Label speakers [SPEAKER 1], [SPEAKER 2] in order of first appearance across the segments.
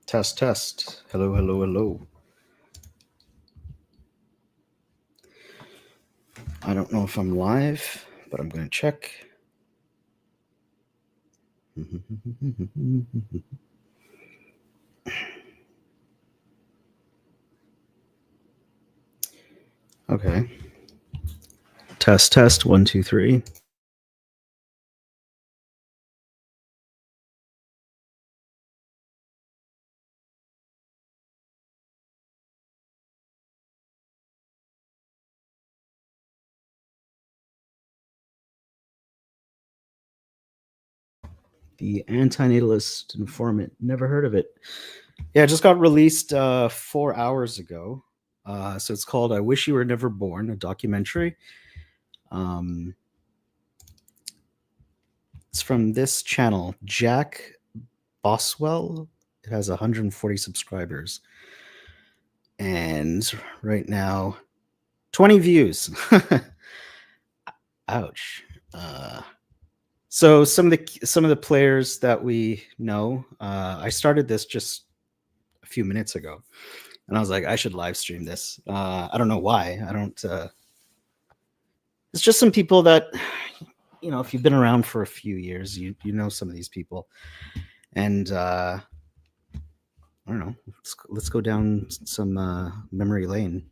[SPEAKER 1] Test, test. Hello, hello, hello. I don't know if I'm live, but I'm going to check. Okay. Test, test. 1, 2, 3. The Antinatalist informant. Never heard of it. Yeah, it just got released 4 hours ago. So it's called I Wish You Were Never Born, a documentary. It's from this channel, Jack Boswell. It has 140 subscribers. And right now, 20 views. Ouch. So some of the players that we know, I started this just a few minutes ago, and I was like, I should live stream this. I don't know why. I don't. It's just some people that, if you've been around for a few years, you know some of these people, and I don't know. Let's go down some memory lane.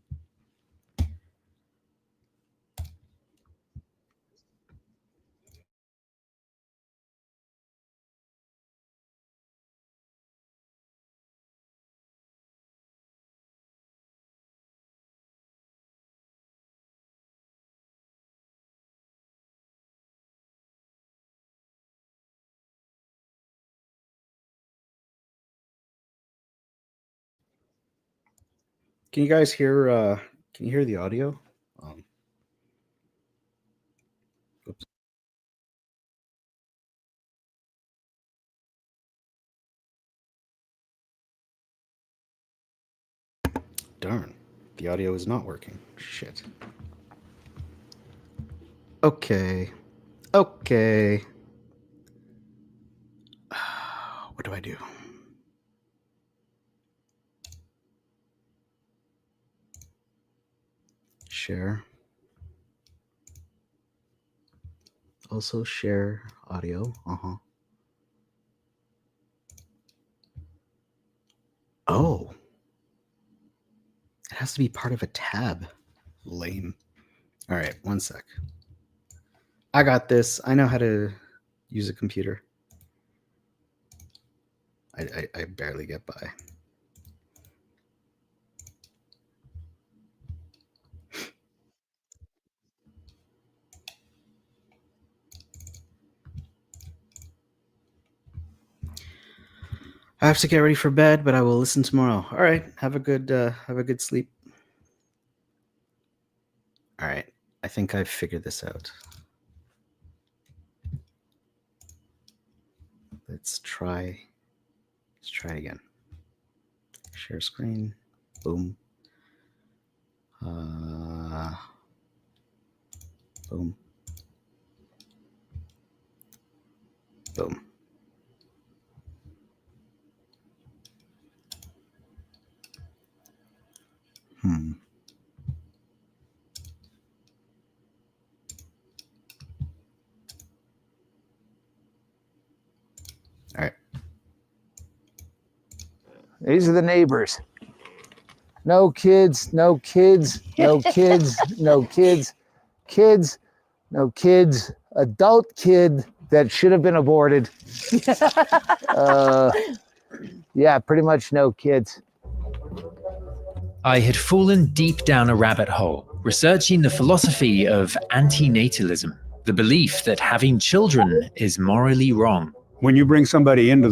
[SPEAKER 1] Can you guys hear? Can you hear the audio? Oops. Darn, the audio is not working. Shit. Okay. Okay. What do I do? Share. Also share audio. Oh. It has to be part of a tab. Lame. All right, one sec. I got this. I know how to use a computer. I barely get by. I have to get ready for bed, but I will listen tomorrow. All right. Have a good sleep. All right. I think I've figured this out. Let's try it again. Share screen. Boom. Boom. Boom. All right.
[SPEAKER 2] These are the neighbors. No kids, no kids, no kids, no kids, kids, no kids, adult kid that should have been aborted. Yeah, pretty much no kids.
[SPEAKER 3] I had fallen deep down a rabbit hole, researching the philosophy of antinatalism, the belief that having children is morally wrong.
[SPEAKER 4] When you bring somebody into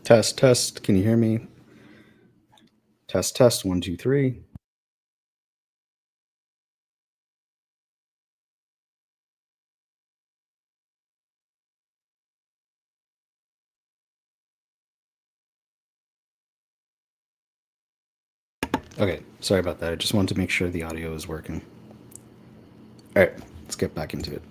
[SPEAKER 1] Test, test. Can you hear me? Test, test. 1, 2, 3. Okay, sorry about that. I just wanted to make sure the audio is working. All right, let's get back into it.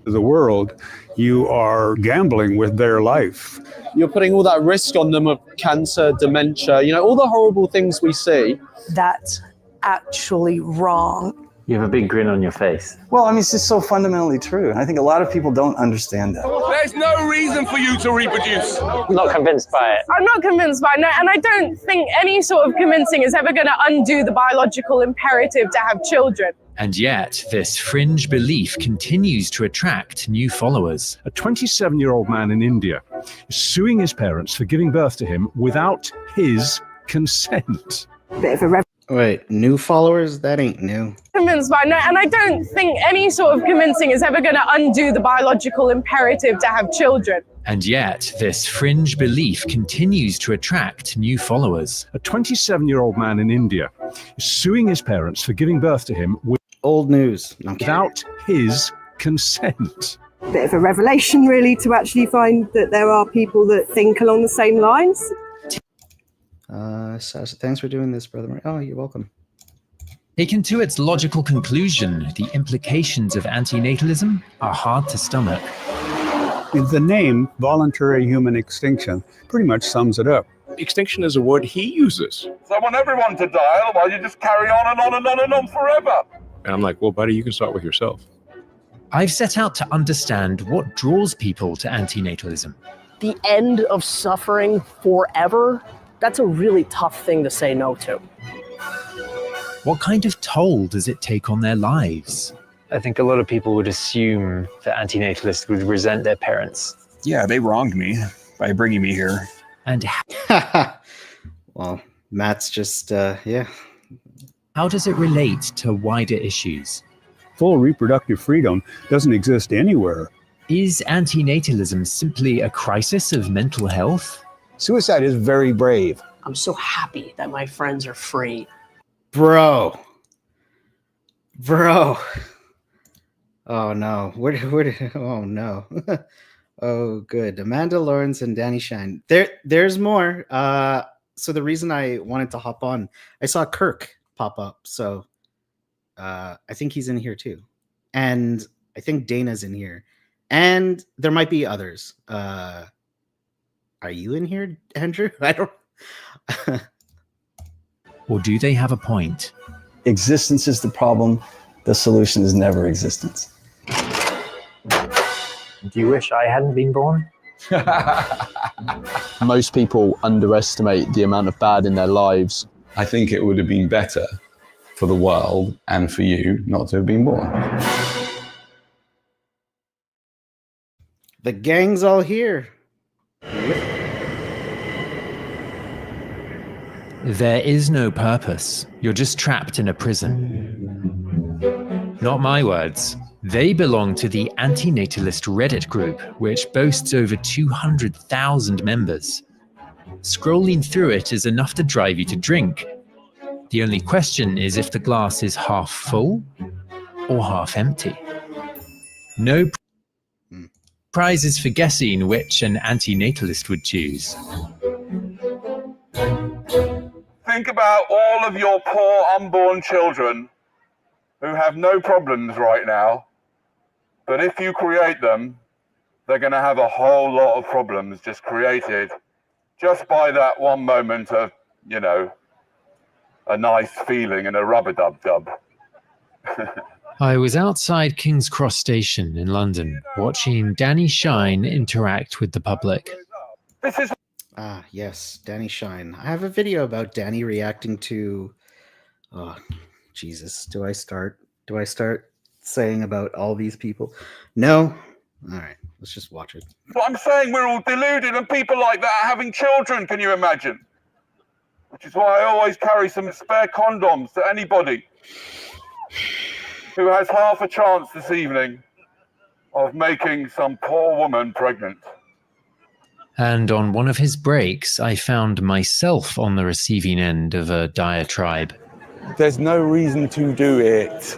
[SPEAKER 4] The world, you are gambling with their life.
[SPEAKER 5] You're putting all that risk on them of cancer, dementia, you know, all the horrible things we see.
[SPEAKER 6] That's actually wrong.
[SPEAKER 3] You have a big grin on your face.
[SPEAKER 7] Well, I mean, it's just so fundamentally true. And I think a lot of people don't understand that.
[SPEAKER 8] There's no reason for you to reproduce.
[SPEAKER 3] I'm not convinced by it.
[SPEAKER 9] I'm not convinced by it, and I don't think any sort of convincing is ever going to undo the biological imperative to have children.
[SPEAKER 3] And yet, this fringe belief continues to attract new followers.
[SPEAKER 4] A 27-year-old man in India is suing his parents for giving birth to him without his consent.
[SPEAKER 6] Bit of a
[SPEAKER 1] Wait, new followers? That ain't new.
[SPEAKER 9] Convinced by it, and I don't think any sort of convincing is ever going to undo the biological imperative to have children.
[SPEAKER 3] And yet, this fringe belief continues to attract new followers.
[SPEAKER 4] A 27-year-old man in India is suing his parents for giving birth to him
[SPEAKER 1] Old news. No, I'm kidding.
[SPEAKER 4] without his consent.
[SPEAKER 6] bit of a revelation, really, to actually find that there are people that think along the same lines.
[SPEAKER 1] Sasha, thanks for doing this, brother. Oh, you're welcome.
[SPEAKER 3] Taken to its logical conclusion, the implications of antinatalism are hard to stomach.
[SPEAKER 4] The name voluntary human extinction pretty much sums it up.
[SPEAKER 8] Extinction is a word he uses.
[SPEAKER 10] So I want everyone to die, otherwise you just carry on and on and on and on forever.
[SPEAKER 8] And I'm like, well, buddy, you can start with yourself.
[SPEAKER 3] I've set out to understand what draws people to antinatalism.
[SPEAKER 11] The end of suffering forever, that's a really tough thing to say no to.
[SPEAKER 3] What kind of toll does it take on their lives?
[SPEAKER 12] I think a lot of people would assume that antinatalists would resent their parents.
[SPEAKER 8] Yeah, they wronged me by bringing me here.
[SPEAKER 3] And
[SPEAKER 1] well, Matt's just, yeah.
[SPEAKER 3] How does it relate to wider issues?
[SPEAKER 4] Full reproductive freedom doesn't exist anywhere.
[SPEAKER 3] Is antinatalism simply a crisis of mental health?
[SPEAKER 2] Suicide is very brave.
[SPEAKER 11] I'm so happy that my friends are free.
[SPEAKER 1] Bro. Oh no. Oh no. Oh good. Amanda Lawrence and Danny Shine. There's more. So the reason I wanted to hop on, I saw Kirk pop up. So I think he's in here too. And I think Dana's in here. And there might be others. Are you in here, Andrew? I don't.
[SPEAKER 3] Or do they have a point?
[SPEAKER 7] Existence is the problem. The solution is never existence.
[SPEAKER 12] Do you wish I hadn't been born?
[SPEAKER 5] Most people underestimate the amount of bad in their lives.
[SPEAKER 13] I think it would have been better for the world and for you not to have been born.
[SPEAKER 1] The gang's all here.
[SPEAKER 3] There is no purpose. You're just trapped in a prison. Not my words. They belong to the Antinatalist Reddit group, which boasts over 200,000 members. Scrolling through it is enough to drive you to drink. The only question is if the glass is half full or half empty. No prizes for guessing which an antinatalist would choose.
[SPEAKER 10] Think about all of your poor unborn children who have no problems right now. But if you create them, they're going to have a whole lot of problems just created just by that one moment of, you know, a nice feeling and a rub-a-dub-dub.
[SPEAKER 3] I was outside King's Cross Station in London, watching Danny Shine interact with the public.
[SPEAKER 10] This is...
[SPEAKER 1] Ah, yes, Danny Shine. I have a video about Danny reacting to... Oh, Jesus. Do I start saying about all these people? No? All right, let's just watch it.
[SPEAKER 10] But I'm saying we're all deluded and people like that are having children, can you imagine? Which is why I always carry some spare condoms to anybody who has half a chance this evening of making some poor woman pregnant.
[SPEAKER 3] And on one of his breaks, I found myself on the receiving end of a diatribe.
[SPEAKER 13] There's no reason to do it.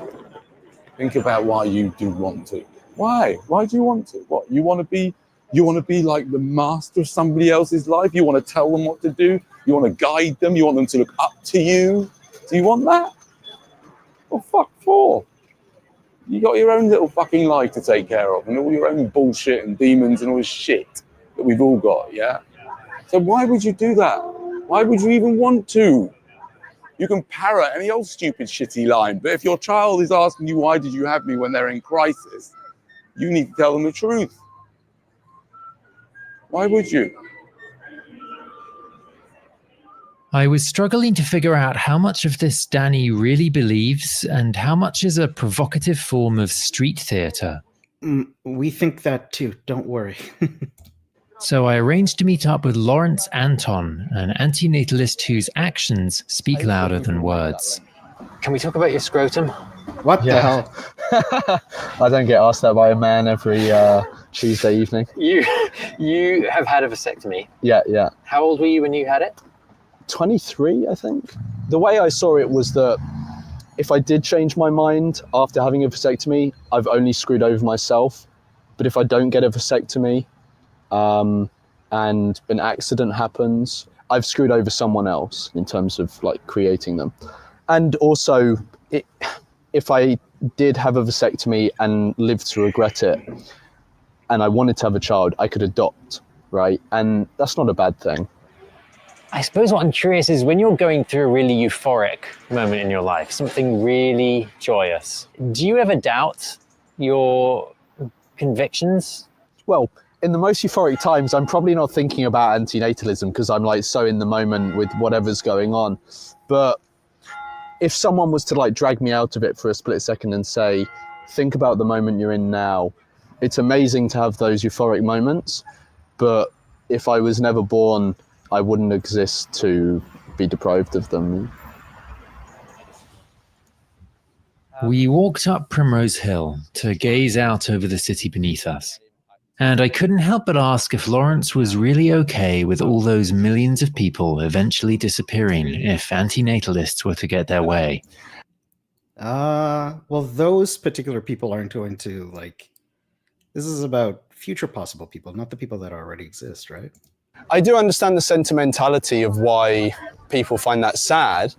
[SPEAKER 13] Think about why you do want to. Why? Why do you want to? What? You want to be like the master of somebody else's life? You want to tell them what to do? You want to guide them? You want them to look up to you? Do you want that? Well, fuck for. You got your own little fucking life to take care of, and all your own bullshit and demons and all this shit that we've all got, yeah? So why would you do that? Why would you even want to? You can parrot any old stupid shitty line, but if your child is asking you, why did you have me when they're in crisis, you need to tell them the truth. Why would you?
[SPEAKER 3] I was struggling to figure out how much of this Danny really believes and how much is a provocative form of street theatre.
[SPEAKER 1] We think that too, don't worry.
[SPEAKER 3] So I arranged to meet up with Lawrence Anton, an antinatalist whose actions speak louder than words.
[SPEAKER 12] Can we talk about your scrotum?
[SPEAKER 1] What the hell?
[SPEAKER 14] I don't get asked that by a man every Tuesday evening.
[SPEAKER 12] You have had a vasectomy.
[SPEAKER 14] Yeah.
[SPEAKER 12] How old were you when you had it?
[SPEAKER 14] 23, I think. The way I saw it was that if I did change my mind after having a vasectomy, I've only screwed over myself. But if I don't get a vasectomy and an accident happens, I've screwed over someone else in terms of like creating them. And also, if I did have a vasectomy and lived to regret it, and I wanted to have a child, I could adopt, right? And that's not a bad thing.
[SPEAKER 12] I suppose what I'm curious is when you're going through a really euphoric moment in your life, something really joyous, do you ever doubt your convictions?
[SPEAKER 14] Well, in the most euphoric times, I'm probably not thinking about antinatalism because I'm like so in the moment with whatever's going on. But if someone was to like drag me out of it for a split second and say, think about the moment you're in now, it's amazing to have those euphoric moments. But if I was never born, I wouldn't exist to be deprived of them.
[SPEAKER 3] We walked up Primrose Hill to gaze out over the city beneath us. And I couldn't help but ask if Lawrence was really okay with all those millions of people eventually disappearing if antinatalists were to get their way.
[SPEAKER 1] Well, those particular people aren't going to, like, this is about future possible people, not the people that already exist, right?
[SPEAKER 5] I do understand the sentimentality of why people find that sad,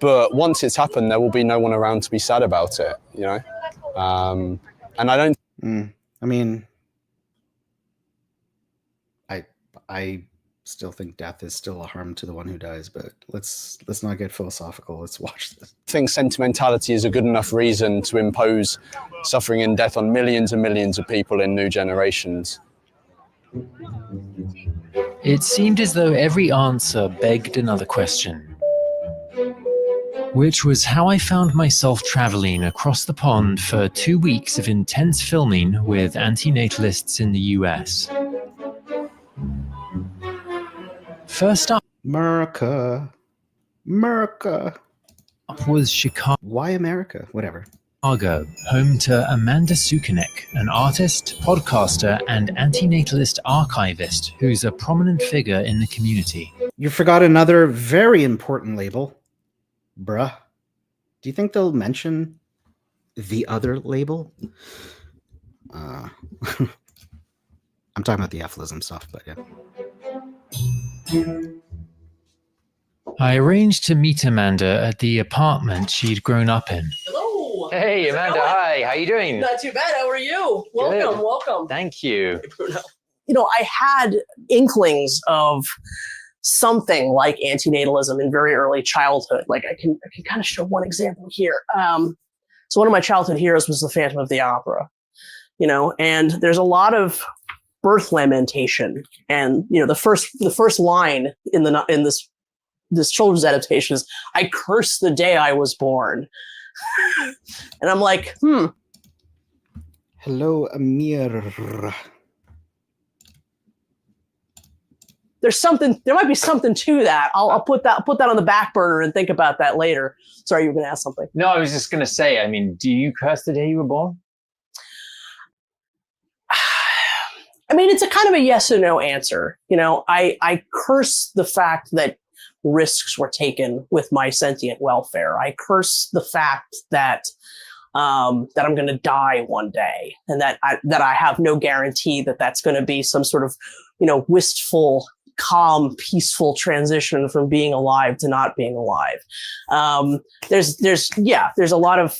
[SPEAKER 5] but once it's happened, there will be no one around to be sad about it, you know? And I don't...
[SPEAKER 1] I mean, I still think death is still a harm to the one who dies, but let's not get philosophical. Let's watch this.
[SPEAKER 5] I think sentimentality is a good enough reason to impose suffering and death on millions and millions of people in new generations.
[SPEAKER 3] It seemed as though every answer begged another question, which was how I found myself traveling across the pond for 2 weeks of intense filming with antinatalists in the US. First up,
[SPEAKER 1] America
[SPEAKER 3] was Chicago.
[SPEAKER 1] Why America? Whatever.
[SPEAKER 3] Chicago, home to Amanda Sukanek, an artist, podcaster, and antinatalist archivist who's a prominent figure in the community.
[SPEAKER 1] You forgot another very important label. Bruh. Do you think they'll mention the other label? I'm talking about the aphorism stuff, but yeah.
[SPEAKER 3] I arranged to meet Amanda at the apartment she'd grown up in.
[SPEAKER 11] Hello.
[SPEAKER 12] Hey, Amanda. Hi. How you doing?
[SPEAKER 11] Not too bad. How are you? Welcome.
[SPEAKER 12] Good.
[SPEAKER 11] Welcome.
[SPEAKER 12] Thank you.
[SPEAKER 11] Bruno. You know, I had inklings of something like antinatalism in very early childhood. Like I can kind of show one example here. So one of my childhood heroes was the Phantom of the Opera, you know, and there's a lot of birth lamentation. And, you know, the first line in this children's adaptation is, "I curse the day I was born." And I'm like,
[SPEAKER 1] Hello, Amir.
[SPEAKER 11] There might be something to that. I'll put that on the back burner and think about that later. Sorry, you were going to ask something.
[SPEAKER 12] No, I was just going to say, I mean, do you curse the day you were born?
[SPEAKER 11] I mean, it's a kind of a yes or no answer. You know, I curse the fact that risks were taken with my sentient welfare. I curse the fact that I'm going to die one day, and that I have no guarantee that that's going to be some sort of, you know, wistful, calm, peaceful transition from being alive to not being alive. There's a lot of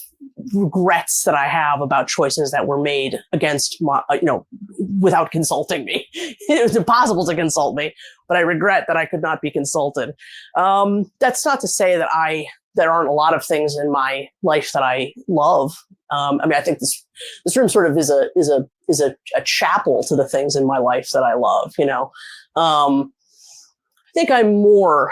[SPEAKER 11] regrets that I have about choices that were made against my, without consulting me. It was impossible to consult me, but I regret that I could not be consulted. That's not to say that there aren't a lot of things in my life that I love. I think this room sort of is a chapel to the things in my life that I love. I think I'm more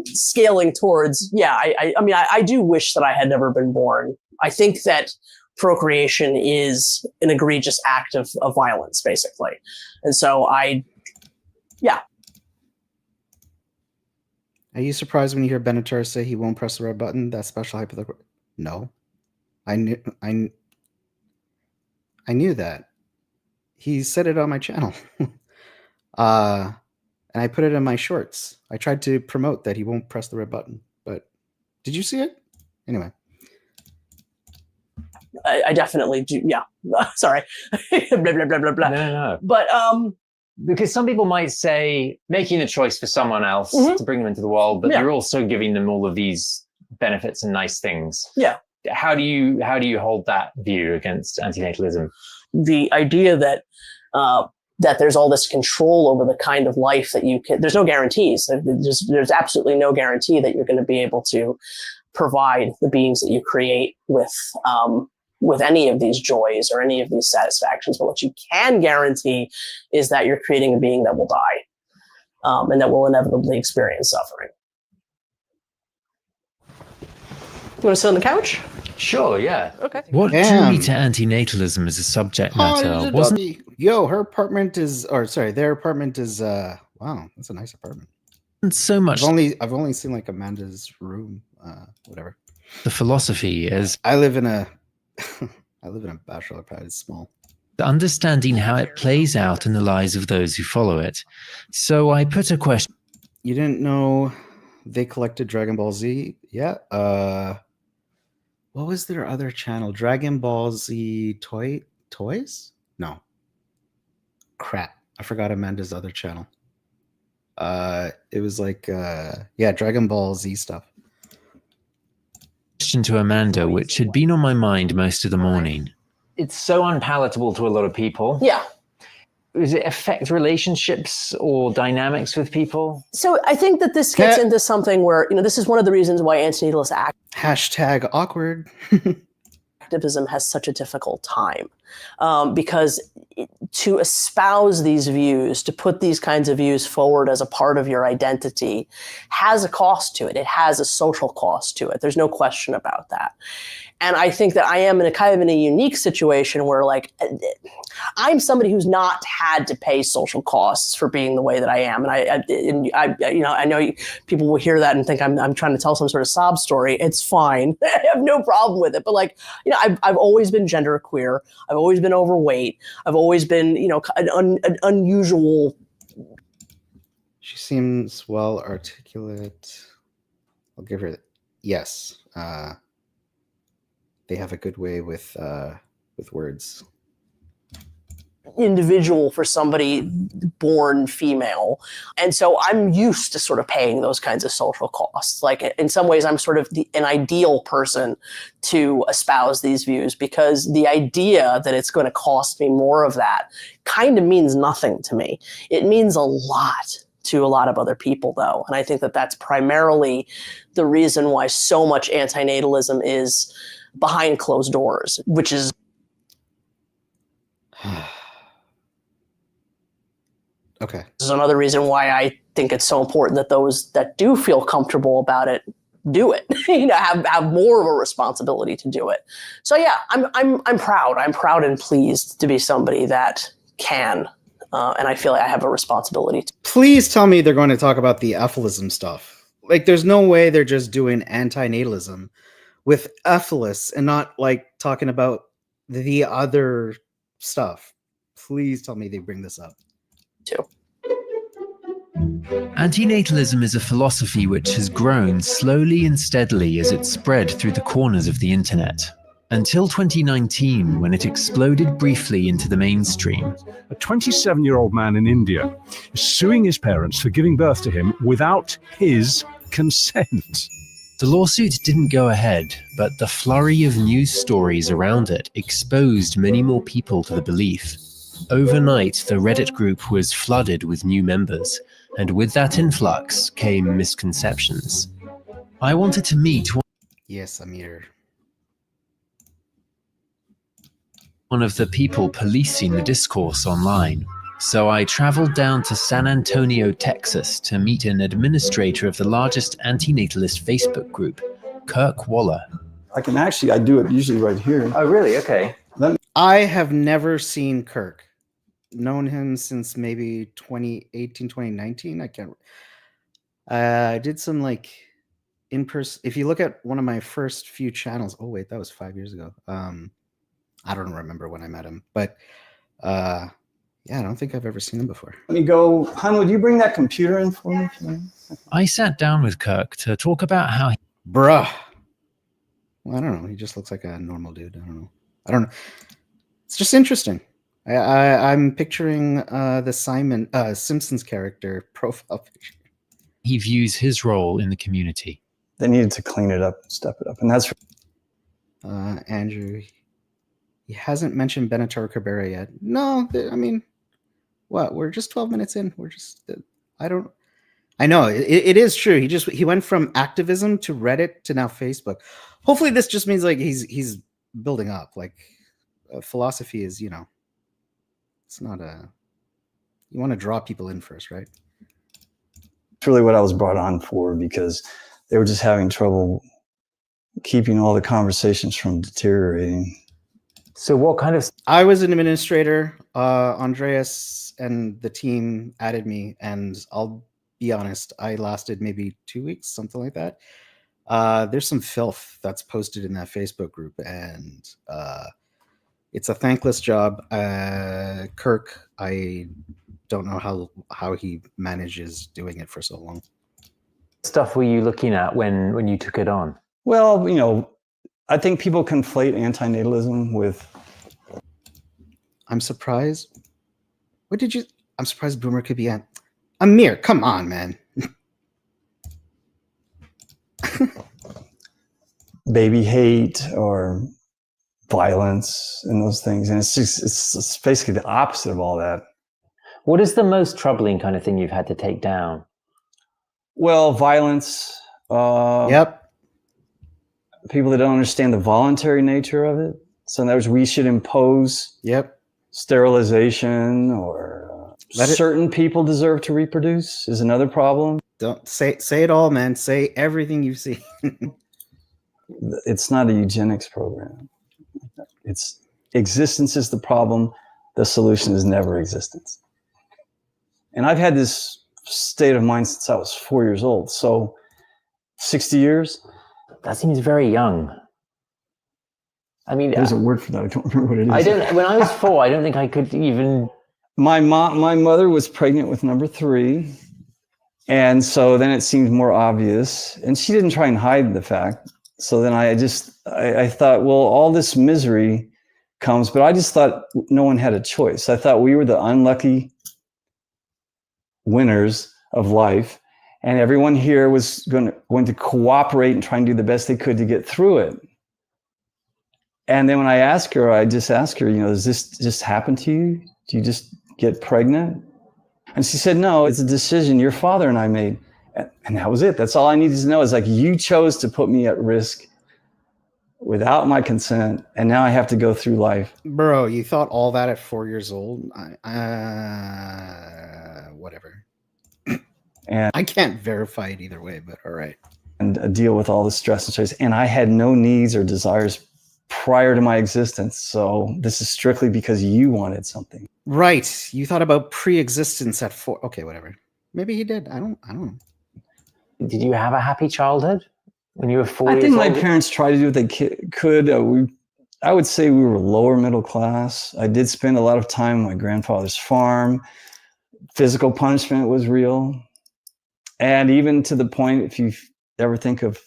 [SPEAKER 11] scaling towards, I do wish that I had never been born. I think that procreation is an egregious act of violence, basically. And so
[SPEAKER 1] Are you surprised when you hear Benatar say he won't press the red button? That special hypothetical? No. I knew that. He said it on my channel. And I put it in my shorts. I tried to promote that he won't press the red button, but did you see it? Anyway.
[SPEAKER 11] I definitely do. Yeah. Sorry. Blah, blah, blah, blah, blah.
[SPEAKER 12] No.
[SPEAKER 11] But,
[SPEAKER 12] because some people might say making a choice for someone else to bring them into the world, but you're also giving them all of these benefits and nice things.
[SPEAKER 11] Yeah.
[SPEAKER 12] How do you hold that view against antinatalism?
[SPEAKER 11] The idea that there's all this control over the kind of life that you can, there's no guarantees. There's absolutely no guarantee that you're going to be able to provide the beings that you create with any of these joys or any of these satisfactions. But what you can guarantee is that you're creating a being that will die and that will inevitably experience suffering. You want to sit on the couch?
[SPEAKER 12] Sure, yeah.
[SPEAKER 11] Okay.
[SPEAKER 3] What drew me to antinatalism as a subject matter wasn't...
[SPEAKER 1] Yo, their apartment is, wow, that's a nice apartment.
[SPEAKER 3] So much...
[SPEAKER 1] I've only seen like Amanda's room, whatever.
[SPEAKER 3] The philosophy as...
[SPEAKER 1] I live in a bachelor pad, it's small.
[SPEAKER 3] The understanding how it plays out in the lives of those who follow it. So I put a question...
[SPEAKER 1] You didn't know they collected Dragon Ball Z? Yeah, what was their other channel? Dragon Ball Z Toys? No. Crap. I forgot Amanda's other channel. It was like, Dragon Ball Z stuff.
[SPEAKER 3] Question to Amanda, which had been on my mind most of the morning.
[SPEAKER 12] It's so unpalatable to a lot of people.
[SPEAKER 11] Yeah.
[SPEAKER 12] Does it affect relationships or dynamics with people?
[SPEAKER 11] So I think that this gets into something where, this is one of the reasons why antinatalist
[SPEAKER 1] #awkward
[SPEAKER 11] activism has such a difficult time. Because to espouse these views, to put these kinds of views forward as a part of your identity has a cost to it. It has a social cost to it. There's no question about that. And I think that I am in a unique situation where, like, I'm somebody who's not had to pay social costs for being the way that I am. And I know people will hear that and think I'm trying to tell some sort of sob story. It's fine. I have no problem with it. But I've always been genderqueer. I've always been overweight. I've always been, an unusual.
[SPEAKER 1] She seems well articulate. I'll give her yes. They have a good way with words.
[SPEAKER 11] Individual for somebody born female. And so I'm used to sort of paying those kinds of social costs. Like, in some ways, I'm sort of an ideal person to espouse these views, because the idea that it's going to cost me more of that kind of means nothing to me. It means a lot to a lot of other people, though. And I think that that's primarily the reason why so much antinatalism is behind closed doors, which is
[SPEAKER 1] okay.
[SPEAKER 11] This is another reason why I think it's so important that those that do feel comfortable about it do it. Have more of a responsibility to do it. So yeah, I'm proud. I'm proud and pleased to be somebody that can, and I feel like I have a responsibility to.
[SPEAKER 1] Please tell me they're going to talk about the ephilism stuff. Like, there's no way they're just doing antinatalism with ephilis and not like talking about the other stuff. Please tell me they bring this up
[SPEAKER 11] too.
[SPEAKER 3] Antinatalism is a philosophy which has grown slowly and steadily as it spread through the corners of the internet, until 2019, when it exploded briefly into the mainstream.
[SPEAKER 4] A 27-year-old man in India is suing his parents for giving birth to him without his consent.
[SPEAKER 3] The lawsuit didn't go ahead, but the flurry of news stories around it exposed many more people to the belief. Overnight, the Reddit group was flooded with new members, and with that influx came misconceptions. I wanted to meet
[SPEAKER 1] Yes, I'm here.
[SPEAKER 3] one of the people policing the discourse online. So I traveled down to San Antonio, Texas to meet an administrator of the largest antinatalist Facebook group, Kirk Waller.
[SPEAKER 7] I do it usually right here.
[SPEAKER 12] Oh, really? Okay.
[SPEAKER 1] I have never seen Kirk. Known him since maybe 2018, 2019. I can't. I did some like in-person. If you look at one of my first few channels, oh wait, that was 5 years ago. I don't remember when I met him, but yeah, I don't think I've ever seen him before.
[SPEAKER 7] Let me go. Hun, would you bring that computer in for me?
[SPEAKER 3] I sat down with Kirk to talk about how
[SPEAKER 1] Bruh. Well, I don't know. He just looks like a normal dude. I don't know. It's just interesting. I'm picturing the Simpsons character profile picture.
[SPEAKER 3] he views his role in the community.
[SPEAKER 7] They needed to clean it up, step it up, and that's
[SPEAKER 1] Andrew. He hasn't mentioned Benatar Cabrera yet. No, I mean, what? We're just 12 minutes in. We're just. I know it is true. He went from activism to Reddit to now Facebook. Hopefully, this just means like he's building up. Like philosophy is, it's not a. You want to draw people in first, right?
[SPEAKER 7] It's really what I was brought on for, because they were just having trouble keeping all the conversations from deteriorating.
[SPEAKER 12] So what kind of...
[SPEAKER 1] I was an administrator. Andreas and the team added me, and I'll be honest, I lasted maybe 2 weeks, something like that. There's some filth that's posted in that Facebook group, and it's a thankless job. Kirk, I don't know how he manages doing it for so long.
[SPEAKER 12] Stuff were you looking at when you took it on?
[SPEAKER 7] Well, I think people conflate antinatalism with...
[SPEAKER 1] I'm surprised. I'm surprised Boomer could be at... Amir, come on, man.
[SPEAKER 7] Baby hate or violence and those things. And it's basically the opposite of all that.
[SPEAKER 12] What is the most troubling kind of thing you've had to take down?
[SPEAKER 7] Well, violence.
[SPEAKER 1] Yep.
[SPEAKER 7] People that don't understand the voluntary nature of it. So in other words, we should impose sterilization, or certain people deserve to reproduce is another problem.
[SPEAKER 1] Don't say it all, man. Say everything you see.
[SPEAKER 7] It's not a eugenics program. It's existence is the problem. The solution is never existence. And I've had this state of mind since I was 4 years old. So 60 years.
[SPEAKER 12] That seems very young. I mean,
[SPEAKER 7] there's a word for that. I don't remember what it is.
[SPEAKER 12] When I was 4, I don't think I could even.
[SPEAKER 7] My mother was pregnant with number 3. And so then it seemed more obvious. And she didn't try and hide the fact. So then I thought, well, all this misery comes, but I just thought no one had a choice. I thought we were the unlucky winners of life, and everyone here was going to cooperate and try and do the best they could to get through it. And then when I just asked her, does this just happen to you? Do you just get pregnant? And she said, no, it's a decision your father and I made. And that was it. That's all I needed to know, is like, you chose to put me at risk without my consent, and now I have to go through life.
[SPEAKER 1] Bro, you thought all that at 4 years old? Whatever.
[SPEAKER 7] And
[SPEAKER 1] I can't verify it either way, but all right.
[SPEAKER 7] And deal with all the stress and stress. And I had no needs or desires prior to my existence. So this is strictly because you wanted something.
[SPEAKER 1] Right. You thought about pre-existence at 4. Okay, whatever. Maybe he did. I don't know.
[SPEAKER 12] Did you have a happy childhood when you were 4 years old?
[SPEAKER 7] I think my parents tried to do what they could. I would say we were lower middle class. I did spend a lot of time on my grandfather's farm. Physical punishment was real. And even to the point, if you ever think of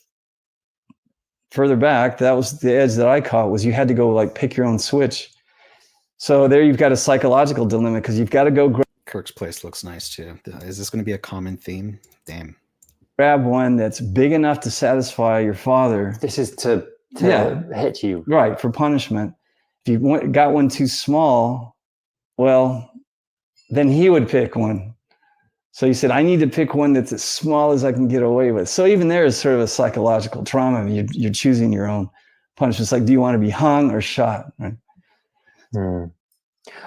[SPEAKER 7] further back, that was the edge that I caught, was you had to go like pick your own switch. So there you've got a psychological dilemma, because you've got to go.
[SPEAKER 1] Kirk's place looks nice too. Is this going to be a common theme? Damn.
[SPEAKER 7] grab one that's big enough to satisfy your father.
[SPEAKER 12] This is to hit you.
[SPEAKER 7] Right, for punishment. If you got one too small, well, then he would pick one. So he said, I need to pick one that's as small as I can get away with. So even there is sort of a psychological trauma. You're choosing your own punishment. It's like, do you want to be hung or shot? Right?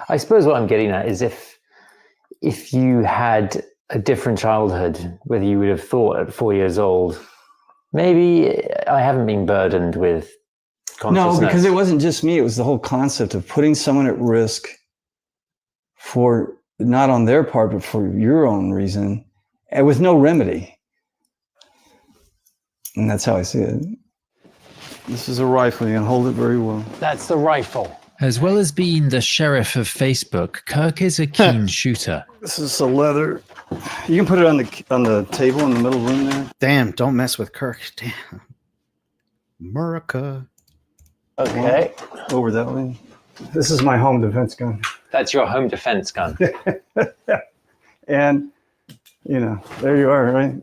[SPEAKER 12] I suppose what I'm getting at is if you had a different childhood, whether you would have thought at 4 years old, maybe I haven't been burdened with consciousness.
[SPEAKER 7] No, because it wasn't just me. It was the whole concept of putting someone at risk for not on their part, but for your own reason, and with no remedy. And that's how I see it. This is a rifle. You can hold it very well.
[SPEAKER 12] That's the rifle.
[SPEAKER 3] As well as being the sheriff of Facebook, Kirk is a keen shooter.
[SPEAKER 7] This is a leather. You can put it on the table in the middle room there.
[SPEAKER 1] Damn, don't mess with Kirk. Damn. America.
[SPEAKER 12] Okay.
[SPEAKER 7] Over that way. This is my home defense gun.
[SPEAKER 12] That's your home defense gun.
[SPEAKER 7] And, there you are, right?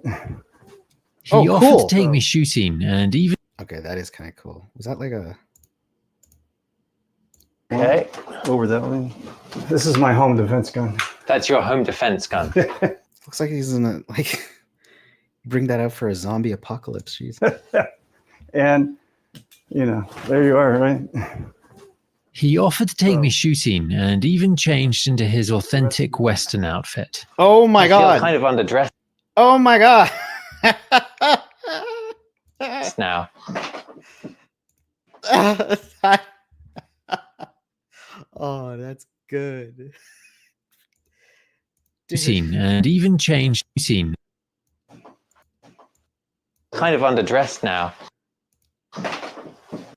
[SPEAKER 3] He offered to take me shooting and even...
[SPEAKER 1] Okay, that is kind of cool. Was that like a...
[SPEAKER 12] Okay.
[SPEAKER 7] Over that way. This is my home defense gun.
[SPEAKER 12] That's your home defense gun.
[SPEAKER 1] Looks like he's in a, bring that out for a zombie apocalypse. Jeez.
[SPEAKER 7] And, there you are, right?
[SPEAKER 3] He offered to take me shooting and even changed into his authentic Western outfit.
[SPEAKER 1] Oh my God.
[SPEAKER 12] Kind of underdressed.
[SPEAKER 1] Oh my God.
[SPEAKER 12] Now.
[SPEAKER 1] Oh, that's good.
[SPEAKER 3] Shooting and even changed shooting.
[SPEAKER 12] Kind of underdressed now.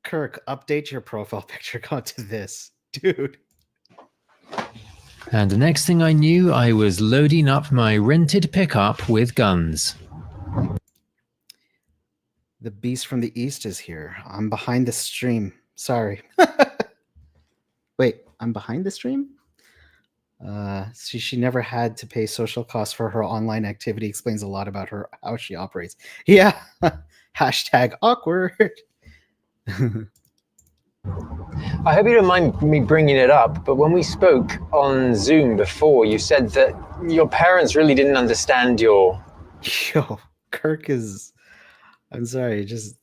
[SPEAKER 1] Kirk, update your profile picture. Go to this, dude.
[SPEAKER 3] And the next thing I knew, I was loading up my rented pickup with guns.
[SPEAKER 1] The beast from the east is here. I'm behind the stream. Sorry. Wait, I'm behind the stream? She never had to pay social costs for her online activity. Explains a lot about her, how she operates. Yeah. Hashtag awkward.
[SPEAKER 12] I hope you don't mind me bringing it up, but when we spoke on Zoom before, you said that your parents really didn't understand your...
[SPEAKER 1] Yo, Kirk is... I'm sorry, just...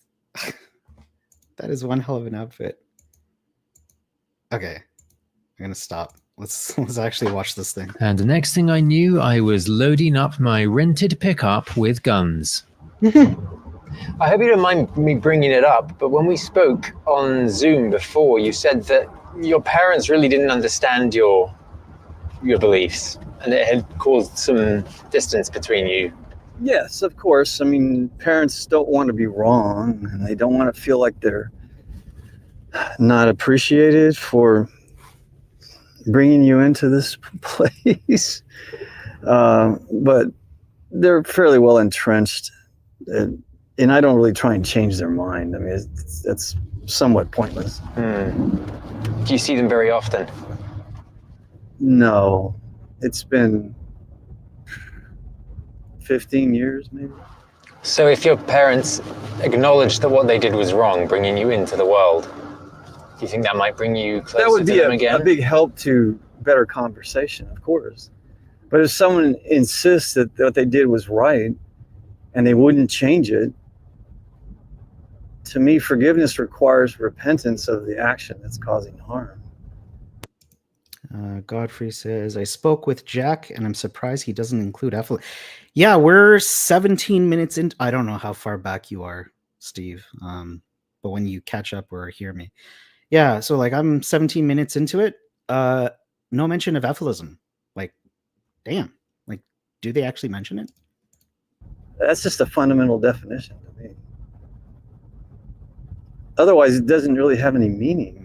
[SPEAKER 1] that is one hell of an outfit. Okay, I'm gonna stop. Let's actually watch this thing.
[SPEAKER 3] And the next thing I knew, I was loading up my rented pickup with guns.
[SPEAKER 12] I hope you don't mind me bringing it up, but when we spoke on Zoom before, you said that your parents really didn't understand your beliefs, and it had caused some distance between you.
[SPEAKER 7] Yes, of course. I mean, parents don't want to be wrong, and they don't want to feel like they're not appreciated for bringing you into this place. But they're fairly well entrenched, and I don't really try and change their mind. I mean, it's somewhat pointless.
[SPEAKER 12] Do you see them very often?
[SPEAKER 7] No, it's been 15 years, maybe.
[SPEAKER 12] So if your parents acknowledged that what they did was wrong, bringing you into the world, do you think that might bring you closer to them again?
[SPEAKER 7] That would be a big help to better conversation, of course. But if someone insists that what they did was right and they wouldn't change it, to me, forgiveness requires repentance of the action that's causing harm.
[SPEAKER 1] Godfrey says, I spoke with Jack and I'm surprised he doesn't include Ethel. Yeah, we're 17 minutes in. I don't know how far back you are, Steve. But when you catch up or hear me. Yeah, so I'm 17 minutes into it. No mention of Ethylism. Damn. Do they actually mention it?
[SPEAKER 7] That's just a fundamental definition to me. Otherwise, it doesn't really have any meaning.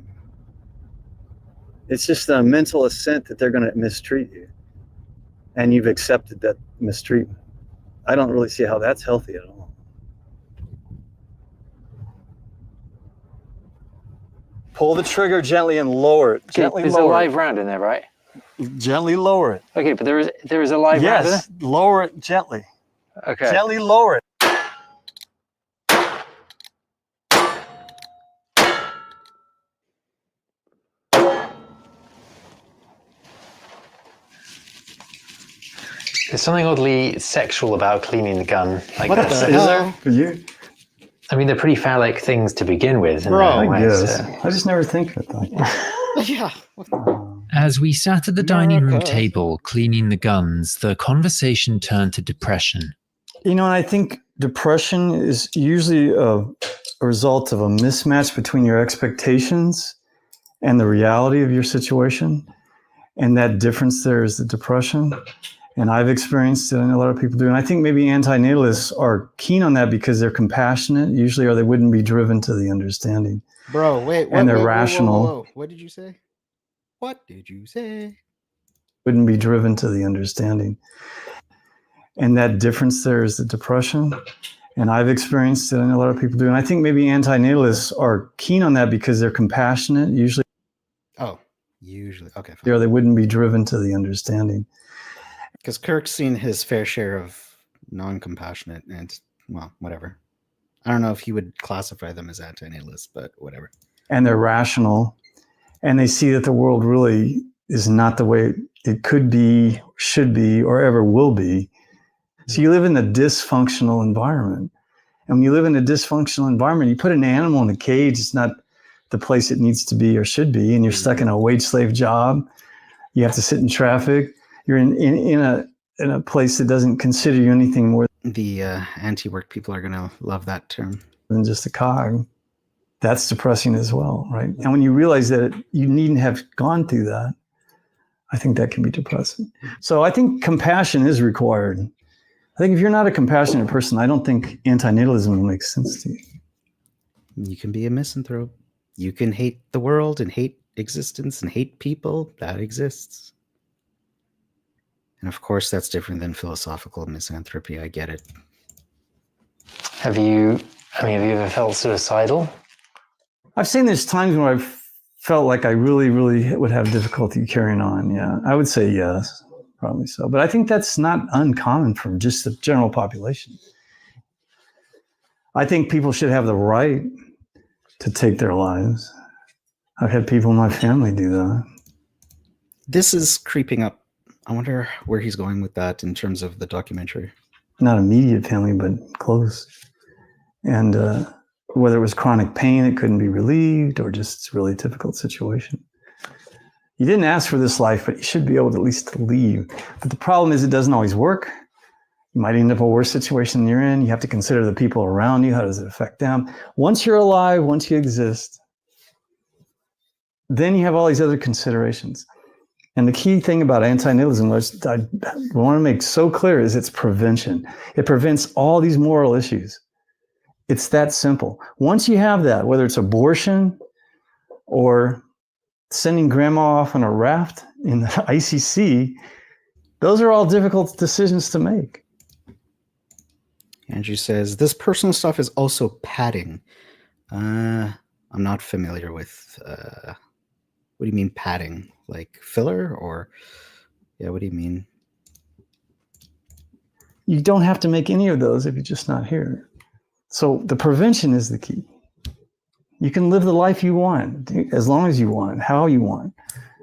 [SPEAKER 7] It's just a mental assent that they're going to mistreat you. And you've accepted that mistreatment. I don't really see how that's healthy at all. Pull the trigger gently and lower it. Gently
[SPEAKER 12] There's
[SPEAKER 7] lower
[SPEAKER 12] a live round in there, right?
[SPEAKER 7] Gently lower it.
[SPEAKER 12] Okay, but there is a live round in there?
[SPEAKER 7] Yes, lower it gently.
[SPEAKER 12] Okay.
[SPEAKER 7] Gently lower it.
[SPEAKER 12] There's something oddly sexual about cleaning the gun. Like
[SPEAKER 1] What
[SPEAKER 12] this.
[SPEAKER 1] the
[SPEAKER 7] Is
[SPEAKER 1] hell?
[SPEAKER 7] there for you?
[SPEAKER 12] I mean, they're pretty phallic things to begin with. in
[SPEAKER 1] Bro,
[SPEAKER 12] their own
[SPEAKER 7] I
[SPEAKER 12] way,
[SPEAKER 7] guess.
[SPEAKER 12] so-
[SPEAKER 7] I just never think of it like
[SPEAKER 1] Yeah.
[SPEAKER 3] As we sat at the dining room
[SPEAKER 1] America.
[SPEAKER 3] table cleaning the guns, the conversation turned to depression.
[SPEAKER 7] You know, and I think depression is usually a result of a mismatch between your expectations and the reality of your situation. And that difference there is the depression. And I've experienced it, and a lot of people do. And I think maybe antinatalists are keen on that because they're compassionate, usually, or they wouldn't be driven to the understanding.
[SPEAKER 1] Bro, wait.
[SPEAKER 7] And they're
[SPEAKER 1] whoa,
[SPEAKER 7] rational.
[SPEAKER 1] Whoa. What did you say? What did you say?
[SPEAKER 7] Wouldn't be driven to the understanding. And that difference there is the depression. And I've experienced it, and a lot of people do. And I think maybe antinatalists are keen on that because they're compassionate, usually.
[SPEAKER 1] Oh, usually. Okay.
[SPEAKER 7] Or they wouldn't be driven to the understanding.
[SPEAKER 1] Because Kirk's seen his fair share of non-compassionate and, well, whatever. I don't know if he would classify them as antinatalists, but whatever.
[SPEAKER 7] And they're rational. And they see that the world really is not the way it could be, should be, or ever will be. So you live in a dysfunctional environment. And when you live in a dysfunctional environment, you put an animal in a cage, it's not the place it needs to be or should be. And you're stuck in a wage slave job. You have to sit in traffic. You're in a place that doesn't consider you anything more.
[SPEAKER 1] The anti-work people are going to love that term.
[SPEAKER 7] Than just a cog. That's depressing as well, right? And when you realize that you needn't have gone through that, I think that can be depressing. So I think compassion is required. I think if you're not a compassionate person, I don't think antinatalism will make sense to you.
[SPEAKER 1] You can be a misanthrope. You can hate the world and hate existence and hate people. That exists. And of course, that's different than philosophical misanthropy. I get it.
[SPEAKER 12] Have you ever felt suicidal?
[SPEAKER 7] I've seen there's times when I've felt like I really, really would have difficulty carrying on. Yeah, I would say yes, probably so. But I think that's not uncommon for just the general population. I think people should have the right to take their lives. I've had people in my family do that.
[SPEAKER 1] This is creeping up. I wonder where he's going with that in terms of the documentary.
[SPEAKER 7] Not immediate family, but close. And whether it was chronic pain that couldn't be relieved or just a really difficult situation. You didn't ask for this life, but you should be able to at least leave. But the problem is it doesn't always work. You might end up in a worse situation than you're in. You have to consider the people around you. How does it affect them? Once you're alive, once you exist, then you have all these other considerations. And the key thing about antinatalism, which I want to make so clear, is it's prevention. It prevents all these moral issues. It's that simple. Once you have that, whether it's abortion or sending grandma off on a raft in the icy sea, those are all difficult decisions to make.
[SPEAKER 1] Andrew says, this personal stuff is also padding. I'm not familiar with, what do you mean padding? Like filler or, yeah, what do you mean?
[SPEAKER 7] You don't have to make any of those if you're just not here. So the prevention is the key. You can live the life you want, as long as you want, how you want,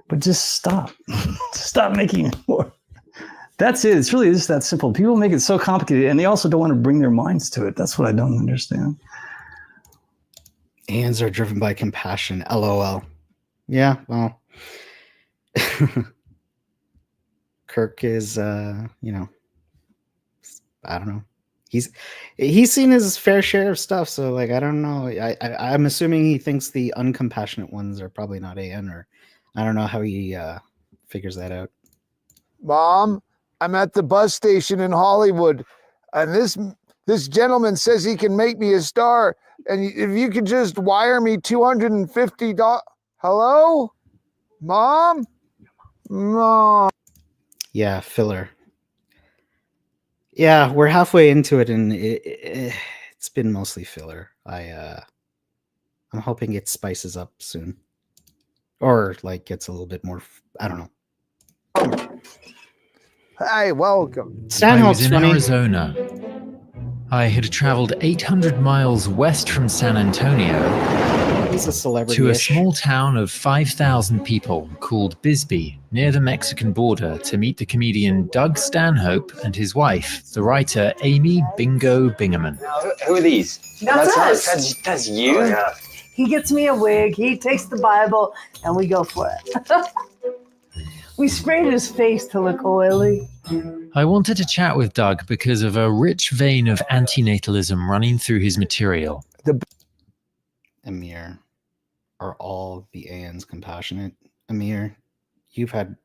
[SPEAKER 7] but just stop. Stop making it more. That's it. It's really just that simple. People make it so complicated, and they also don't want to bring their minds to it. That's what I don't understand.
[SPEAKER 1] Hands are driven by compassion. LOL. Yeah, well, Kirk is, I don't know. He's seen his fair share of stuff, so like I don't know. I'm assuming he thinks the uncompassionate ones are probably not AN, or I don't know how he figures that out.
[SPEAKER 2] Mom, I'm at the bus station in Hollywood, and this gentleman says he can make me a star, and if you could just wire me $250. Hello, Mom?
[SPEAKER 1] Yeah, filler. Yeah, we're halfway into it, and it's been mostly filler. I'm hoping it spices up soon, or like gets a little bit more. I don't know.
[SPEAKER 2] Hey, welcome.
[SPEAKER 3] I was in Arizona. I had traveled 800 miles west from San Antonio
[SPEAKER 1] He's a celebrity.
[SPEAKER 3] To a small town of 5,000 people called Bisbee, near the Mexican border, to meet the comedian Doug Stanhope and his wife, the writer Amy Bingo Bingaman.
[SPEAKER 12] Who are these?
[SPEAKER 15] That's us.
[SPEAKER 12] That's you?
[SPEAKER 15] Oh, yeah. He gets me a wig, he takes the Bible, and we go for it. We sprayed his face to look oily.
[SPEAKER 3] I wanted to chat with Doug because of a rich vein of antinatalism running through his material.
[SPEAKER 1] Amir, are all the ANs compassionate? Amir, you've had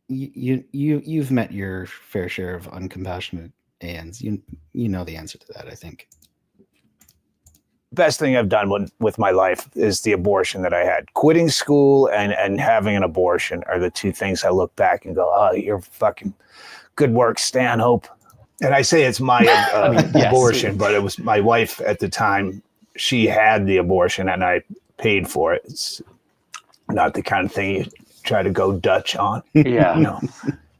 [SPEAKER 1] you've met your fair share of uncompassionate ANs. You know the answer to that, I think.
[SPEAKER 16] Best thing I've done with my life is the abortion that I had. Quitting school and having an abortion are the two things I look back and go, oh, you're fucking good work, Stanhope. And I say it's my abortion, but it was my wife at the time. She had the abortion and I paid for it. It's not the kind of thing you try to go Dutch on.
[SPEAKER 12] Yeah.
[SPEAKER 16] No.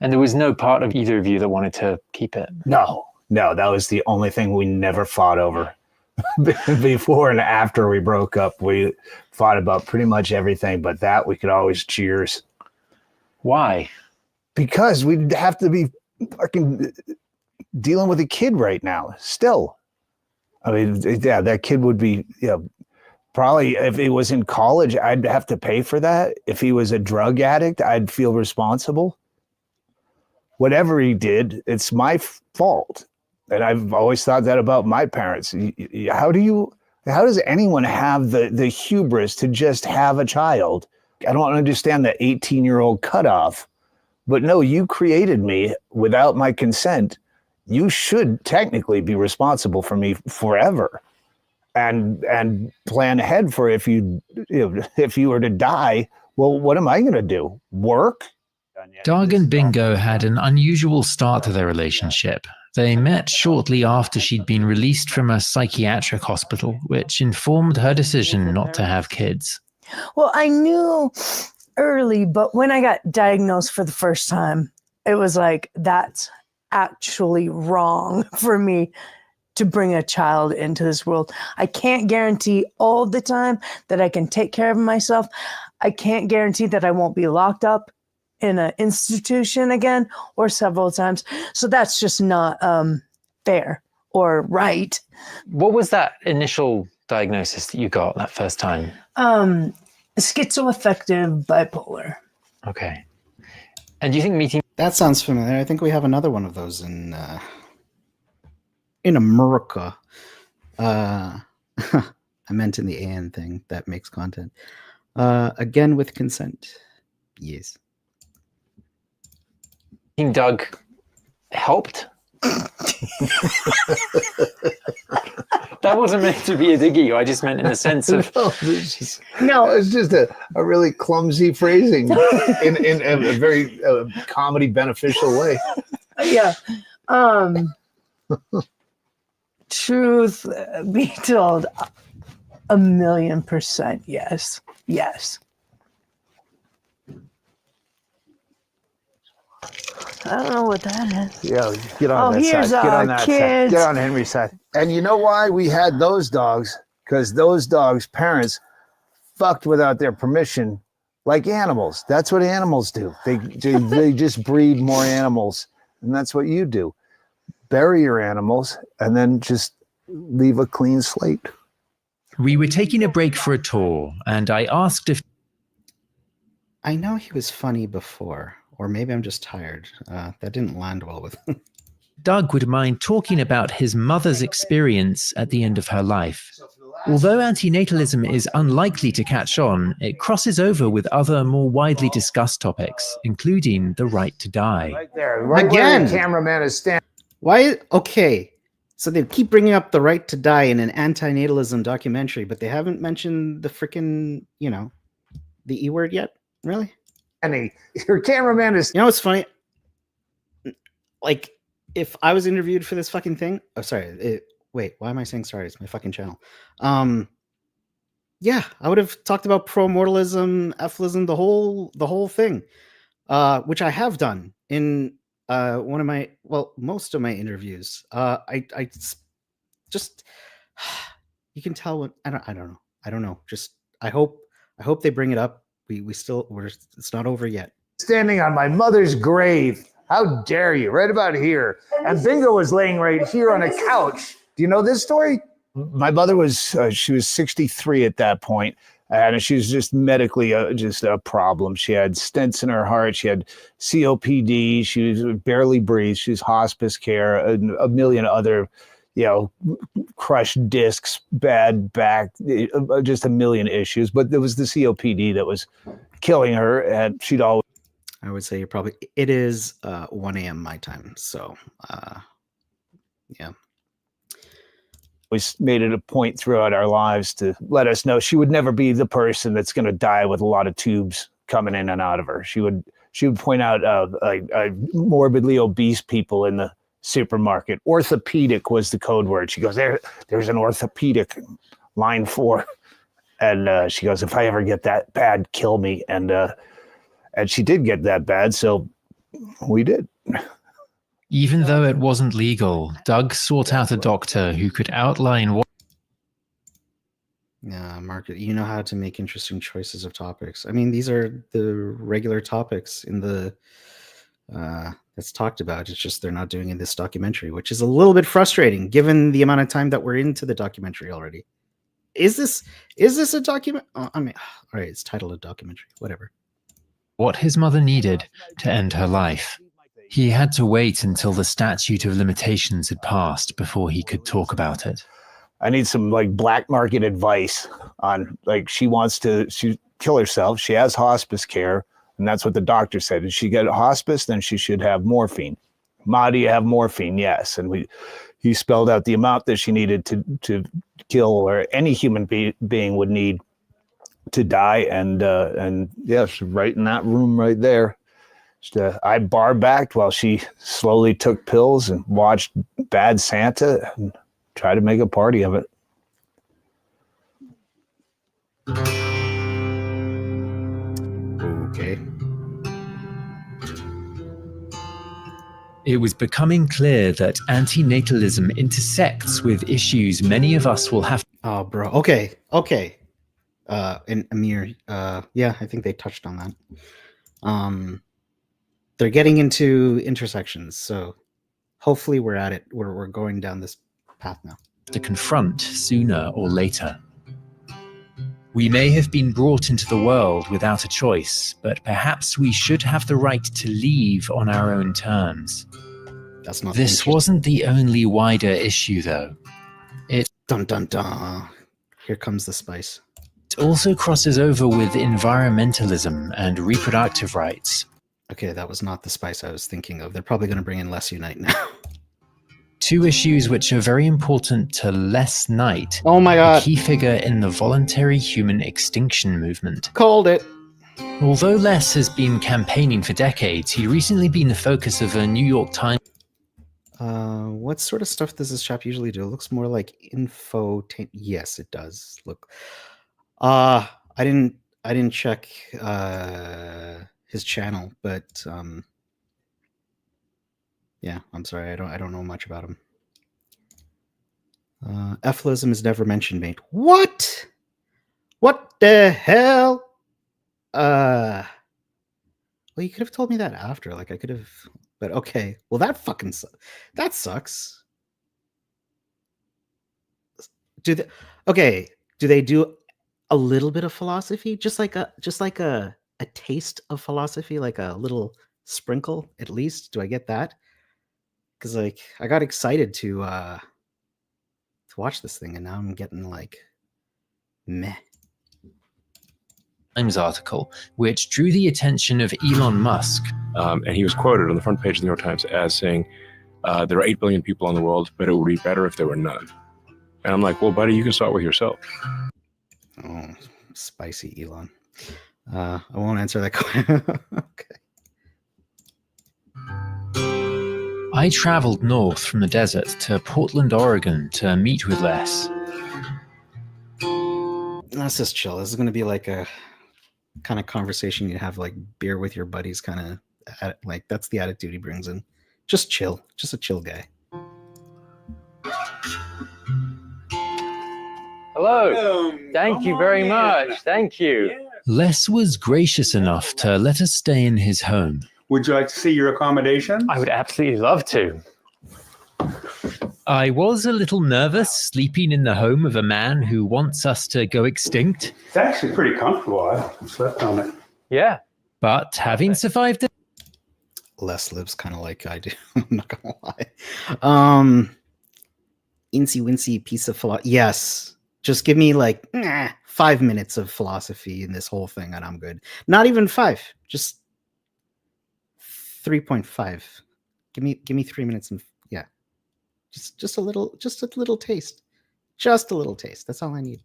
[SPEAKER 12] And there was no part of either of you that wanted to keep it?
[SPEAKER 16] No, that was the only thing we never fought over. Before and after we broke up, we fought about pretty much everything, but that we could always cheers.
[SPEAKER 12] Why?
[SPEAKER 16] Because we'd have to be fucking dealing with a kid right now still. I mean, yeah, that kid would be, probably if he was in college, I'd have to pay for that. If he was a drug addict, I'd feel responsible. Whatever he did, it's my fault. And I've always thought that about my parents. How does anyone have the hubris to just have a child? I don't understand the 18-year-old cutoff. But no, you created me without my consent. You should technically be responsible for me forever, and plan ahead for if you were to die. Well, what am I going to do? Work?
[SPEAKER 3] Doug and Bingo had an unusual start to their relationship. They met shortly after she'd been released from a psychiatric hospital, which informed her decision not to have kids.
[SPEAKER 15] Well, I knew early, but when I got diagnosed for the first time, it was like, that's actually wrong for me to bring a child into this world. I can't guarantee all the time that I can take care of myself. I can't guarantee that I won't be locked up in an institution again or several times. So that's just not fair or right.
[SPEAKER 12] What was that initial diagnosis that you got that first time?
[SPEAKER 15] Schizoaffective bipolar.
[SPEAKER 12] Okay. And do you think meeting...
[SPEAKER 1] That sounds familiar. I think we have another one of those in America. I meant in the AN thing that makes content. Again, with consent. Yes.
[SPEAKER 12] Doug helped? That wasn't meant to be a dig at you. I just meant in the sense of...
[SPEAKER 2] No, it's just a really clumsy phrasing in a very comedy beneficial way.
[SPEAKER 15] Yeah. Truth be told, 1,000,000% yes. Yes. I don't know what that is.
[SPEAKER 2] Yeah, get on that
[SPEAKER 15] here's
[SPEAKER 2] side. Get on that
[SPEAKER 15] kids.
[SPEAKER 2] side. Get on Henry's side. And you know why we had those dogs? Because those dogs' parents fucked without their permission, like animals. That's what animals do. They just breed more animals, and that's what you do. Bury your animals, and then just leave a clean slate.
[SPEAKER 3] We were taking a break for a tour, and I asked if...
[SPEAKER 1] I know he was funny before, or maybe I'm just tired. That didn't land well with him.
[SPEAKER 3] Doug would mind talking about his mother's experience at the end of her life. Although antinatalism is unlikely to catch on, it crosses over with other more widely discussed topics, including the right to die.
[SPEAKER 2] Right there, right
[SPEAKER 1] Again.
[SPEAKER 2] where the cameraman is standing.
[SPEAKER 1] Why? Okay. So they keep bringing up the right to die in an antinatalism documentary, but they haven't mentioned the freaking, the E word yet? Really?
[SPEAKER 2] And your cameraman is...
[SPEAKER 1] You know what's funny? Like, if I was interviewed for this fucking thing... Oh, sorry. Wait, why am I saying sorry? It's my fucking channel. Yeah, I would have talked about pro-mortalism, F-lism, the whole thing, which I have done in most of my interviews. I just... you can tell when I don't know. Just I hope they bring it up. It's not over yet.
[SPEAKER 16] Standing on my mother's grave. How dare you? Right about here. And Bingo was laying right here on a couch. Do you know this story? My mother was, she was 63 at that point, and she was just medically just a problem. She had stents in her heart. She had COPD. She was barely breathed. She was hospice care, a million other, crushed discs, bad back, just a million issues. But there was the COPD that was killing her, and she'd always.
[SPEAKER 1] I would say it is 1 a.m. my time. So, yeah.
[SPEAKER 16] Always made it a point throughout our lives to let us know she would never be the person that's going to die with a lot of tubes coming in and out of her. She would point out morbidly obese people in the supermarket. Orthopedic was the code word. She goes, there's an orthopedic, line 4. And she goes, if I ever get that bad, kill me. And she did get that bad, so we did.
[SPEAKER 3] Even though it wasn't legal, Doug sought out a doctor who could outline what.
[SPEAKER 1] Yeah, Mark, you know how to make interesting choices of topics. I mean, these are the regular topics in the that's talked about. It's just they're not doing in this documentary, which is a little bit frustrating given the amount of time that we're into the documentary already. Is this a document? All right, it's titled a documentary. Whatever.
[SPEAKER 3] What his mother needed to end her life. He had to wait until the statute of limitations had passed before he could talk about it.
[SPEAKER 16] I need some black market advice on she wants to kill herself. She has hospice care, and that's what the doctor said. If she get hospice, then she should have morphine. Ma, do you have morphine? Yes. And he spelled out the amount that she needed to kill, or any human being would need to die, and yes, right in that room right there. I bar backed while she slowly took pills and watched Bad Santa and tried to make a party of it.
[SPEAKER 1] Okay.
[SPEAKER 3] It was becoming clear that antinatalism intersects with issues many of us will have.
[SPEAKER 1] Oh, bro. Okay. And Amir, yeah, I think they touched on that. They're getting into intersections, so hopefully we're at it. We're going down this path now.
[SPEAKER 3] To confront sooner or later. We may have been brought into the world without a choice, but perhaps we should have the right to leave on our own terms.
[SPEAKER 1] That's not.
[SPEAKER 3] This wasn't the only wider issue, though. It
[SPEAKER 1] dun dun dun. Here comes the spice.
[SPEAKER 3] It also crosses over with environmentalism and reproductive rights.
[SPEAKER 1] Okay, that was not the spice I was thinking of. They're probably going to bring in Les Unite now.
[SPEAKER 3] Two issues which are very important to Les Knight.
[SPEAKER 1] Oh my god.
[SPEAKER 3] A key figure in the voluntary human extinction movement.
[SPEAKER 1] Called it.
[SPEAKER 3] Although Les has been campaigning for decades, he'd recently been the focus of a New York Times.
[SPEAKER 1] What sort of stuff does this chap usually do? It looks more like info. Yes, it does. Look. I didn't check his channel, but yeah, I'm sorry, I don't know much about him. Ephilism is never mentioned, mate. What the hell? Well, you could have told me that after. I could have, but okay. Well, that sucks. Do they do a little bit of philosophy? Just like a taste of philosophy, like a little sprinkle at least? Do I get that? Because I got excited to watch this thing, and now I'm getting meh.
[SPEAKER 3] Times article, which drew the attention of Elon Musk.
[SPEAKER 8] And he was quoted on the front page of the New York Times as saying, there are 8 billion people in the world, but it would be better if there were none. And I'm like, well, buddy, you can start with yourself.
[SPEAKER 1] Oh, spicy Elon. I won't answer that question. Okay.
[SPEAKER 3] I traveled north from the desert to Portland, Oregon to meet with Les.
[SPEAKER 1] Let's just chill. This is going to be like a kind of conversation you have beer with your buddies, kind of that's the attitude he brings in. Just chill. Just a chill guy.
[SPEAKER 12] Hello. Thank you very much. Thank you.
[SPEAKER 3] Les was gracious enough to let us stay in his home.
[SPEAKER 17] Would you like to see your accommodation?
[SPEAKER 12] I would absolutely love to.
[SPEAKER 3] I was a little nervous sleeping in the home of a man who wants us to go extinct.
[SPEAKER 17] It's actually pretty comfortable. I slept on it.
[SPEAKER 12] Yeah.
[SPEAKER 3] But having survived it,
[SPEAKER 1] Les lives kind of like I do. I'm not gonna lie. Incy wincy piece of philosophy. Yes, just give me like 5 minutes of philosophy in this whole thing, and I'm good. Not even 5, just 3.5. Give me 3 minutes and yeah, just a little taste, just a little taste. That's all I need.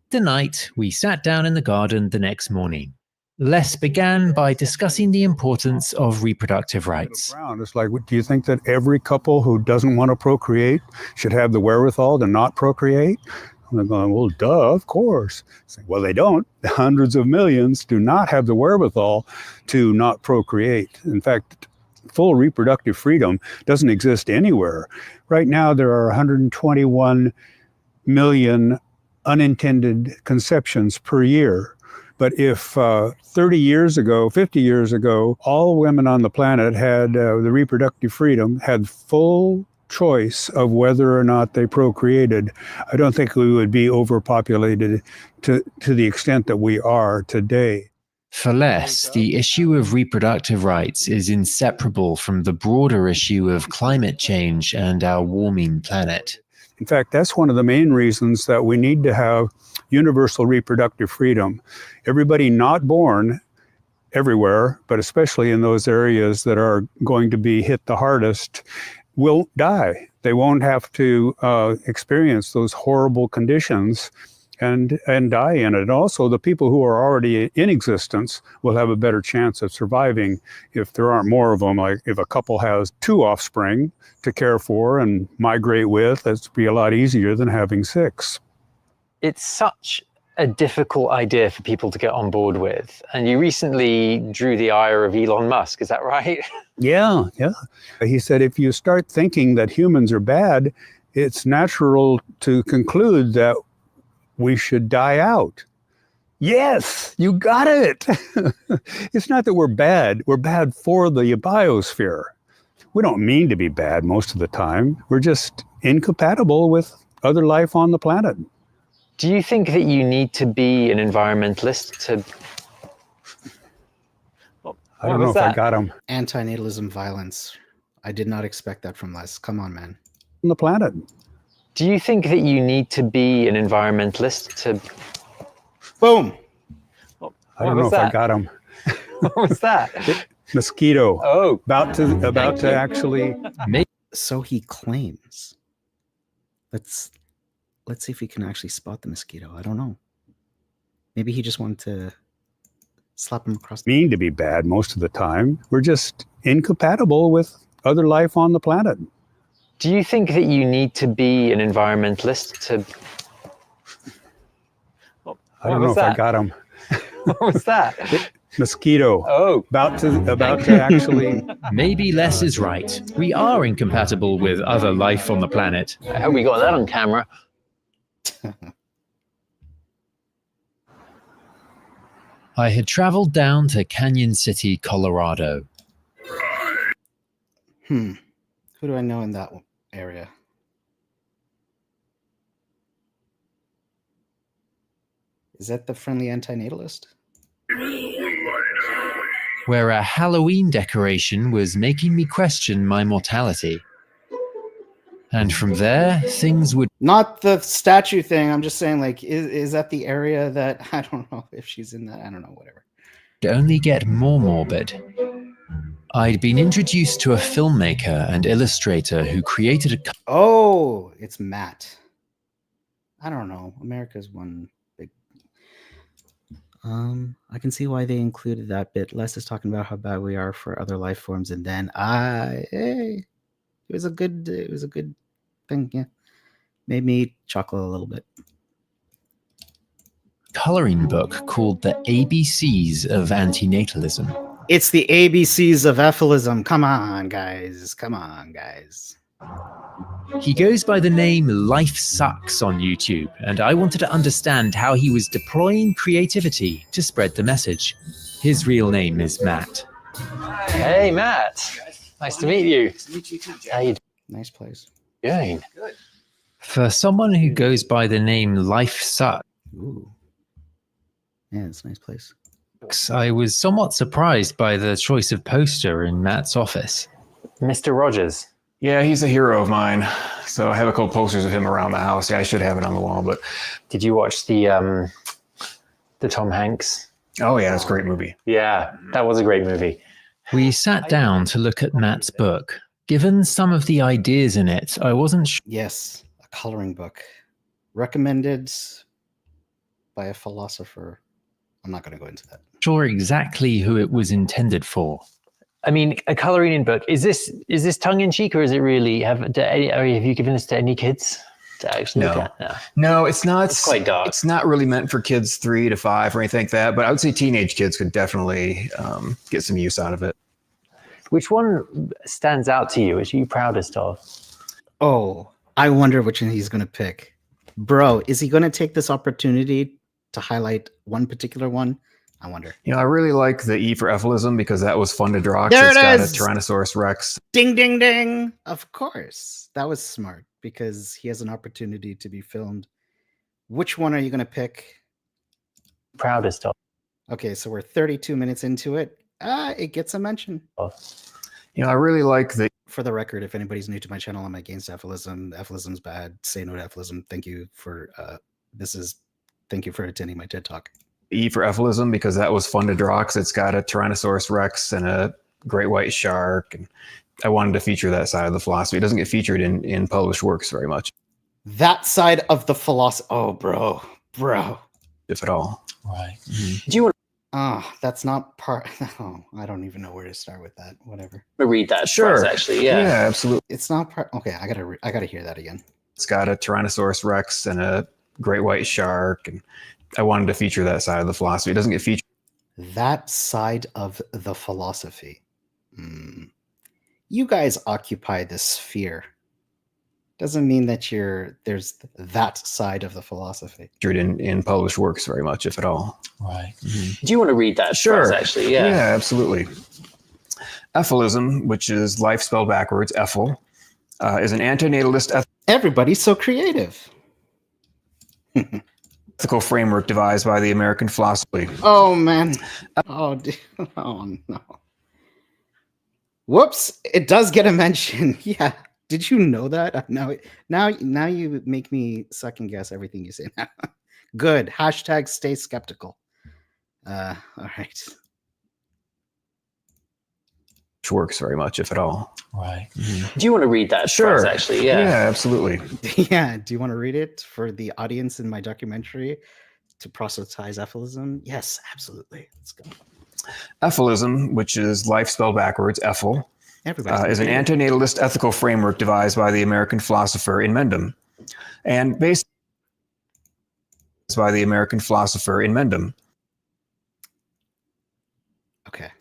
[SPEAKER 3] The night we sat down in the garden the next morning. Les began by discussing the importance of reproductive rights.
[SPEAKER 4] It's like, do you think that every couple who doesn't want to procreate should have the wherewithal to not procreate? And they're going, well, duh, of course. Well, they don't. Hundreds of millions do not have the wherewithal to not procreate. In fact, full reproductive freedom doesn't exist anywhere. Right now, there are 121 million unintended conceptions per year. But if 30 years ago, 50 years ago, all women on the planet had the reproductive freedom, had full choice of whether or not they procreated, I don't think we would be overpopulated to the extent that we are today.
[SPEAKER 3] For Les, the issue of reproductive rights is inseparable from the broader issue of climate change and our warming planet.
[SPEAKER 4] In fact, that's one of the main reasons that we need to have universal reproductive freedom. Everybody not born everywhere, but especially in those areas that are going to be hit the hardest, will die. They won't have to experience those horrible conditions and die in it. Also, the people who are already in existence will have a better chance of surviving if there aren't more of them. Like if a couple has 2 offspring to care for and migrate with, that's be a lot easier than having 6.
[SPEAKER 12] It's such a difficult idea for people to get on board with. And you recently drew the ire of Elon Musk, is that right?
[SPEAKER 4] Yeah. He said, if you start thinking that humans are bad, it's natural to conclude that we should die out. Yes, you got it. It's not that we're bad for the biosphere. We don't mean to be bad most of the time. We're just incompatible with other life on the planet.
[SPEAKER 12] Do you think that you need to be an environmentalist to...
[SPEAKER 4] I don't know if I got him.
[SPEAKER 1] Antinatalism violence. I did not expect that from Les. Come on, man.
[SPEAKER 4] On the planet.
[SPEAKER 12] Do you think that you need to be an environmentalist to...
[SPEAKER 1] Boom!
[SPEAKER 4] I don't know if I got him.
[SPEAKER 12] What was that?
[SPEAKER 4] Mosquito.
[SPEAKER 12] Oh.
[SPEAKER 4] About to actually...
[SPEAKER 1] So he claims. Let's see if we can actually spot the mosquito. I don't know. Maybe he just wanted to slap him across the...
[SPEAKER 4] Mean to be bad most of the time. We're just incompatible with other life on the planet.
[SPEAKER 12] Do you think that you need to be an environmentalist to...
[SPEAKER 4] I don't know if I got him.
[SPEAKER 12] What was that?
[SPEAKER 4] Mosquito.
[SPEAKER 12] Oh.
[SPEAKER 4] About to actually...
[SPEAKER 3] Maybe Les is right. We are incompatible with other life on the planet.
[SPEAKER 12] I hope we got that on camera.
[SPEAKER 3] I had traveled down to Canyon City, Colorado.
[SPEAKER 1] Who do I know in that area? Is that the friendly antinatalist?
[SPEAKER 3] Where a Halloween decoration was making me question my mortality. And from there, things would...
[SPEAKER 1] Not the statue thing. I'm just saying, like, is that the area that... I don't know if she's in that. I don't know, whatever.
[SPEAKER 3] Only get more morbid. I'd been introduced to a filmmaker and illustrator who created a...
[SPEAKER 1] Oh, it's Matt. I don't know. America's one big... I can see why they included that bit. Les is talking about how bad we are for other life forms, and then it was a good thing, yeah. Made me chuckle a little bit.
[SPEAKER 3] Coloring book called The ABCs of Antinatalism.
[SPEAKER 1] It's the ABCs of ephilism. Come on, guys. Come on, guys.
[SPEAKER 3] He goes by the name Life Sucks on YouTube, and I wanted to understand how he was deploying creativity to spread the message. His real name is Matt.
[SPEAKER 12] Hey, Matt. Nice to meet you. How you
[SPEAKER 1] Nice place.
[SPEAKER 12] doing?
[SPEAKER 3] Good. For someone who goes by the name Life Sucks,
[SPEAKER 1] Ooh. Yeah, it's a nice place.
[SPEAKER 3] I was somewhat surprised by the choice of poster in Matt's office.
[SPEAKER 12] Mr. Rogers.
[SPEAKER 18] Yeah, he's a hero of mine. So I have a couple posters of him around the house. Yeah, I should have it on the wall, but...
[SPEAKER 12] Did you watch the Tom Hanks?
[SPEAKER 18] Oh yeah, that's a great movie.
[SPEAKER 12] Yeah, that was a great movie.
[SPEAKER 3] We sat down to look at Matt's book. Given some of the ideas in it, I wasn't sure.
[SPEAKER 1] Yes, a coloring book. Recommended by a philosopher. I'm not going to go into that.
[SPEAKER 3] Sure exactly who it was intended for.
[SPEAKER 12] I mean, a coloring in book. Is this tongue in cheek, or is it really have you given this to any kids to actually look at?
[SPEAKER 18] No, it's not.
[SPEAKER 12] It's quite dark.
[SPEAKER 18] It's not really meant for kids 3 to 5 or anything like that. But I would say teenage kids could definitely get some use out of it.
[SPEAKER 12] Which one stands out to you? Which are you proudest of?
[SPEAKER 1] Oh, I wonder which one he's going to pick. Bro, is he going to take this opportunity to highlight one particular one? I wonder.
[SPEAKER 18] You know, I really like the E for Ephilism because that was fun to draw.
[SPEAKER 1] There
[SPEAKER 18] It's
[SPEAKER 1] it
[SPEAKER 18] got
[SPEAKER 1] is!
[SPEAKER 18] a Tyrannosaurus Rex.
[SPEAKER 1] Ding, ding, ding. Of course. That was smart because he has an opportunity to be filmed. Which one are you going to pick?
[SPEAKER 12] Proudest of.
[SPEAKER 1] Okay, so we're 32 minutes into it. It gets a mention.
[SPEAKER 18] You know, I really like the...
[SPEAKER 1] For the record, if anybody's new to my channel, I'm against Ephilism. Ephilism's bad. Say no to Ephilism. Thank you for thank you for attending my TED Talk.
[SPEAKER 18] E for Ephilism because that was fun to draw because it's got a Tyrannosaurus Rex and a great white shark. And I wanted to feature that side of the philosophy. It doesn't get featured in published works very much.
[SPEAKER 1] That side of the philosophy. Oh, bro.
[SPEAKER 18] If at all.
[SPEAKER 12] Right.
[SPEAKER 18] Mm-hmm.
[SPEAKER 12] Do you want
[SPEAKER 1] that's not part. Oh, I don't even know where to start with that. Whatever.
[SPEAKER 12] to read that?
[SPEAKER 18] Sure.
[SPEAKER 12] First, actually, yeah.
[SPEAKER 18] Yeah, absolutely.
[SPEAKER 1] It's not part. Okay, I gotta hear that again.
[SPEAKER 18] It's got a Tyrannosaurus Rex and a great white shark. And I wanted to feature that side of the philosophy. It doesn't get featured.
[SPEAKER 1] That side of the philosophy. You guys occupy this sphere. Doesn't mean that there's that side of the philosophy.
[SPEAKER 18] In published works very much, if at all.
[SPEAKER 12] Right.
[SPEAKER 18] Mm-hmm.
[SPEAKER 12] Do you want to read that?
[SPEAKER 18] Sure.
[SPEAKER 12] First, actually, yeah.
[SPEAKER 18] Yeah, absolutely. Ephilism, which is life spelled backwards, Ephil, is an antinatalist
[SPEAKER 1] Everybody's so creative.
[SPEAKER 18] ethical framework devised by the American philosophy.
[SPEAKER 1] Oh man. Oh, oh no. Whoops! It does get a mention. Yeah. Did you know that? Now you make me second guess everything you say now. Good. Hashtag stay skeptical. All right.
[SPEAKER 18] Works very much, if at all.
[SPEAKER 12] Right. Mm-hmm. Do you want to read that?
[SPEAKER 18] Sure.
[SPEAKER 12] First, actually, yeah.
[SPEAKER 18] Yeah, absolutely.
[SPEAKER 1] Yeah. Do you want to read it for the audience in my documentary to proselytize Ephilism? Yes, absolutely. Let's go.
[SPEAKER 18] Ephilism, which is life spelled backwards, Ephil, is an antinatalist ethical framework devised by the American philosopher in Mendham, and based by the American philosopher in Mendham.
[SPEAKER 1] Okay.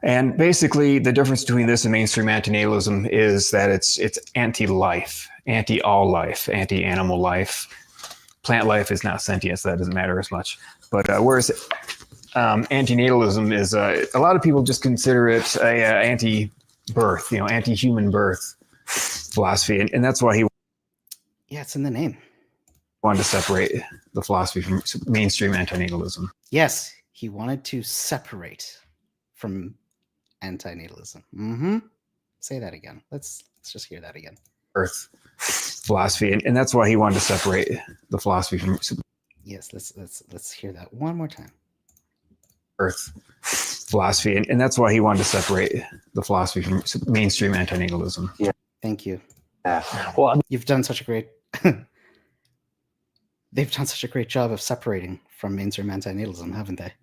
[SPEAKER 18] And basically, the difference between this and mainstream antinatalism is that it's anti-life, anti-all life, anti-animal life. Plant life is not sentient, so that doesn't matter as much. But whereas antinatalism is, a lot of people just consider it a anti-birth, anti-human birth philosophy, and that's why he
[SPEAKER 1] it's in the name.
[SPEAKER 18] Wanted to separate the philosophy from mainstream antinatalism.
[SPEAKER 1] Yes, he wanted to separate from antinatalism. Mm-hmm. Say that again. Let's just hear that again.
[SPEAKER 18] Earth philosophy, and that's why he wanted to separate the philosophy from.
[SPEAKER 1] Yes, let's hear that one more time.
[SPEAKER 18] Earth philosophy, and that's why he wanted to separate the philosophy from mainstream antinatalism.
[SPEAKER 12] Yeah.
[SPEAKER 1] Thank you.
[SPEAKER 12] Yeah. Well,
[SPEAKER 1] you've done such a great. They've done such a great job of separating from mainstream antinatalism, haven't they?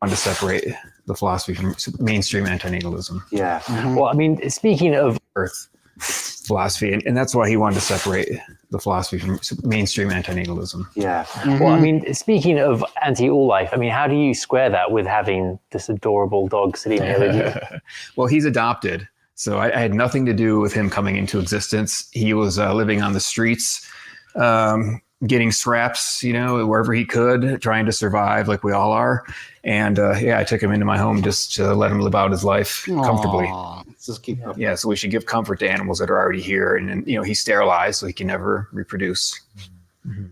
[SPEAKER 18] To separate the philosophy from mainstream antinatalism.
[SPEAKER 12] Yeah. Mm-hmm. Well, I mean, speaking of
[SPEAKER 18] Earth philosophy, and that's why he wanted to separate the philosophy from mainstream antinatalism.
[SPEAKER 12] Yeah. Mm-hmm. Well, I mean, speaking of anti-all life, I mean, how do you square that with having this adorable dog sitting here with you?
[SPEAKER 18] Well, he's adopted, So I had nothing to do with him coming into existence. He was living on the streets, getting scraps, wherever he could, trying to survive like we all are. And I took him into my home just to let him live out his life comfortably.
[SPEAKER 1] Just keep up.
[SPEAKER 18] Yeah, so we should give comfort to animals that are already here. And he's sterilized, so he can never reproduce.
[SPEAKER 12] Mm-hmm.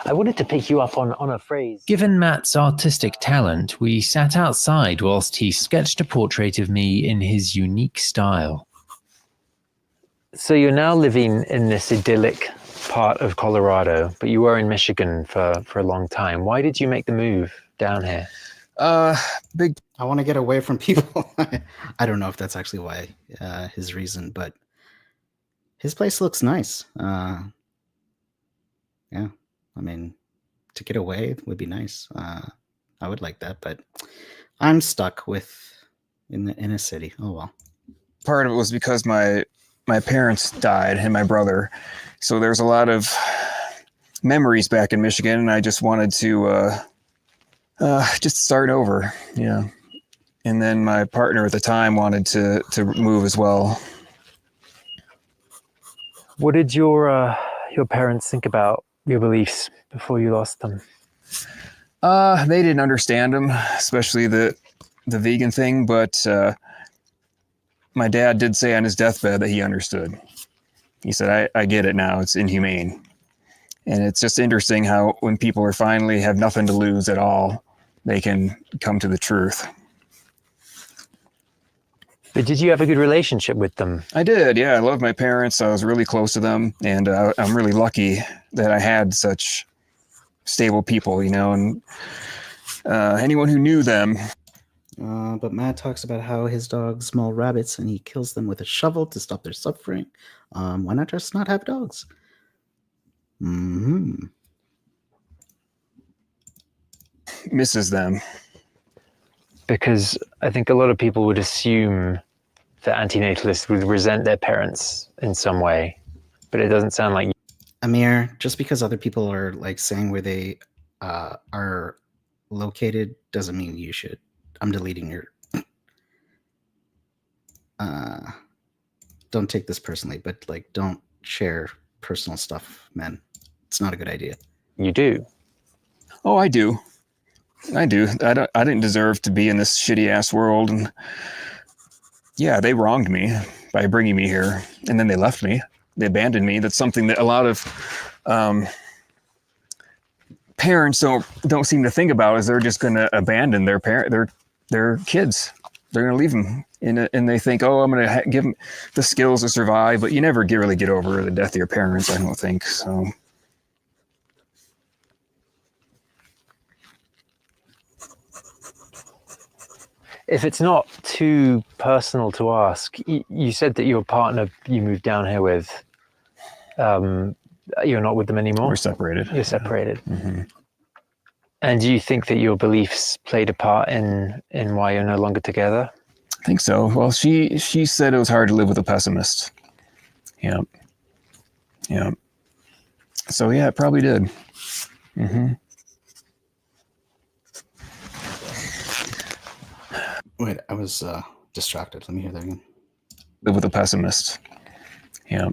[SPEAKER 12] I wanted to pick you up on a phrase.
[SPEAKER 3] Given Matt's artistic talent, we sat outside whilst he sketched a portrait of me in his unique style.
[SPEAKER 12] So you're now living in this idyllic part of Colorado, but you were in Michigan for a long time. Why did you make the move down here?
[SPEAKER 1] I want to get away from people. I don't know if that's actually why, his reason, but his place looks nice. Yeah, I mean, to get away would be nice. I would like that, but I'm stuck in a city. Oh well.
[SPEAKER 18] Part of it was because my parents died and my brother, so there's a lot of memories back in Michigan, and I just wanted to just start over. Yeah, and then my partner at the time wanted to move as well.
[SPEAKER 12] What did your parents think about your beliefs before you lost them?
[SPEAKER 18] They didn't understand them, especially the vegan thing, but my dad did say on his deathbed that he understood. He said, I get it now. It's inhumane. And it's just interesting how when people are finally have nothing to lose at all, they can come to the truth.
[SPEAKER 12] But did you have a good relationship with them?
[SPEAKER 18] I did, yeah. I love my parents. I was really close to them. And I'm really lucky that I had such stable people, and anyone who knew them.
[SPEAKER 1] But Matt talks about how his dogs maul rabbits and he kills them with a shovel to stop their suffering. Why not just not have dogs? Mm-hmm.
[SPEAKER 18] Misses them.
[SPEAKER 12] Because I think a lot of people would assume that antinatalists would resent their parents in some way, but it doesn't sound like.
[SPEAKER 1] Amir, just because other people are saying where they are located doesn't mean you should. I'm deleting your. Don't take this personally, but don't share personal stuff, man. It's not a good idea.
[SPEAKER 12] You do.
[SPEAKER 18] Oh, I do. I didn't deserve to be in this shitty ass world, and yeah, they wronged me by bringing me here, and then they left me. They abandoned me. That's something that a lot of parents don't seem to think about. Is they're just going to abandon their kids. They're going to leave them, and they think, oh, I'm going to give them the skills to survive. But you never really get over the death of your parents. I don't think so.
[SPEAKER 12] If it's not too personal to ask, you said that your partner you moved down here with, you're not with them anymore?
[SPEAKER 18] We're separated.
[SPEAKER 12] You're separated.
[SPEAKER 18] Mm-hmm.
[SPEAKER 12] And do you think that your beliefs played a part in why you're no longer together?
[SPEAKER 18] I think so. Well, she said it was hard to live with a pessimist. Yeah. Yeah. So yeah, it probably did. Mm-hmm.
[SPEAKER 1] Wait, I was distracted. Let me hear that again.
[SPEAKER 18] Live with a pessimist. Yeah.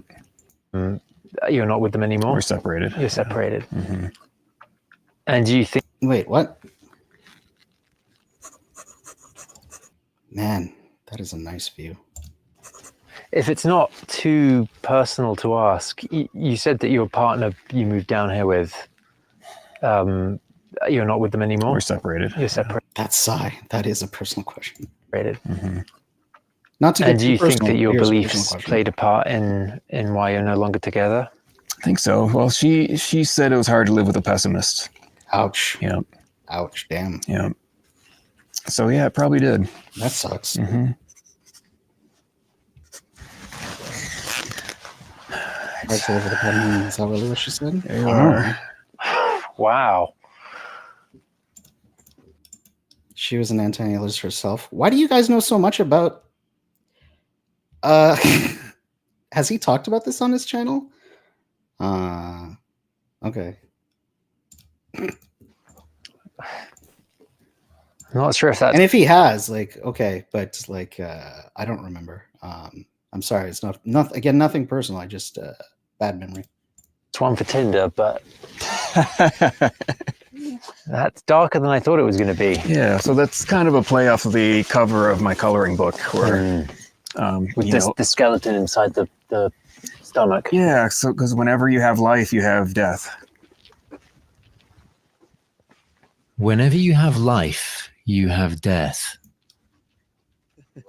[SPEAKER 12] You're not with them anymore?
[SPEAKER 18] We're separated.
[SPEAKER 12] You're separated.
[SPEAKER 18] Mm-hmm.
[SPEAKER 12] And do you think...
[SPEAKER 1] Wait, what? Man, that is a nice view.
[SPEAKER 12] If it's not too personal to ask, you said that your partner you moved down here with, you're not with them anymore?
[SPEAKER 18] We're separated.
[SPEAKER 12] You're separated.
[SPEAKER 1] That sigh, that is a personal question.
[SPEAKER 12] Separated.
[SPEAKER 18] Mm-hmm.
[SPEAKER 1] Not to get
[SPEAKER 12] and do
[SPEAKER 1] too
[SPEAKER 12] you
[SPEAKER 1] personal,
[SPEAKER 12] think that your
[SPEAKER 1] here's a
[SPEAKER 12] beliefs
[SPEAKER 1] personal question.
[SPEAKER 12] played a part in why you're no longer together?
[SPEAKER 18] I think so. Well, she said it was hard to live with a pessimist.
[SPEAKER 1] Ouch.
[SPEAKER 18] Yeah.
[SPEAKER 1] Ouch, damn.
[SPEAKER 18] Yeah. So yeah, it probably did.
[SPEAKER 1] That sucks.
[SPEAKER 18] Mm-hmm.
[SPEAKER 1] Hard to live with a pessimist. Is that really what she said?
[SPEAKER 18] There you are.
[SPEAKER 12] Wow.
[SPEAKER 1] She was an anti-nihilist herself. Why do you guys know so much about... Has he talked about this on his channel? Okay.
[SPEAKER 12] I'm not sure if that's...
[SPEAKER 1] And if he has, okay, but I don't remember. I'm sorry. It's not again, nothing personal. I just bad memory.
[SPEAKER 12] It's one for Tinder, but that's darker than I thought it was going to be.
[SPEAKER 18] Yeah, so that's kind of a play off of the cover of my coloring book, where
[SPEAKER 12] with the skeleton inside the stomach.
[SPEAKER 18] Yeah, so because whenever you have life, you have death.
[SPEAKER 3] Whenever you have life, you have death.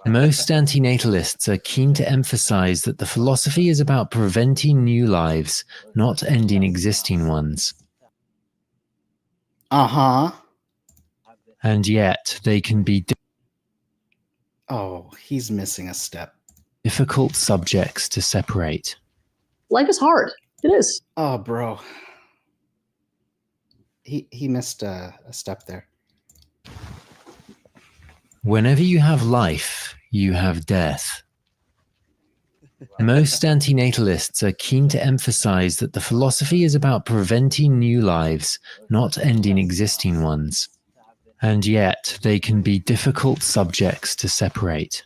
[SPEAKER 3] Most antinatalists are keen to emphasize that the philosophy is about preventing new lives, not ending existing ones.
[SPEAKER 1] Uh-huh.
[SPEAKER 3] And yet, they can be
[SPEAKER 1] Oh, he's missing a step.
[SPEAKER 3] difficult subjects to separate.
[SPEAKER 11] Life is hard. It is.
[SPEAKER 1] Oh, bro. He missed a step there.
[SPEAKER 3] Whenever you have life, you have death. Most antinatalists are keen to emphasize that the philosophy is about preventing new lives, not ending existing ones. And yet, they can be difficult subjects to separate.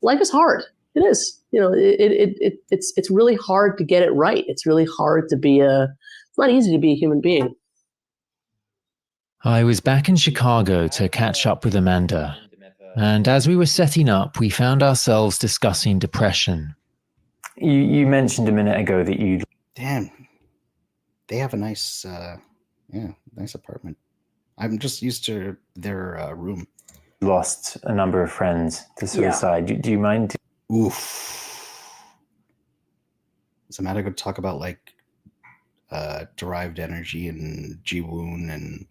[SPEAKER 11] Life is hard. It is. You know, it's really hard to get it right. It's really hard to be it's not easy to be a human being.
[SPEAKER 3] I was back in Chicago to catch up with Amanda, and as we were setting up, we found ourselves discussing depression.
[SPEAKER 12] You mentioned a minute ago that you...
[SPEAKER 1] Damn. They have a nice, nice apartment. I'm just used to their room.
[SPEAKER 12] Lost a number of friends to suicide. Yeah. Do you mind?
[SPEAKER 1] Oof. Is Amanda going to talk about like derived energy and Ji-Woon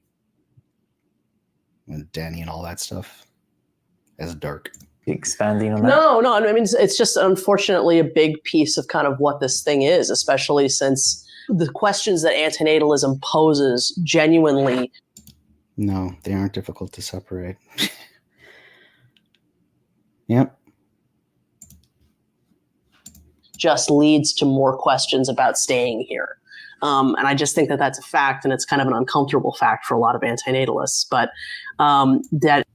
[SPEAKER 1] and Danny and all that stuff? As dark.
[SPEAKER 12] Expanding on that?
[SPEAKER 11] No. I mean, it's just unfortunately a big piece of kind of what this thing is, especially since the questions that antinatalism poses genuinely.
[SPEAKER 1] No, they aren't difficult to separate. Yep.
[SPEAKER 11] Just leads to more questions about staying here. And I just think that that's a fact, and it's kind of an uncomfortable fact for a lot of antinatalists. But that...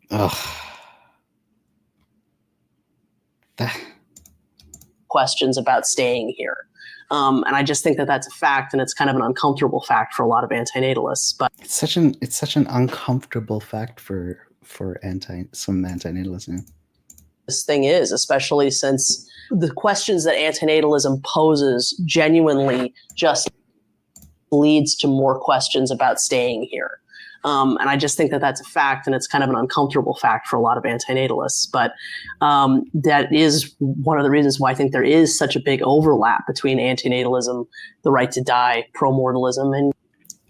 [SPEAKER 11] questions about staying here. And I just think that that's a fact, and it's kind of an uncomfortable fact for a lot of antinatalists. But
[SPEAKER 1] it's such an uncomfortable fact for some antinatalists. Yeah.
[SPEAKER 11] This thing is, especially since the questions that antinatalism poses genuinely just leads to more questions about staying here. And I just think that that's a fact, and it's kind of an uncomfortable fact for a lot of antinatalists. But that is one of the reasons why I think there is such a big overlap between antinatalism, the right to die, pro-mortalism, and...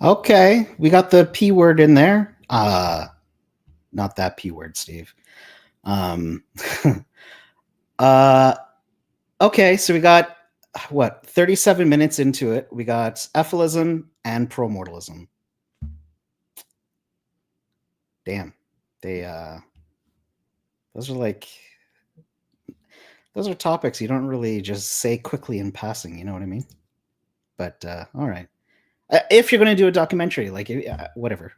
[SPEAKER 1] Okay, we got the P word in there. Not that P word, Steve. Okay, so we got, 37 minutes into it. We got ephilism and pro-mortalism. Damn, those are topics you don't really just say quickly in passing. You know what I mean? But all right, if you're going to do a documentary, like whatever,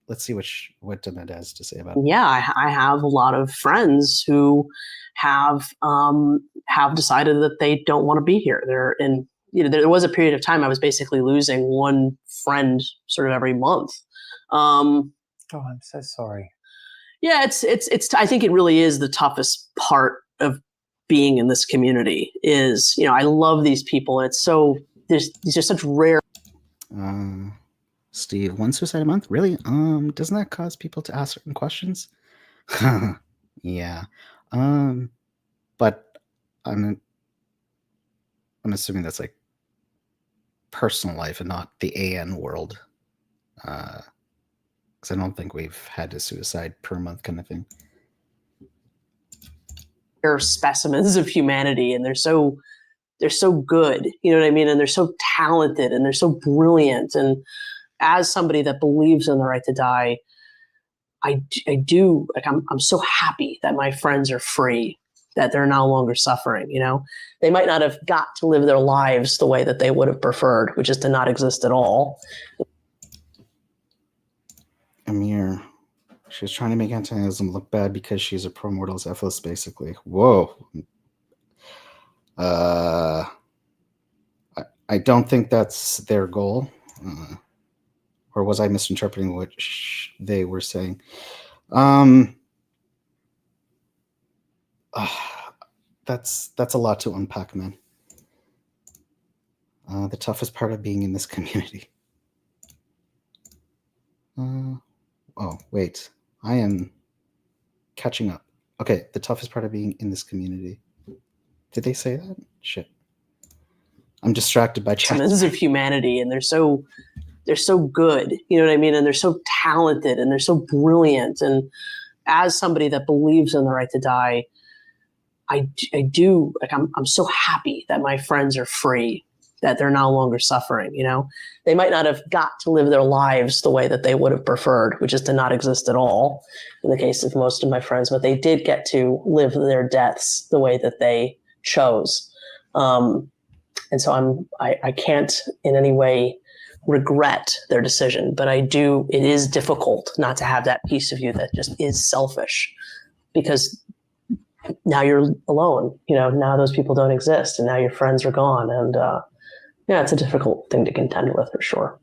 [SPEAKER 1] let's see what Amanda has to say about it.
[SPEAKER 11] Yeah, I have a lot of friends who have decided that they don't want to be here. They're in. There was a period of time I was basically losing one friend sort of every month.
[SPEAKER 12] Oh, I'm so sorry.
[SPEAKER 11] Yeah, it's. I think it really is the toughest part of being in this community. Is I love these people, and it's so these are such rare.
[SPEAKER 1] Steve, one suicide a month, really? Doesn't that cause people to ask certain questions? Yeah. But I'm assuming that's like personal life and not the AN world. Because I don't think we've had a suicide per month kind of thing.
[SPEAKER 11] They're specimens of humanity, and they're so good, you know what I mean? And they're so talented, and they're so brilliant. And as somebody that believes in the right to die, I do, like, I'm so happy that my friends are free, that they're no longer suffering. They might not have got to live their lives the way that they would have preferred, which is to not exist at all.
[SPEAKER 1] Amir, she was trying to make antinatalism look bad because she's a pro-mortalist ethicist, basically. Whoa. I don't think that's their goal. Or was I misinterpreting what they were saying? That's a lot to unpack, man. The toughest part of being in this community. Oh, wait. I am catching up. Okay, the toughest part of being in this community. Did they say that? Shit. I'm distracted by chat.
[SPEAKER 11] Specimens of humanity, and they're so good, you know what I mean? And they're so talented and they're so brilliant. And as somebody that believes in the right to die, I do, like, I'm so happy that my friends are free, that they're no longer suffering, you know? They might not have got to live their lives the way that they would have preferred, which is to not exist at all, in the case of most of my friends, but they did get to live their deaths the way that they chose. And so I can't in any way regret their decision, but it is difficult not to have that piece of you that just is selfish, because now you're alone, you know, now those people don't exist and now your friends are gone. And yeah, it's a difficult thing to contend with for sure.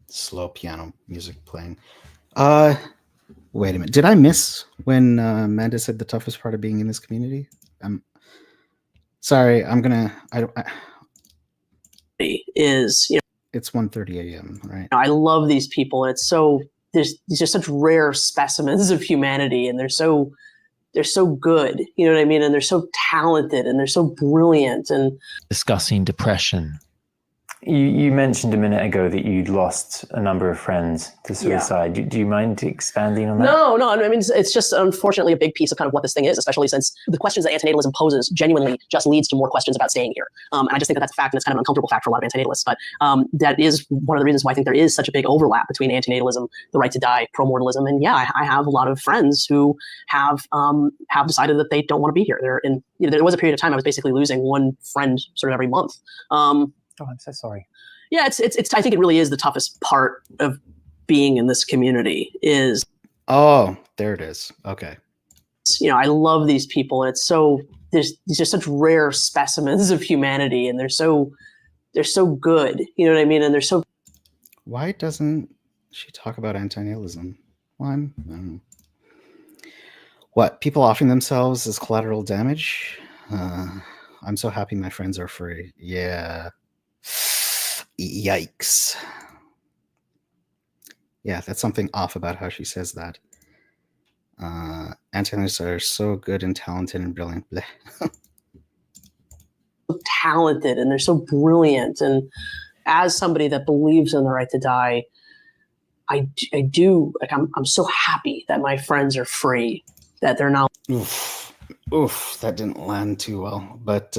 [SPEAKER 1] Slow piano music playing. Wait a minute. Did I miss when Amanda said the toughest part of being in this community? Sorry.
[SPEAKER 11] Is, you know,
[SPEAKER 1] it's 1:30 a.m. right?
[SPEAKER 11] I love these people, and these are such rare specimens of humanity, and they're so good, you know what I mean? And they're so talented and they're so brilliant. And
[SPEAKER 3] discussing depression.
[SPEAKER 12] You mentioned a minute ago that you'd lost a number of friends to suicide. Yeah. Do you mind expanding on that?
[SPEAKER 11] No. I mean, it's just unfortunately a big piece of kind of what this thing is, especially since the questions that antinatalism poses genuinely just leads to more questions about staying here. And I just think that that's a fact, and it's kind of an uncomfortable fact for a lot of antinatalists. But that is one of the reasons why I think there is such a big overlap between antinatalism, the right to die, pro-mortalism. And yeah, I have a lot of friends who have decided that they don't want to be here. There was a period of time I was basically losing one friend sort of every month.
[SPEAKER 12] Oh, I'm so sorry.
[SPEAKER 11] Yeah, it's. I think it really is the toughest part of being in this community is.
[SPEAKER 1] Oh, there it is. Okay.
[SPEAKER 11] You know, I love these people, and these are such rare specimens of humanity, and they're so good. You know what I mean? And they're so.
[SPEAKER 1] Why doesn't she talk about antinatalism? Well, what, people offering themselves as collateral damage? I'm so happy my friends are free. Yeah. Yikes. Yeah, that's something off about how she says that. Antinatalist are so good and talented and brilliant.
[SPEAKER 11] Talented and they're so brilliant. And as somebody that believes in the right to die, I do, like, I'm so happy that my friends are free, that they're not.
[SPEAKER 1] Oof, that didn't land too well, but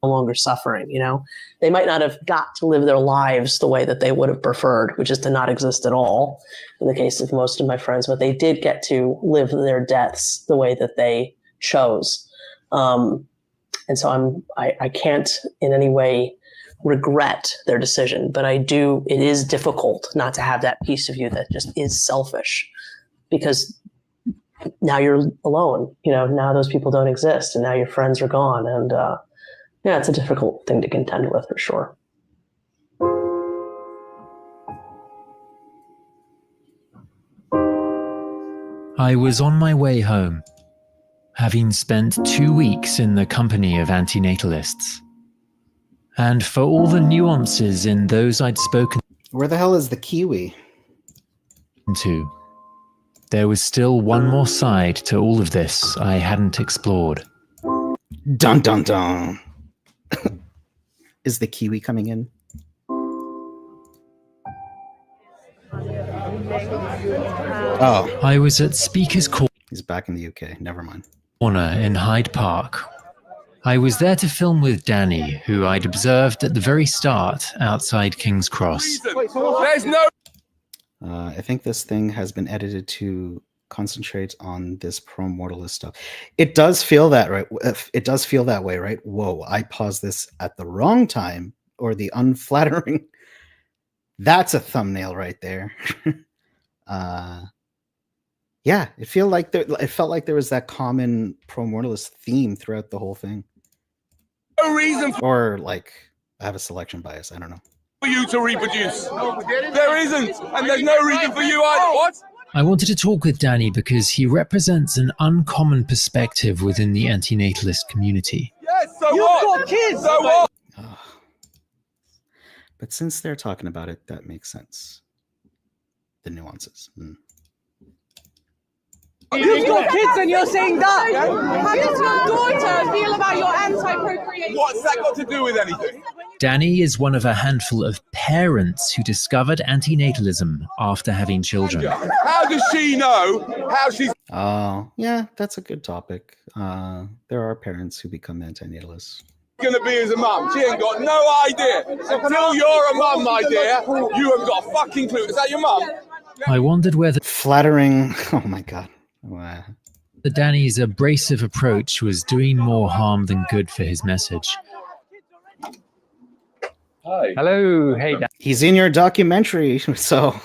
[SPEAKER 11] no longer suffering, you know? They might not have got to live their lives the way that they would have preferred, which is to not exist at all, in the case of most of my friends, but they did get to live their deaths the way that they chose. And so I can't in any way regret their decision, but it is difficult not to have that piece of you that just is selfish, because now you're alone, you know, now those people don't exist and now your friends are gone. And yeah, it's a difficult thing to contend with for sure.
[SPEAKER 3] I was on my way home, having spent 2 weeks in the company of antinatalists. And for all the nuances in those I'd spoken
[SPEAKER 1] where the hell is the Kiwi?
[SPEAKER 3] To, there was still one more side to all of this I hadn't explored.
[SPEAKER 1] Dun dun dun. Is the Kiwi coming in? Oh.
[SPEAKER 3] I was at Speaker's Corner.
[SPEAKER 1] He's back in the UK. Never mind.
[SPEAKER 3] In Hyde Park. I was there to film with Danny, who I'd observed at the very start outside King's Cross.
[SPEAKER 1] There's no. I think this thing has been edited to concentrate on this pro-mortalist stuff. It does feel that, right? It does feel that way, right? Whoa, I paused this at the wrong time, or the unflattering. That's a thumbnail right there. Yeah, it felt like there was that common pro-mortalist theme throughout the whole thing.
[SPEAKER 19] No reason
[SPEAKER 1] Or like I have a selection bias. I don't know.
[SPEAKER 19] for you to reproduce. There isn't, and there's no reason for you either. What?
[SPEAKER 3] I wanted to talk with Danny because he represents an uncommon perspective within the antinatalist community.
[SPEAKER 19] Yes, so what? You've got kids, so what?
[SPEAKER 1] But since they're talking about it, that makes sense. The nuances.
[SPEAKER 20] You've got kids and you're saying that. How does your daughter feel about your anti-procreation?
[SPEAKER 19] What's that got to do with anything?
[SPEAKER 3] Danny is one of a handful of parents who discovered antinatalism after having children.
[SPEAKER 19] How does she know how she's...
[SPEAKER 1] Oh, yeah, that's a good topic. There are parents who become antinatalists.
[SPEAKER 19] Going to be as a mum? She ain't got no idea. Until you're a mum, my dear, you haven't got a fucking clue. Is that your mum?
[SPEAKER 3] I wondered whether
[SPEAKER 1] flattering. Oh my god. Wow.
[SPEAKER 3] Danny's abrasive approach was doing more harm than good for his message.
[SPEAKER 21] Hi.
[SPEAKER 12] Hello. Hey, Dan.
[SPEAKER 1] He's in your documentary, so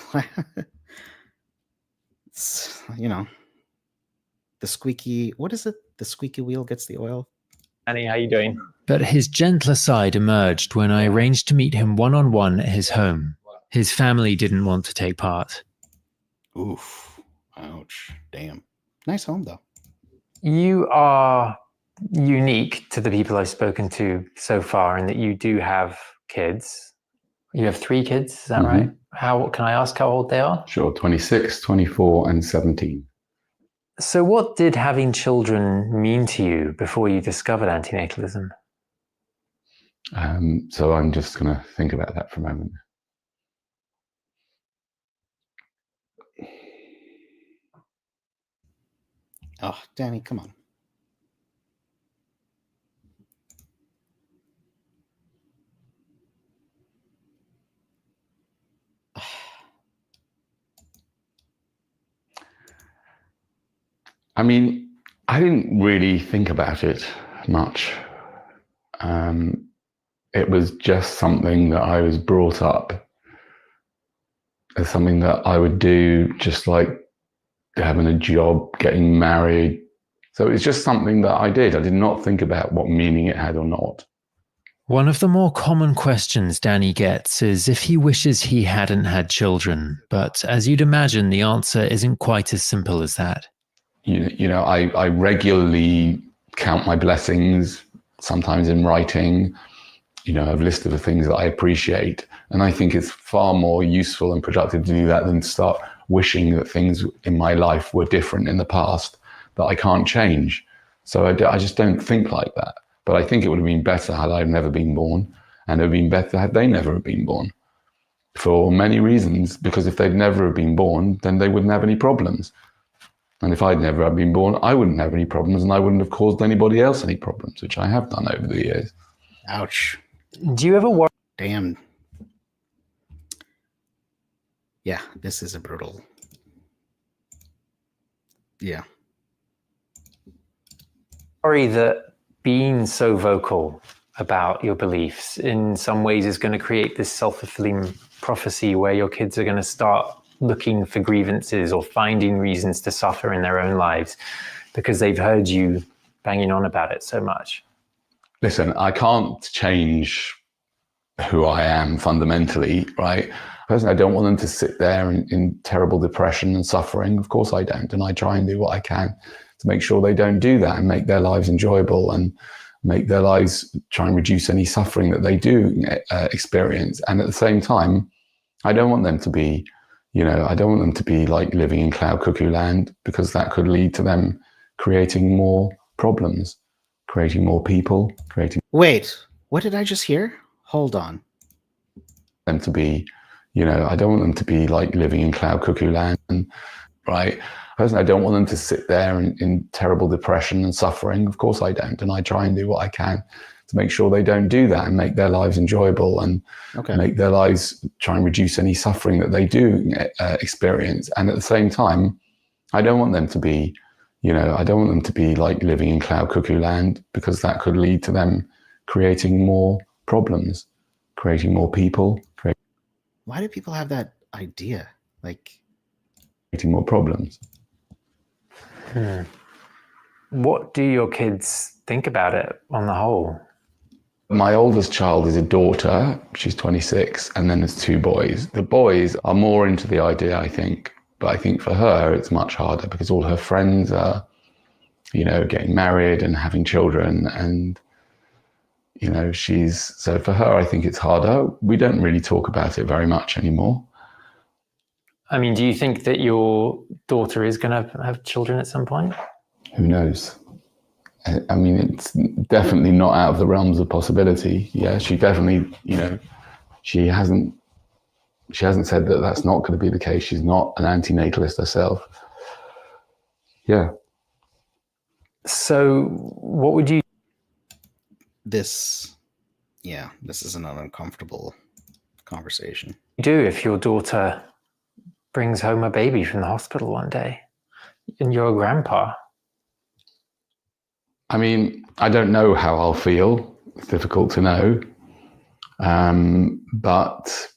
[SPEAKER 1] it's, the squeaky. What is it? The squeaky wheel gets the oil.
[SPEAKER 12] Danny, how you doing?
[SPEAKER 3] But his gentler side emerged when I arranged to meet him one-on-one at his home. His family didn't want to take part.
[SPEAKER 1] Oof. Ouch. Damn. Nice home, though.
[SPEAKER 12] You are unique to the people I've spoken to so far in that you do have kids. You have 3 kids, is that right? How can I ask how old they are?
[SPEAKER 21] Sure, 26, 24, and 17.
[SPEAKER 12] So what did having children mean to you before you discovered antinatalism?
[SPEAKER 21] So I'm just going to think about that for a moment.
[SPEAKER 1] Oh, Danny, come on.
[SPEAKER 21] I mean, I didn't really think about it much. It was just something that I was brought up as something that I would do, just like having a job, getting married. So it's just something that I did. I did not think about what meaning it had or not.
[SPEAKER 3] One of the more common questions Danny gets is if he wishes he hadn't had children. But as you'd imagine, the answer isn't quite as simple as that.
[SPEAKER 21] I regularly count my blessings, sometimes in writing. I have a list of the things that I appreciate. And I think it's far more useful and productive to do that than to start wishing that things in my life were different in the past that I can't change. So I just don't think like that. But I think it would have been better had I never been born, and it would have been better had they never have been born. For many reasons, because if they'd never have been born, then they wouldn't have any problems. And if I'd never have been born, I wouldn't have any problems, and I wouldn't have caused anybody else any problems, which I have done over the years.
[SPEAKER 1] Ouch.
[SPEAKER 12] Do you ever worry?
[SPEAKER 1] Damn. Yeah, this is a brutal. Yeah.
[SPEAKER 12] Worry that being so vocal about your beliefs in some ways is going to create this self-fulfilling prophecy where your kids are going to start looking for grievances or finding reasons to suffer in their own lives because they've heard you banging on about it so much?
[SPEAKER 21] Listen, I can't change who I am fundamentally, right? Personally, I don't want them to sit there in terrible depression and suffering. Of course I don't. And I try and do what I can to make sure they don't do that and make their lives enjoyable and make their lives, try and reduce any suffering that they do experience. And at the same time, I don't want them to be, I don't want them to be like living in cloud cuckoo land, because that could lead to them creating more problems, creating more people, creating...
[SPEAKER 1] Wait, what did I just hear? Hold on.
[SPEAKER 21] Them to be, I don't want them to be like living in cloud cuckoo land, right? Personally, I don't want them to sit there in terrible depression and suffering. Of course I don't. And I try and do what I can to make sure they don't do that and make their lives enjoyable and make their lives, try and reduce any suffering that they do experience. And at the same time, I don't want them to be, I don't want them to be like living in cloud cuckoo land, because that could lead to them creating more problems, creating more people.
[SPEAKER 1] Why do people have that idea? Like,
[SPEAKER 21] creating more problems.
[SPEAKER 3] What do your kids think about it on the whole?
[SPEAKER 21] My oldest child is a daughter, she's 26, and then there's 2 boys. The boys are more into the idea, I think, but I think for her it's much harder because all her friends are, you know, getting married and having children, and, you know, so for her, I think it's harder. We don't really talk about it very much anymore.
[SPEAKER 3] I mean, do you think that your daughter is going to have children at some point?
[SPEAKER 21] Who knows? I mean, it's definitely not out of the realms of possibility. Yeah, she definitely, you know, she hasn't said that that's not going to be the case. She's not an antinatalist herself. Yeah.
[SPEAKER 3] So what would you...
[SPEAKER 1] This is an uncomfortable conversation.
[SPEAKER 3] do if your daughter brings home a baby from the hospital one day and you're a grandpa?
[SPEAKER 21] I mean, I don't know how I'll feel. It's difficult to know. But,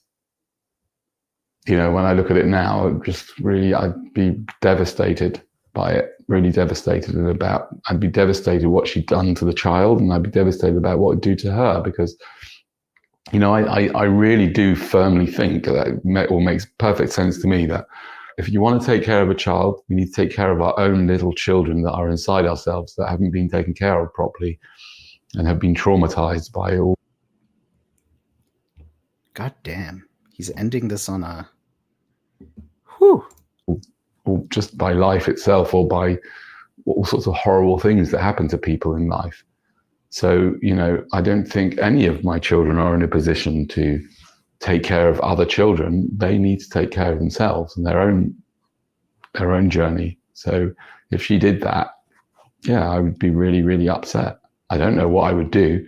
[SPEAKER 21] you know, when I look at it now, I'd be devastated by it, really devastated. I'd be devastated what she'd done to the child, and I'd be devastated about what it'd do to her, because, you know, I really do firmly think that makes perfect sense to me that if you want to take care of a child, we need to take care of our own little children that are inside ourselves that haven't been taken care of properly and have been traumatized by all.
[SPEAKER 1] God damn. He's ending this on a...
[SPEAKER 21] Or just by life itself, or by all sorts of horrible things that happen to people in life. So, you know, I don't think any of my children are in a position to take care of other children. They need to take care of themselves and their own journey. So if she did that, yeah, I would be really, really upset. I don't know what I would do,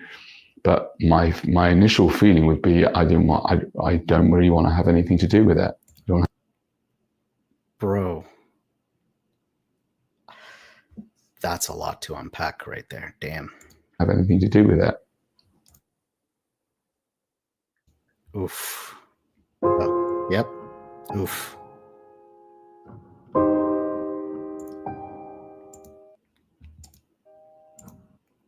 [SPEAKER 21] but my initial feeling would be I don't really want to have anything to do with it.
[SPEAKER 1] Bro, that's a lot to unpack right there. Damn.
[SPEAKER 21] Have anything to do with it.
[SPEAKER 1] Oof. Oh, yep. Oof.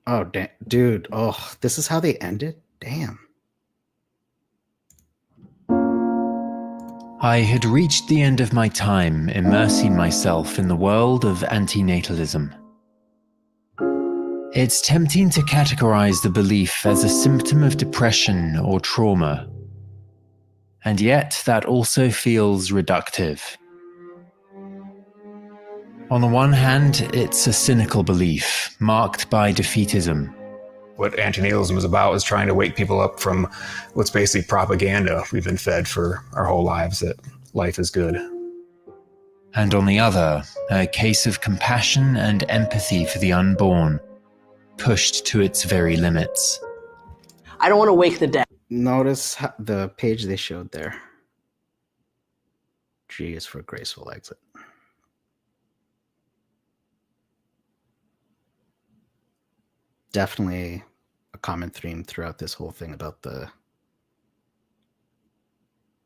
[SPEAKER 1] Oh, damn. Dude. Oh, this is how they ended? Damn.
[SPEAKER 3] I had reached the end of my time immersing myself in the world of antinatalism. It's tempting to categorize the belief as a symptom of depression or trauma. And yet that also feels reductive. On the one hand, it's a cynical belief marked by defeatism.
[SPEAKER 18] What antinatalism is about is trying to wake people up from what's basically propaganda we've been fed for our whole lives, that life is good.
[SPEAKER 3] And on the other, a case of compassion and empathy for the unborn, pushed to its very limits.
[SPEAKER 11] I don't want to wake the dead.
[SPEAKER 1] Notice the page they showed there. G is for graceful exit. Definitely a common theme throughout this whole thing about the...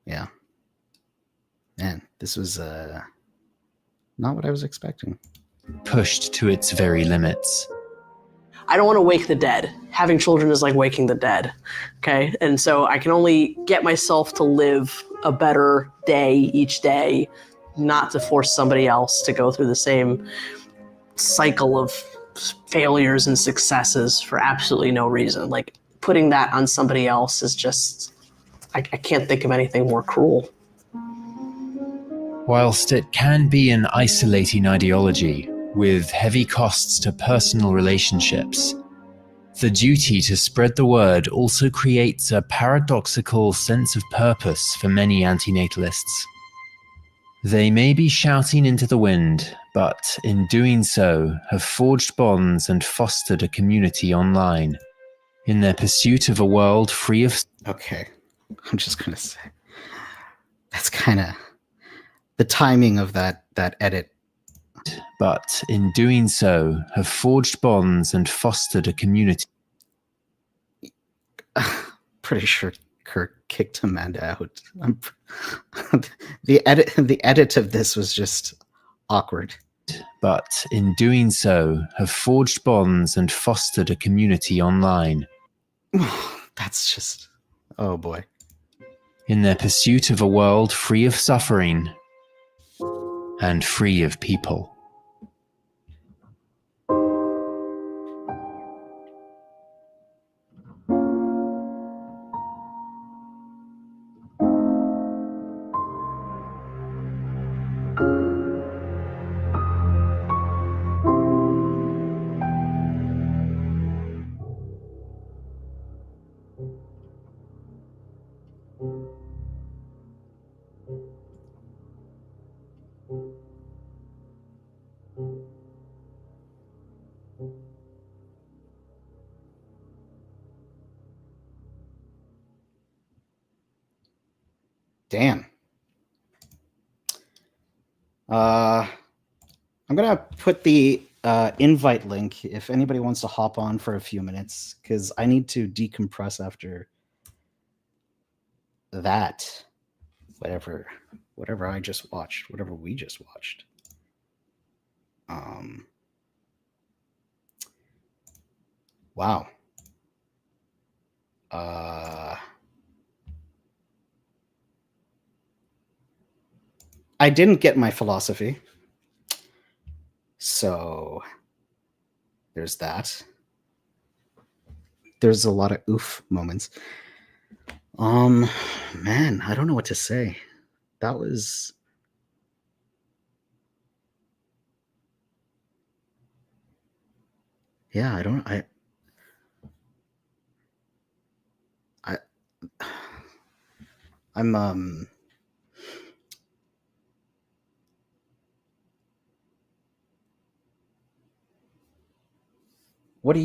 [SPEAKER 1] Yeah. Man, this was not what I was expecting.
[SPEAKER 3] Pushed to its very limits.
[SPEAKER 11] I don't want to wake the dead. Having children is like waking the dead, okay? And so I can only get myself to live a better day each day, not to force somebody else to go through the same cycle of failures and successes for absolutely no reason. Like, putting that on somebody else is just, I can't think of anything more cruel.
[SPEAKER 3] Whilst it can be an isolating ideology with heavy costs to personal relationships, the duty to spread the word also creates a paradoxical sense of purpose for many antinatalists. They may be shouting into the wind, but in doing so have forged bonds and fostered a community online in their pursuit of a world free of...
[SPEAKER 1] Okay, I'm just going to say, that's kind of the timing of that edit.
[SPEAKER 3] But in doing so have forged bonds and fostered a community.
[SPEAKER 1] Pretty sure Kirk kicked Amanda out. The edit of this was just awkward.
[SPEAKER 3] But in doing so, have forged bonds and fostered a community online.
[SPEAKER 1] That's just, oh boy.
[SPEAKER 3] In their pursuit of a world free of suffering and free of people.
[SPEAKER 1] Damn. I'm gonna put the invite link if anybody wants to hop on for a few minutes, because I need to decompress after that. Whatever I just watched, whatever we just watched. Wow. I didn't get my philosophy. So there's that. There's a lot of oof moments. Man, I don't know what to say. That was yeah, I'm what do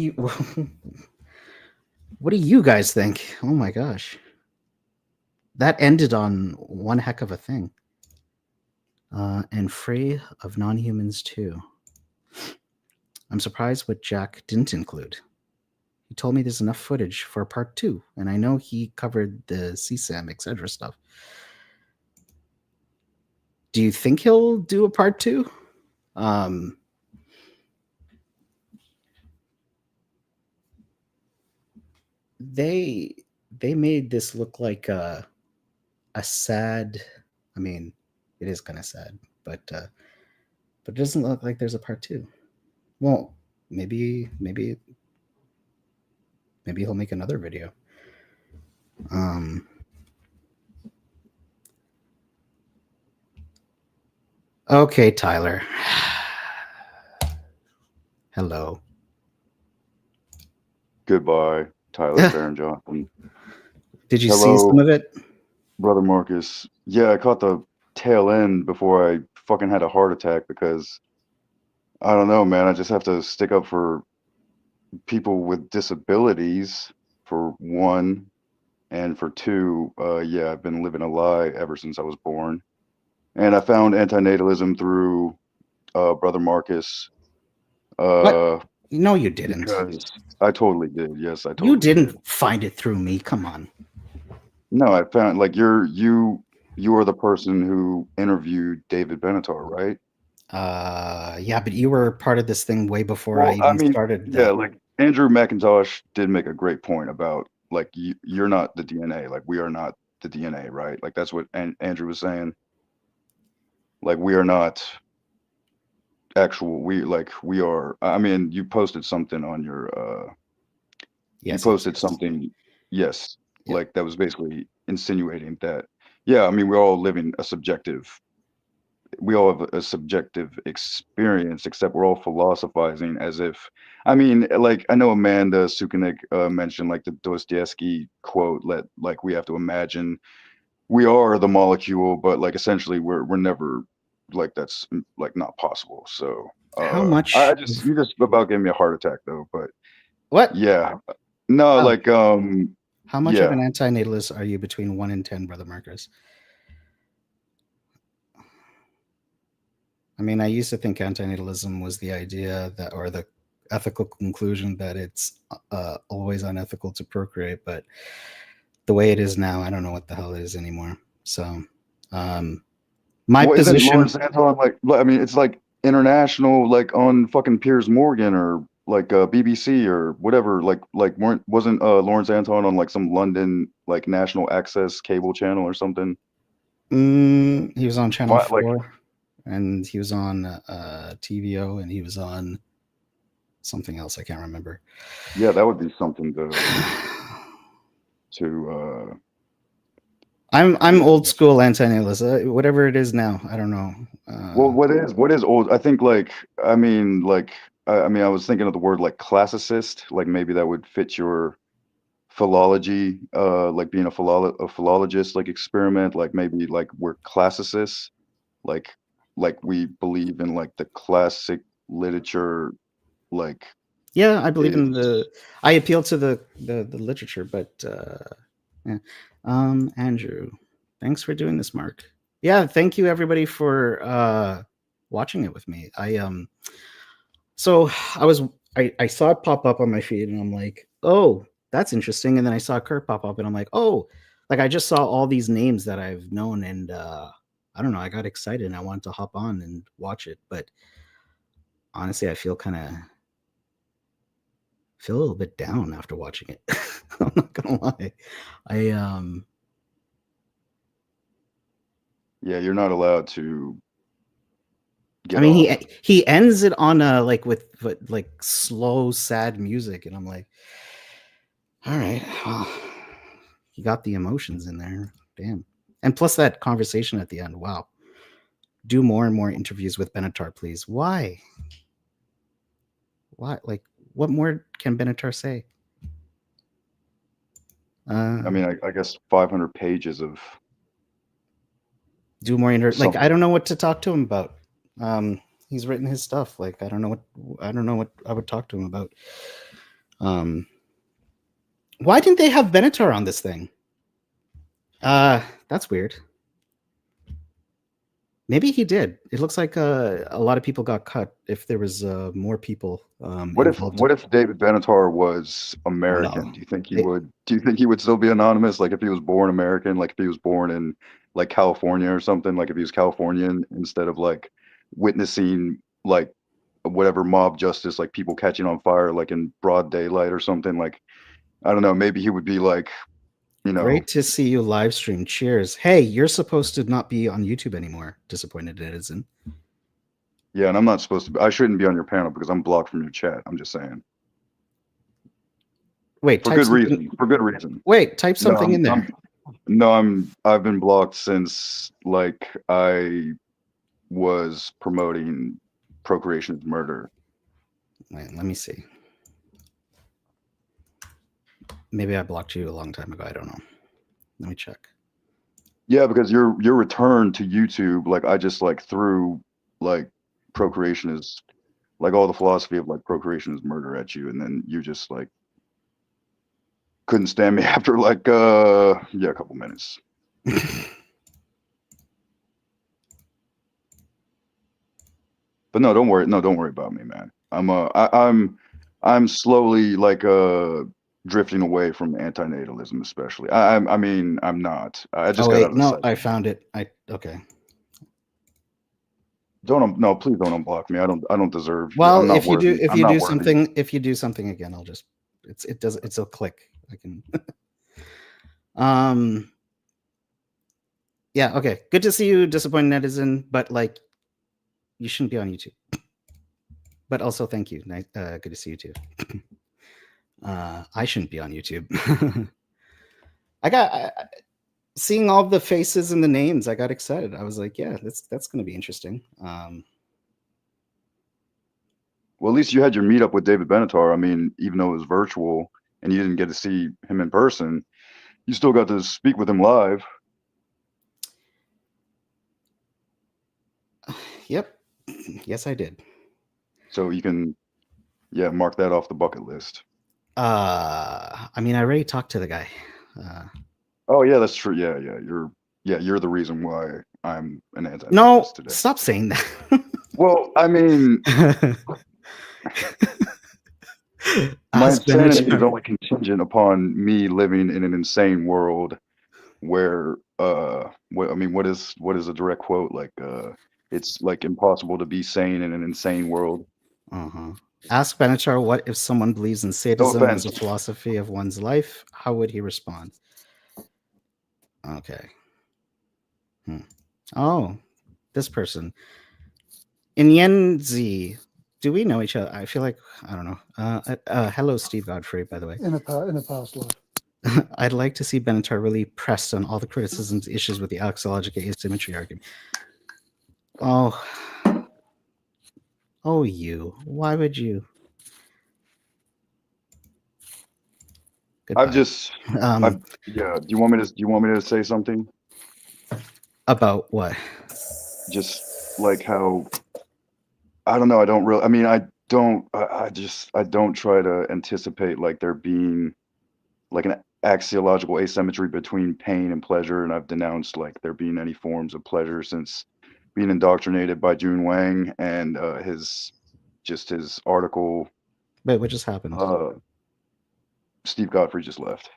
[SPEAKER 1] you guys think? Oh my gosh. That ended on one heck of a thing. And free of non-humans too. I'm surprised what Jack didn't include. He told me there's enough footage for part 2, and I know he covered the CSAM, etc. stuff. Do you think he'll do a part 2? They made this look like a sad. I mean, it is kind of sad, but it doesn't look like there's a part 2. Well, maybe he'll make another video. Okay, Tyler. Hello.
[SPEAKER 9] Goodbye, Tyler Baron Johnson.
[SPEAKER 1] Did you see some of it?
[SPEAKER 9] Brother Marcus. Yeah, I caught the tail end before I fucking had a heart attack because I don't know, man. I just have to stick up for people with disabilities, for one, and for two, yeah, I've been living a lie ever since I was born. And I found antinatalism through Brother Marcus.
[SPEAKER 1] What? No, you didn't.
[SPEAKER 9] Because I totally did. Yes, I totally
[SPEAKER 1] You didn't find it through me. Come on.
[SPEAKER 9] No, I found like you are the person who interviewed David Benatar, right?
[SPEAKER 1] Yeah, but you were part of this thing way before I even started.
[SPEAKER 9] Yeah, like Andrew McIntosh did make a great point about like you're not the DNA, like we are not the DNA, right? Like that's what Andrew was saying. Like we are not actual. We are. I mean, you posted something on your.
[SPEAKER 1] Yes,
[SPEAKER 9] you posted something. Yes, like that was basically insinuating that. Yeah, I mean, we're all living a subjective. We all have a subjective experience, except we're all philosophizing as if. I mean, like I know Amanda Sukanik mentioned like the Dostoevsky quote, like we have to imagine we are the molecule, but like essentially we're never like that's like not possible. So
[SPEAKER 1] how much?
[SPEAKER 9] You just about gave me a heart attack though, but
[SPEAKER 1] what?
[SPEAKER 9] Yeah, no, like
[SPEAKER 1] how much of an antinatalist are you between 1 and 10, Brother Marcus? I mean, I used to think antinatalism was the idea that, or the ethical conclusion that it's always unethical to procreate, but the way it is now, I don't know what the hell it is anymore. So, my
[SPEAKER 9] Well, isn't
[SPEAKER 1] position.
[SPEAKER 9] Lawrence Anton like? I mean, it's like international, like on fucking Piers Morgan or like BBC or whatever. Wasn't Lawrence Anton on like some London like national access cable channel or something?
[SPEAKER 1] He was on Channel
[SPEAKER 9] Why, like,
[SPEAKER 1] 4, and he was on TVO, and he was on something else. I can't remember.
[SPEAKER 9] yeah, that would be something to
[SPEAKER 1] I'm old school antinatalism. Whatever it is now, I don't know.
[SPEAKER 9] Well, what is old? I think I mean I was thinking of the word like classicist, like maybe that would fit your philology, like being a philologist, like experiment, like maybe like we're classicists, like we believe in like the classic literature, like
[SPEAKER 1] Yeah, I believe in I appeal to the literature, but yeah. Andrew, thanks for doing this, Mark. Yeah, thank you everybody for watching it with me. So I saw it pop up on my feed, and I'm like, oh, that's interesting. And then I saw Kurt pop up, and I'm like, oh, like I just saw all these names that I've known, and I don't know, I got excited and I wanted to hop on and watch it, but honestly, I feel a little bit down after watching it. I'm not gonna lie.
[SPEAKER 9] Yeah, you're not allowed to
[SPEAKER 1] I mean, he ends it on with like slow, sad music, and I'm like, all right, well, he got the emotions in there. Damn. And plus that conversation at the end. Wow. Do more and more interviews with Benatar, please. Why? Like, what more can Benatar say?
[SPEAKER 9] I mean, I guess 500 pages of
[SPEAKER 1] do more like I don't know what to talk to him about. He's written his stuff. Like I don't know what I would talk to him about. Why didn't they have Benatar on this thing? That's weird. Maybe he did. It looks like a lot of people got cut. If there was more people,
[SPEAKER 9] what if David Benatar was American?
[SPEAKER 1] No.
[SPEAKER 9] Do you think he would? Do you think he would still be anonymous? Like if he was born American, like if he was born in like California or something, like if he was Californian instead of like witnessing like whatever mob justice, like people catching on fire, like in broad daylight or something. Like I don't know. Maybe he would be like, you know.
[SPEAKER 1] Great to see you live stream. Cheers. Hey, you're supposed to not be on YouTube anymore. Disappointed it isn't.
[SPEAKER 9] Yeah, and I'm not supposed to. I shouldn't be on your panel because I'm blocked from your chat. I'm just saying.
[SPEAKER 1] Wait,
[SPEAKER 9] for good reason. For good reason.
[SPEAKER 1] Wait, type something in there.
[SPEAKER 9] I've been blocked since like I was promoting procreation is murder.
[SPEAKER 1] Wait, let me see. Maybe I blocked you a long time ago. I don't know. Let me check.
[SPEAKER 9] Yeah, because your return to YouTube, like I just like threw like procreation is like all the philosophy of like procreation is murder at you, and then you just like couldn't stand me after like a couple minutes. But no, don't worry. No, don't worry about me, man. I'm slowly like drifting away from antinatalism, especially. I mean, I'm not. I just got out of the site.
[SPEAKER 1] I found it. Okay.
[SPEAKER 9] Please don't unblock me. I don't deserve.
[SPEAKER 1] Well, if you do something again, I'll just it's a click. I can. Yeah. Okay. Good to see you, disappointed netizen. But like, you shouldn't be on YouTube. But also, thank you. Nice. Good to see you too. I shouldn't be on YouTube. I got seeing all the faces and the names. I got excited. I was like, yeah, that's going to be interesting.
[SPEAKER 9] Well, at least you had your meetup with David Benatar. I mean, even though it was virtual and you didn't get to see him in person, you still got to speak with him live.
[SPEAKER 1] Yep. Yes, I did.
[SPEAKER 9] So you can, mark that off the bucket list.
[SPEAKER 1] I mean, I already talked to the guy.
[SPEAKER 9] Oh yeah, that's true. You're the reason why I'm an anti.
[SPEAKER 1] No, today. Stop saying that.
[SPEAKER 9] Well, I mean, My
[SPEAKER 1] Ask
[SPEAKER 9] insanity is
[SPEAKER 1] Benatar.
[SPEAKER 9] only contingent upon me living in an insane world where what is a direct quote? Like it's like impossible to be sane in an insane world.
[SPEAKER 1] Uh-huh. Ask Benatar, what if someone believes in
[SPEAKER 9] No
[SPEAKER 1] sadism as
[SPEAKER 9] offense.
[SPEAKER 1] a philosophy of one's life? How would he respond? Okay. Oh, this person. Inyenzi. Do we know each other? I feel like, I don't know. Hello, Steve Godfrey, by the way.
[SPEAKER 6] In a past life.
[SPEAKER 1] I'd like to see Benatar really pressed on all the criticisms, issues with the axiological asymmetry argument. Oh, you. Why would you?
[SPEAKER 9] I've just, yeah. Do you want me to say something
[SPEAKER 1] about what?
[SPEAKER 9] Just like how, I don't know. I don't really. I mean, I don't try to anticipate like there being like an axiological asymmetry between pain and pleasure, and I've denounced like there being any forms of pleasure since being indoctrinated by Jun Wang and his article.
[SPEAKER 1] Wait, what just happened?
[SPEAKER 9] Steve Godfrey just left.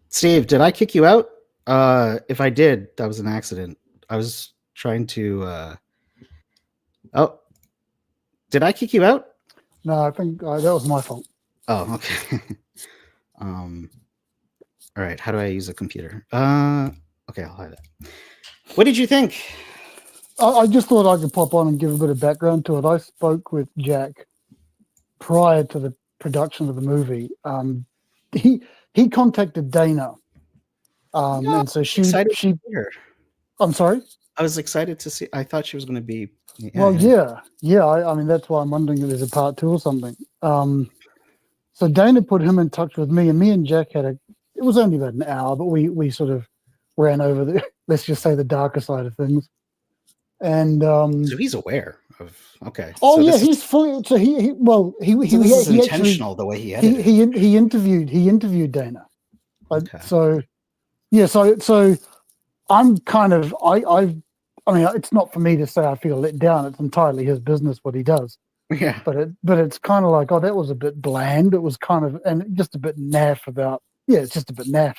[SPEAKER 1] Steve, did I kick you out? If I did, that was an accident. I was trying to. Oh, did I kick you out?
[SPEAKER 6] No, I think that was my fault.
[SPEAKER 1] Oh, okay. All right. How do I use a computer? Okay, I'll hide that. What did you think?
[SPEAKER 6] I just thought I could pop on and give a bit of background to it. I spoke with Jack prior to the production of the movie. He contacted Dana, and so she. I'm sorry.
[SPEAKER 1] I was excited to see. I thought she was going to be.
[SPEAKER 6] Yeah. I mean, that's why I'm wondering if there's a part 2 or something. So Dana put him in touch with me, and me and Jack had it was only about an hour, but we sort of ran over the, let's just say, the darker side of things. And
[SPEAKER 1] so he's aware of. Okay.
[SPEAKER 6] Oh
[SPEAKER 1] so
[SPEAKER 6] yeah, he's fully. So he
[SPEAKER 1] this is intentional the way he edited.
[SPEAKER 6] He interviewed Dana.
[SPEAKER 1] Okay.
[SPEAKER 6] So yeah, so I'm kind of I mean, it's not for me to say I feel let down. It's entirely his business what he does.
[SPEAKER 1] Yeah.
[SPEAKER 6] But it's kind of like, oh, that was a bit bland. It was kind of, and just a bit naff about. Yeah, it's just a bit naff.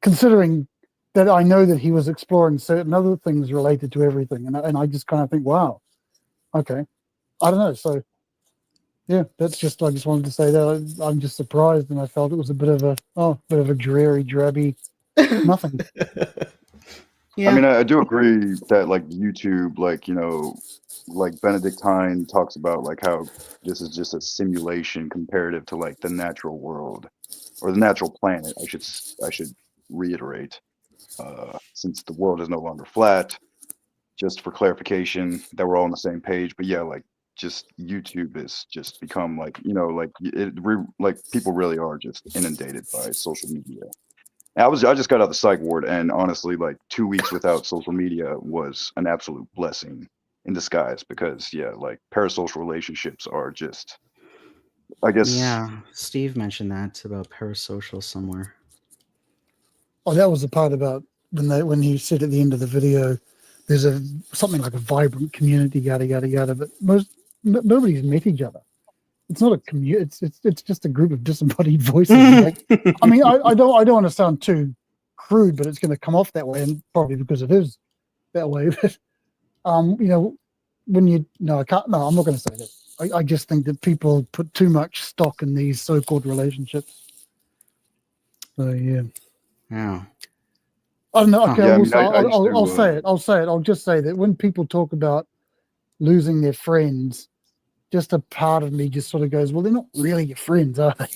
[SPEAKER 6] Considering that I know that he was exploring certain other things related to everything, and I just kind of think, wow, okay, I don't know. So yeah, I just wanted to say that I'm just surprised, and I felt it was a bit of a dreary, drabby nothing.
[SPEAKER 9] Yeah. I mean, I do agree that like YouTube, like, like Benedictine talks about like how this is just a simulation comparative to like the natural world or the natural planet. I should reiterate, since the world is no longer flat, just for clarification that we're all on the same page. But yeah, like just YouTube has just become like, like people really are just inundated by social media. I just got out of the psych ward, and honestly, like 2 weeks without social media was an absolute blessing in disguise, because like parasocial relationships are just, I guess.
[SPEAKER 1] Yeah, Steve mentioned that about parasocial somewhere.
[SPEAKER 6] Oh, that was the part about when he said at the end of the video, there's something like a vibrant community, yada yada yada, but nobody's met each other. It's not a community. It's just a group of disembodied voices. I mean, I don't want to sound too crude, but it's going to come off that way, and probably because it is that way. But when you I can't. No, I'm not going to say that. I just think that people put too much stock in these so-called relationships. So yeah.
[SPEAKER 1] Yeah.
[SPEAKER 6] I don't know. Okay,
[SPEAKER 9] I'll
[SPEAKER 6] say it. I'll say it. I'll just say that when people talk about losing their friends, just a part of me just sort of goes, well, they're not really your friends, are they?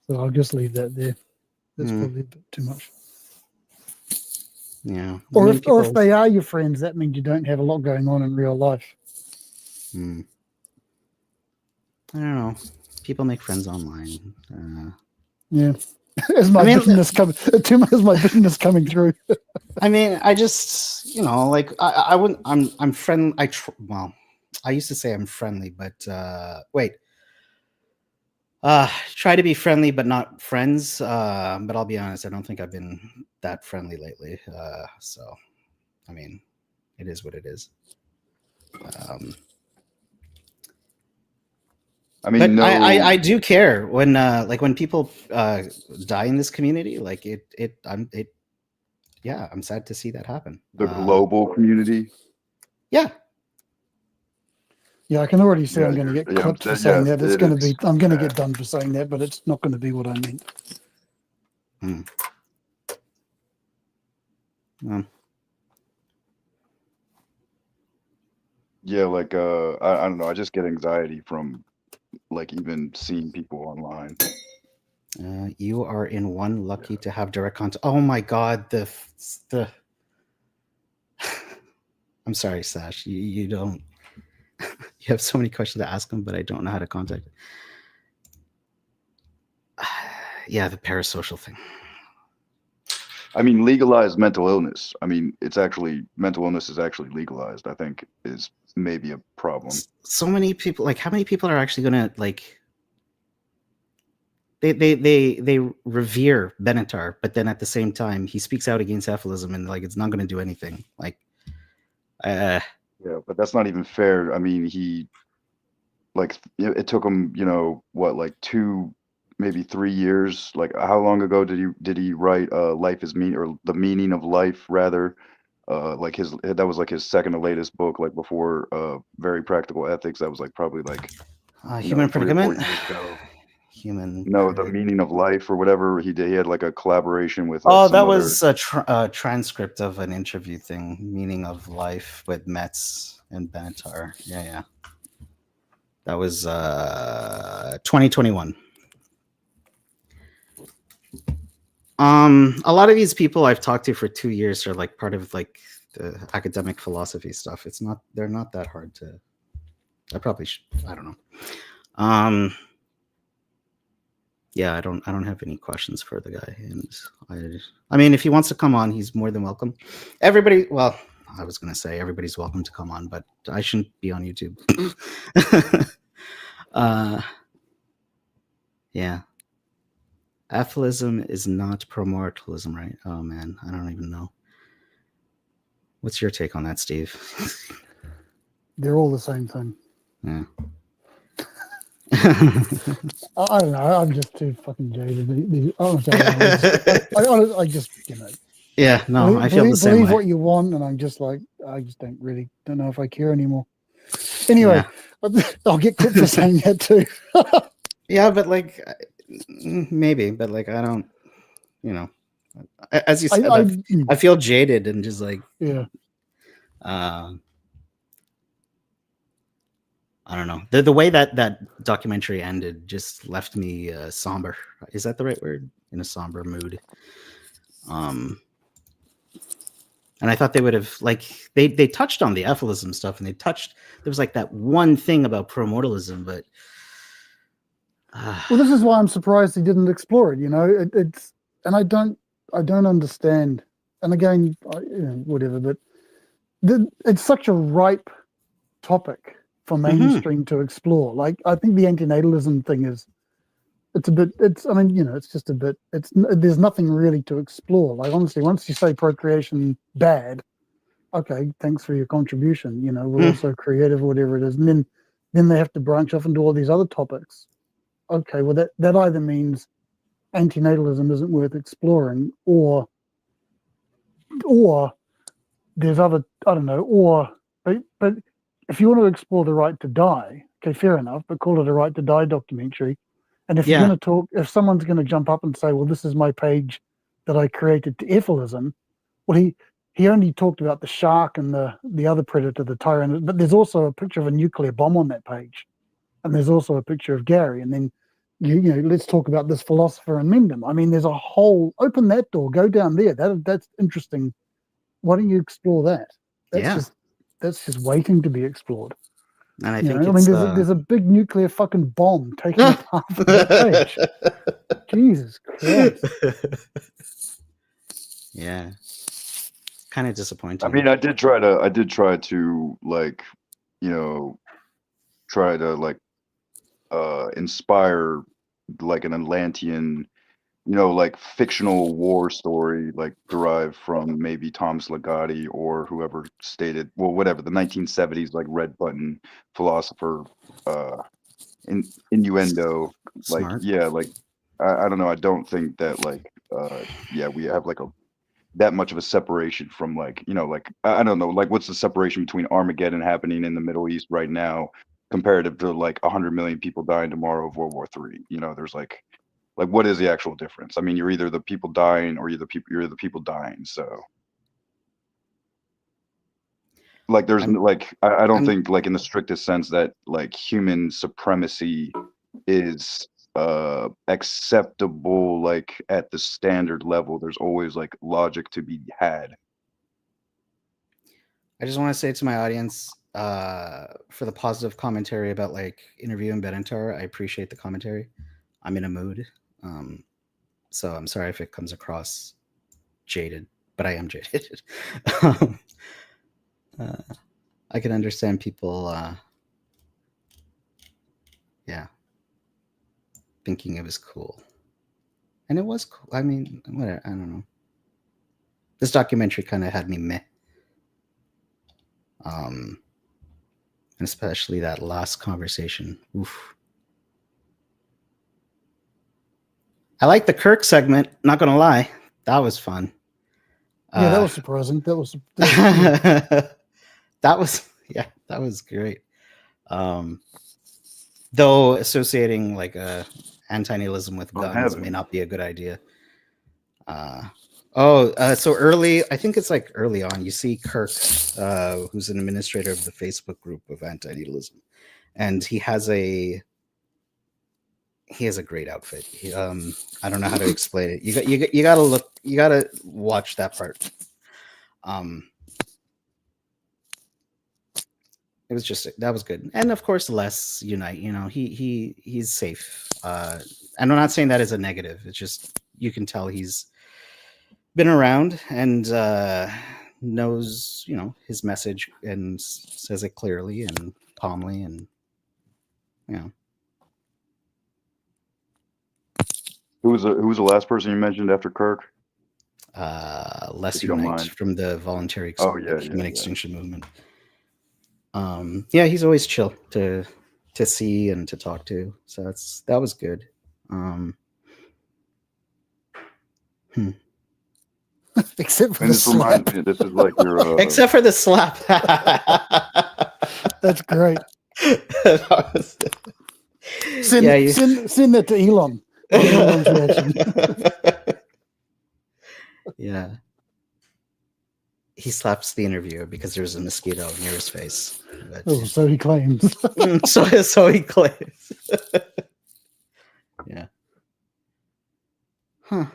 [SPEAKER 6] So I'll just leave that there. That's probably a bit too much.
[SPEAKER 1] Yeah.
[SPEAKER 6] Or if they are your friends, that means you don't have a lot going on in real life.
[SPEAKER 1] I don't know. People make friends online.
[SPEAKER 6] Yeah. Is my business coming through?
[SPEAKER 1] I mean, I just, like I wouldn't. I'm friendly. I used to say I'm friendly, but try to be friendly, but not friends. But I'll be honest, I don't think I've been that friendly lately. So, I mean, it is what it is.
[SPEAKER 9] I mean,
[SPEAKER 1] but I do care when like when people die in this community. Like yeah, I'm sad to see that happen.
[SPEAKER 9] The global community.
[SPEAKER 1] Yeah.
[SPEAKER 6] Yeah, I can already see
[SPEAKER 9] Yeah,
[SPEAKER 6] I'm going to get
[SPEAKER 9] yeah,
[SPEAKER 6] clipped for
[SPEAKER 9] yeah,
[SPEAKER 6] saying that. It's
[SPEAKER 9] it
[SPEAKER 6] going to
[SPEAKER 9] is.
[SPEAKER 6] be, I'm going to get done for saying that, but it's not going to be what I meant.
[SPEAKER 9] Yeah, like I don't know. I just get anxiety from like even seeing people online.
[SPEAKER 1] You are in one, lucky to have direct contact. Oh my God, the I'm sorry, Sash. You don't. You have so many questions to ask him, but I don't know how to contact. Yeah, the parasocial thing.
[SPEAKER 9] I mean, legalized mental illness. I mean, it's actually mental illness is actually legalized. I think is maybe a problem.
[SPEAKER 1] So many people, like, how many people are actually gonna like? They revere Benatar, but then at the same time he speaks out against Efilism, and like it's not going to do anything. Like,
[SPEAKER 9] Yeah, but that's not even fair. I mean, he like it took him, you know, what, like 2, maybe 3 years. Like, how long ago did he write Life is Mean, or The Meaning of Life rather? Like that was like his second to latest book, like before Very Practical Ethics. That was like probably like
[SPEAKER 1] Human
[SPEAKER 9] 3 or 4
[SPEAKER 1] Predicament.
[SPEAKER 9] years ago.
[SPEAKER 1] Human.
[SPEAKER 9] No, The Meaning of Life or whatever he did. He had like a collaboration with.
[SPEAKER 1] Oh,
[SPEAKER 9] Some
[SPEAKER 1] that
[SPEAKER 9] other...
[SPEAKER 1] was a transcript of an interview thing, Meaning of Life with Metz and Benatar. Yeah. That was 2021. A lot of these people I've talked to for 2 years are like part of like the academic philosophy stuff. They're not that hard to. I probably should. I don't know. Yeah, I don't have any questions for the guy, and I mean, if he wants to come on, he's more than welcome. Everybody, well, I was gonna say everybody's welcome to come on, but I shouldn't be on YouTube. Yeah, Efilism is not promortalism, right? Oh man, I don't even know. What's your take on that, Steve?
[SPEAKER 6] They're all the same thing.
[SPEAKER 1] Yeah.
[SPEAKER 6] I don't know. I'm just too fucking jaded. I just, you know.
[SPEAKER 1] Yeah, no, I feel the same
[SPEAKER 6] believe
[SPEAKER 1] way.
[SPEAKER 6] what you want, and I'm just like, I just don't know if I care anymore. Anyway, I'll get clipped for saying that too.
[SPEAKER 1] Yeah, but like, maybe, but like, I don't, you know, as you said, I feel jaded and just like,
[SPEAKER 6] yeah.
[SPEAKER 1] I don't know. The way that documentary ended just left me somber. Is that the right word? In a somber mood. And I thought they would have, like, they touched on the Efilism stuff, and there was like that one thing about promortalism, but
[SPEAKER 6] well, this is why I'm surprised he didn't explore it. You know, it's, and I don't understand. And again, whatever, but it's such a ripe topic for mainstream to explore. Like, I think the antinatalism thing is, I mean, you know, it's just a bit, there's nothing really to explore. Like, honestly, once you say procreation bad, okay, thanks for your contribution. You know, we're also creative, whatever it is. And then they have to branch off into all these other topics. Okay, well, that either means antinatalism isn't worth exploring, or there's other, I don't know, but if you want to explore the right to die, okay, fair enough, but call it a right to die documentary. And if you're going to talk, if someone's going to jump up and say, well, this is my page that I created to Efilism, well, he only talked about the shark and the other predator, the tyrant, but there's also a picture of a nuclear bomb on that page. And there's also a picture of Gary. And then, you know, let's talk about this philosopher and Mendham. I mean, there's a whole, open that door, go down there. That's interesting. Why don't you explore that? That's just waiting to be explored.
[SPEAKER 1] And I think
[SPEAKER 6] I mean, there's a big nuclear fucking bomb taking up half of that page. Jesus Christ.
[SPEAKER 1] Yeah. Kind of disappointing.
[SPEAKER 9] I mean, I did try to like, you know, try to like inspire like an Atlantean like fictional war story, like derived from maybe Thomas Ligotti or whoever stated, well, whatever, the 1970s, like red button philosopher, innuendo, like,
[SPEAKER 1] Smart.
[SPEAKER 9] yeah, like, I don't know. I don't think that like, yeah, we have like that much of a separation from like, like, I don't know, like what's the separation between Armageddon happening in the Middle East right now comparative to like 100 million people dying tomorrow of World War III? There's like what is the actual difference? I mean, you're either the people dying or you're the people dying. So like there's like I don't think like in the strictest sense that like human supremacy is acceptable like at the standard level. There's always like logic to be had.
[SPEAKER 1] I just want to say to my audience, for the positive commentary about like interviewing Benintar, I appreciate the commentary. I'm in a mood. So I'm sorry if it comes across jaded, but I am jaded. I can understand people, yeah, thinking it was cool. And it was cool. I mean, whatever, I don't know. This documentary kind of had me meh. And especially that last conversation. Oof. I like the Kirk segment, not gonna lie. That was fun.
[SPEAKER 6] Yeah, that was surprising. That was
[SPEAKER 1] that was great. Though associating like antinatalism with guns may not be a good idea. So early, I think it's like early on, you see Kirk, who's an administrator of the Facebook group of antinatalism, and he has a great outfit. I don't know how to explain it. You gotta watch that part. It was just, that was good. And of course, Les Unite, he's safe. And I'm not saying that as a negative. It's just, you can tell he's been around and knows, his message and says it clearly and calmly and,
[SPEAKER 9] Who was the last person you mentioned after Kirk?
[SPEAKER 1] Les Unite from the voluntary human extinction movement. He's always chill to see and to talk to. So that was good.
[SPEAKER 6] Except for the slap.
[SPEAKER 9] This is like your
[SPEAKER 1] except for the slap.
[SPEAKER 6] That's great. Send that to Elon. Elon's reaction.
[SPEAKER 1] Yeah. He slaps the interviewer because there's a mosquito near his face. But...
[SPEAKER 6] Oh, so he claims.
[SPEAKER 1] so he claims. Yeah. Huh.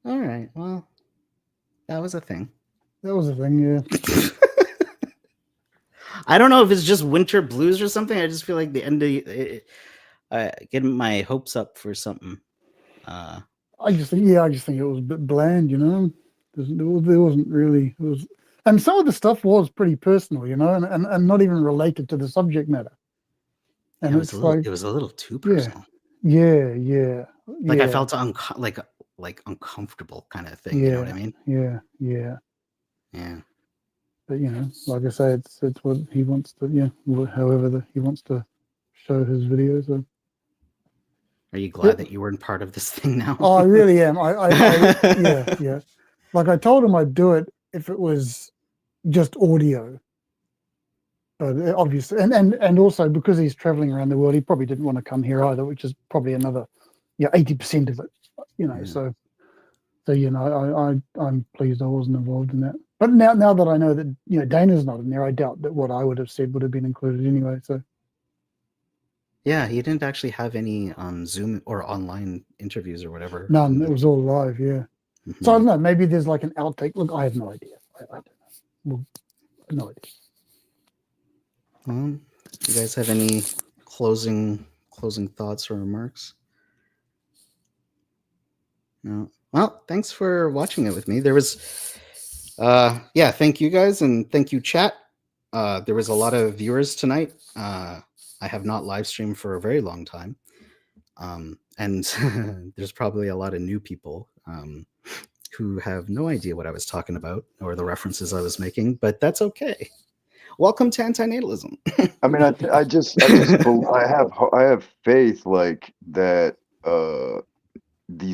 [SPEAKER 1] All right. Well, that was a thing.
[SPEAKER 6] That was a thing, yeah.
[SPEAKER 1] I don't know if it's just winter blues or something. I just feel like the end of getting my hopes up for something.
[SPEAKER 6] I just think it was a bit bland, There wasn't really. And some of the stuff was pretty personal, and not even related to the subject matter. And
[SPEAKER 1] it was a little too personal.
[SPEAKER 6] Yeah.
[SPEAKER 1] Like I felt like uncomfortable kind of thing. You know what I mean?
[SPEAKER 6] Yeah. But like I say, it's what he wants to. However he wants to show his videos. So.
[SPEAKER 1] Are you glad that you weren't part of this thing now?
[SPEAKER 6] Oh, I really am. Yeah. Like I told him I'd do it if it was just audio. But obviously, and also because he's traveling around the world, he probably didn't want to come here either, which is probably another 80% of it. So I'm pleased I wasn't involved in that. But now that I know that Dana's not in there, I doubt that what I would have said would have been included anyway. So.
[SPEAKER 1] Yeah, he didn't actually have any Zoom or online interviews or whatever.
[SPEAKER 6] None. It was all live. Yeah. Mm-hmm. So I don't know. Maybe there's like an outtake. Look, I have no idea. I don't know. Well, no idea.
[SPEAKER 1] Do you guys have any closing thoughts or remarks? No. Well, thanks for watching it with me. There was, thank you guys and thank you chat. There was a lot of viewers tonight. I have not live streamed for a very long time. And there's probably a lot of new people who have no idea what I was talking about or the references I was making, but that's okay. Welcome to Antinatalism.
[SPEAKER 9] I mean, I have faith like that. The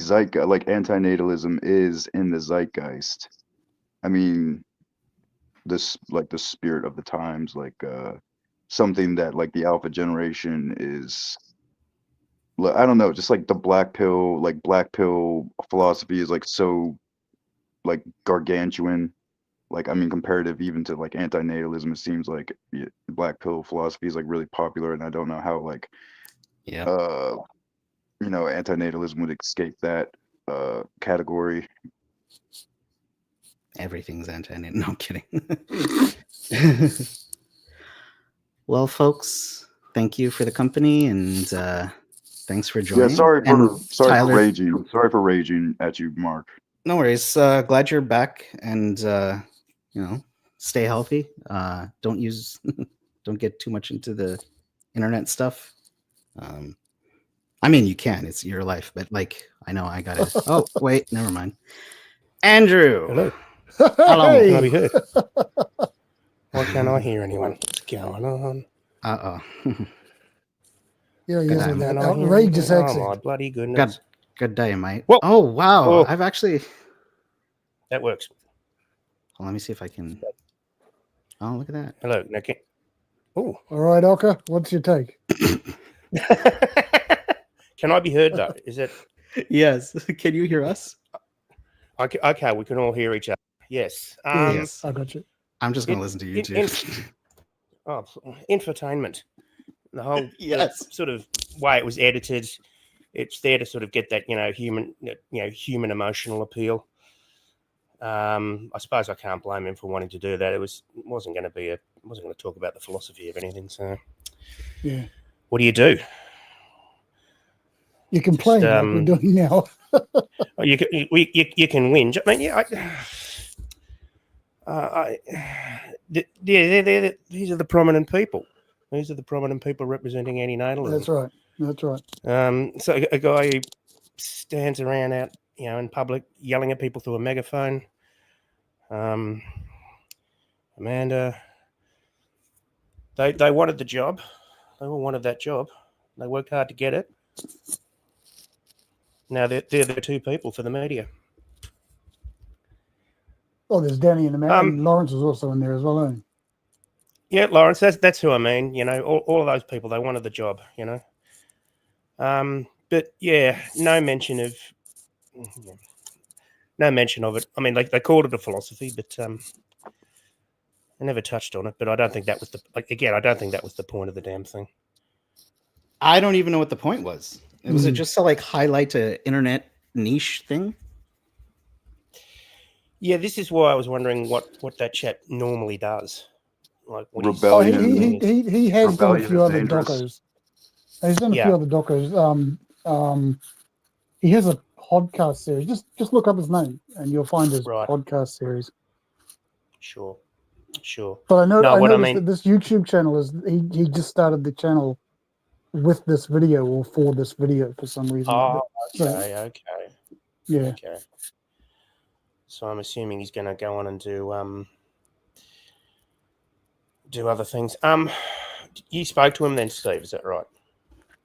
[SPEAKER 9] zeitgeist, like antinatalism, is in the zeitgeist. I mean, this like the spirit of the times, like something that like the alpha generation is. I don't know, just like the black pill philosophy is like so like gargantuan. Like, I mean, comparative even to like antinatalism, it seems like black pill philosophy is like really popular, and I don't know how like you know, antinatalism would escape that category.
[SPEAKER 1] Everything's antinatal. No, I'm kidding. Well, folks, thank you for the company, and thanks for joining.
[SPEAKER 9] Yeah, sorry for
[SPEAKER 1] Tyler,
[SPEAKER 9] raging. Sorry for raging at you, Mark.
[SPEAKER 1] No worries. Glad you're back, and you know, stay healthy. Don't get too much into the internet stuff. I mean, you can. It's your life, but like, I know I gotta. Oh, wait, never mind. Andrew.
[SPEAKER 10] Hello.
[SPEAKER 1] Hello.
[SPEAKER 10] Can I be heard? Why can't I hear anyone? What's going on?
[SPEAKER 1] Uh-oh.
[SPEAKER 6] Yeah,
[SPEAKER 10] Can
[SPEAKER 6] yes,
[SPEAKER 10] I
[SPEAKER 6] with that
[SPEAKER 10] hear
[SPEAKER 6] outrageous
[SPEAKER 10] anything?
[SPEAKER 6] accent.
[SPEAKER 10] Oh, my bloody goodness.
[SPEAKER 1] Good day, mate.
[SPEAKER 10] Whoa.
[SPEAKER 1] Oh, wow.
[SPEAKER 10] Oh.
[SPEAKER 1] I've actually...
[SPEAKER 10] That works.
[SPEAKER 1] Well, let me see if I can... Oh, look at that.
[SPEAKER 10] Hello. Now, oh.
[SPEAKER 6] All right, Oka, what's your take?
[SPEAKER 10] Can I be heard, though? Is it...
[SPEAKER 1] Yes. Can you hear us?
[SPEAKER 10] Okay, we can all hear each other. Yes.
[SPEAKER 1] Yes.
[SPEAKER 6] I got you.
[SPEAKER 1] I'm just going to listen to you, too.
[SPEAKER 10] Infotainment. The whole
[SPEAKER 1] Yes.
[SPEAKER 10] sort of way it was edited, it's there to sort of get that, human emotional appeal. I suppose I can't blame him for wanting to do that. It wasn't going to talk about the philosophy of anything. So,
[SPEAKER 6] yeah.
[SPEAKER 10] What do you do?
[SPEAKER 6] You complain like we're doing now.
[SPEAKER 10] You can whinge. I mean, these are the prominent people. These are the prominent people representing antinatalism.
[SPEAKER 6] That's right. That's right.
[SPEAKER 10] So a guy who stands around out, in public, yelling at people through a megaphone. Amanda, they wanted the job. They all wanted that job. They worked hard to get it. Now they're the two people for the media.
[SPEAKER 6] Oh, there's Danny and Amanda. And Lawrence was also in there as well, isn't he?
[SPEAKER 10] Yeah, Lawrence, that's who I mean. All of those people, they wanted the job, But yeah, no mention of it. I mean, they called it a philosophy, but I never touched on it. But I don't think that was I don't think that was the point of the damn thing.
[SPEAKER 1] I don't even know what the point was. Was it just to like highlight an internet niche thing?
[SPEAKER 10] Yeah, this is why I was wondering what that chap normally does. Like what
[SPEAKER 9] Rebellion.
[SPEAKER 6] He has done a few other
[SPEAKER 9] dangerous.
[SPEAKER 6] docos. He's done a few other docos. He has a podcast series. Just look up his name and you'll find his podcast series.
[SPEAKER 10] Sure.
[SPEAKER 6] But I noticed that this YouTube channel he just started the channel with this video or for this video for some reason.
[SPEAKER 10] Oh,
[SPEAKER 6] okay. Yeah.
[SPEAKER 10] Okay. So I'm assuming he's going to go on and do other things. You spoke to him then, Steve? Is that right?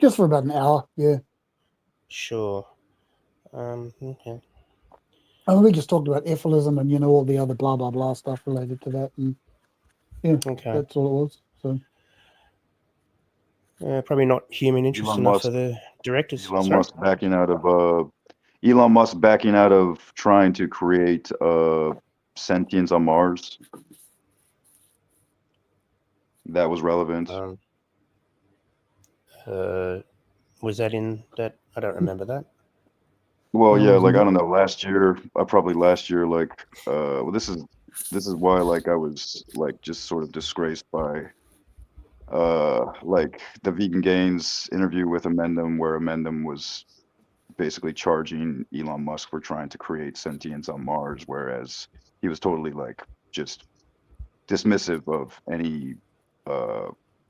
[SPEAKER 6] Just for about an hour. Yeah.
[SPEAKER 10] Sure. Okay.
[SPEAKER 6] And we just talked about ephilism and all the other blah blah blah stuff related to that, and that's all it was. So.
[SPEAKER 10] Probably not human interest enough for the directors.
[SPEAKER 9] Elon Musk backing out of trying to create sentience on Mars. That was relevant.
[SPEAKER 10] Was that in that? I don't remember that.
[SPEAKER 9] Well, yeah, like I don't know. Probably last year, like this is why like I was like just sort of disgraced by like the Vegan Gains interview with Amendum, where Amendum was basically charging Elon Musk for trying to create sentience on Mars, whereas he was totally like just dismissive of any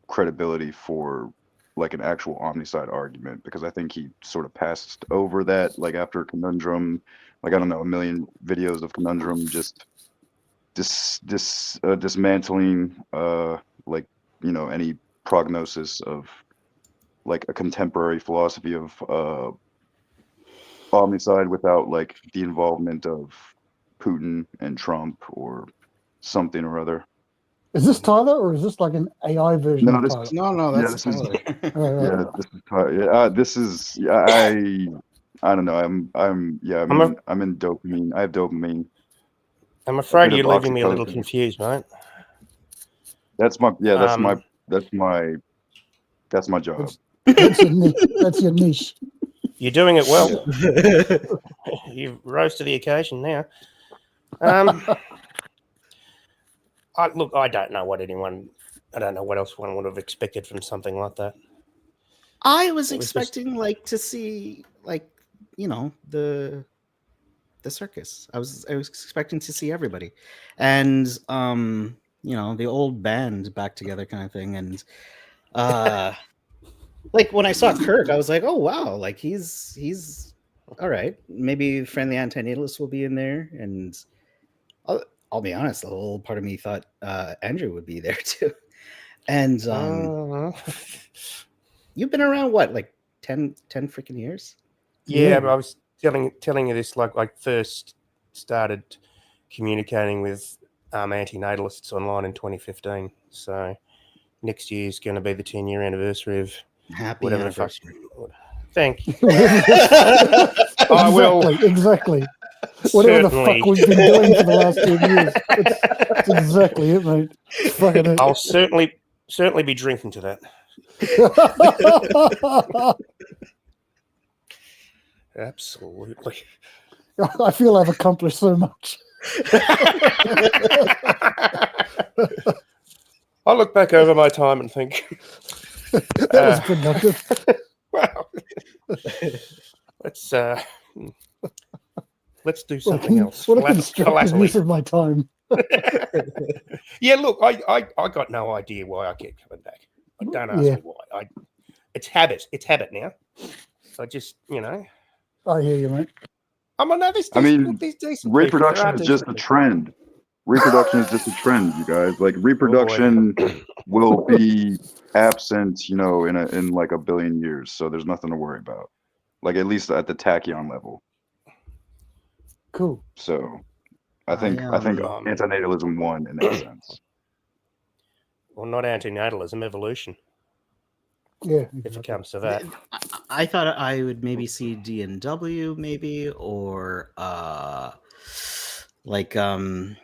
[SPEAKER 9] credibility for like an actual omnicide argument, because I think he sort of passed over that, like after Conundrum, like I don't know, a million videos of Conundrum just dismantling like, you know, any prognosis of like a contemporary philosophy of omnicide without like the involvement of Putin and Trump or something or other.
[SPEAKER 6] Is this Tyler, or is this like an AI version
[SPEAKER 9] No,
[SPEAKER 6] of
[SPEAKER 9] this
[SPEAKER 6] Tyler?
[SPEAKER 9] is,
[SPEAKER 1] No,
[SPEAKER 9] yeah,
[SPEAKER 1] that's
[SPEAKER 9] this is,
[SPEAKER 1] Tyler.
[SPEAKER 9] yeah, this is Tyler. This is, I don't know. I'm in dopamine. I have dopamine.
[SPEAKER 10] I'm afraid
[SPEAKER 9] bit
[SPEAKER 10] you're
[SPEAKER 9] of
[SPEAKER 10] leaving me a little
[SPEAKER 9] oxytocin.
[SPEAKER 10] confused, mate.
[SPEAKER 9] That's my, yeah, that's
[SPEAKER 10] Um,
[SPEAKER 9] my, that's my job.
[SPEAKER 6] That's your niche. That's your niche.
[SPEAKER 10] You're doing it well. You've rose to the occasion now. Look, I don't know what else one would have expected from something like that.
[SPEAKER 1] I was
[SPEAKER 10] It was just-
[SPEAKER 1] expecting like to see like, you know, the circus. I was expecting to see everybody, and you know, the old band back together kind of thing. And like when I saw Kirk, I was like, oh wow, like he's all right. Maybe Friendly Antinatalist will be in there, and I'll be honest, the whole part of me thought Andrew would be there too. And you've been around what, like 10 freaking years?
[SPEAKER 10] Yeah, but I was telling you this like I first started communicating with antinatalists online in 2015. So next year's going to be the 10-year anniversary of
[SPEAKER 1] Happy
[SPEAKER 10] whatever
[SPEAKER 1] anniversary.
[SPEAKER 10] the fuck. Thank you.
[SPEAKER 6] I will exactly. Whatever the fuck we've been doing for the last 10 years. That's exactly it, mate. Fucking it.
[SPEAKER 10] I'll certainly be drinking to that. Absolutely.
[SPEAKER 6] I feel I've accomplished so much.
[SPEAKER 10] I look back over my time and think
[SPEAKER 6] that was productive.
[SPEAKER 10] Well, let's do something else.
[SPEAKER 6] What a constructive use of my time.
[SPEAKER 10] Yeah, look, I got no idea why I kept coming back. Don't ask me why. It's habit. It's habit now. I just, you know.
[SPEAKER 6] I hear you, mate.
[SPEAKER 9] Reproduction is just a trend. Reproduction is just a trend, you guys. Like reproduction will be absent, you know, in like a billion years. So there's nothing to worry about. Like at least at the tachyon level.
[SPEAKER 6] Cool.
[SPEAKER 9] So I think antinatalism won in that sense.
[SPEAKER 10] Well, not antinatalism, evolution.
[SPEAKER 6] Yeah.
[SPEAKER 10] If it comes to that.
[SPEAKER 1] I thought I would maybe see D&W maybe, or like the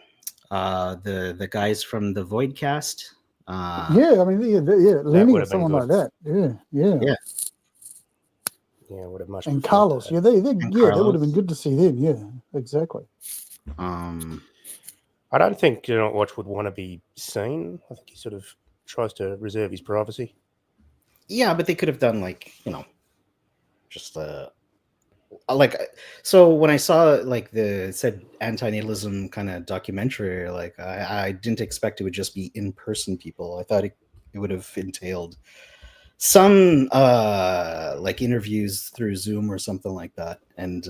[SPEAKER 1] guys from the Voidcast.
[SPEAKER 6] Yeah, I mean, leaning at someone like that. Yeah.
[SPEAKER 10] Yeah, would have much.
[SPEAKER 6] And Carlos, that. That would have been good to see them. Yeah, exactly.
[SPEAKER 10] I don't think Watch would want to be seen. I think he sort of tries to reserve his privacy.
[SPEAKER 1] Yeah, but they could have done like, you know, just like, so when I saw like said antinatalism kind of documentary, like I didn't expect it would just be in-person people. I thought it would have entailed some like interviews through Zoom or something like that. And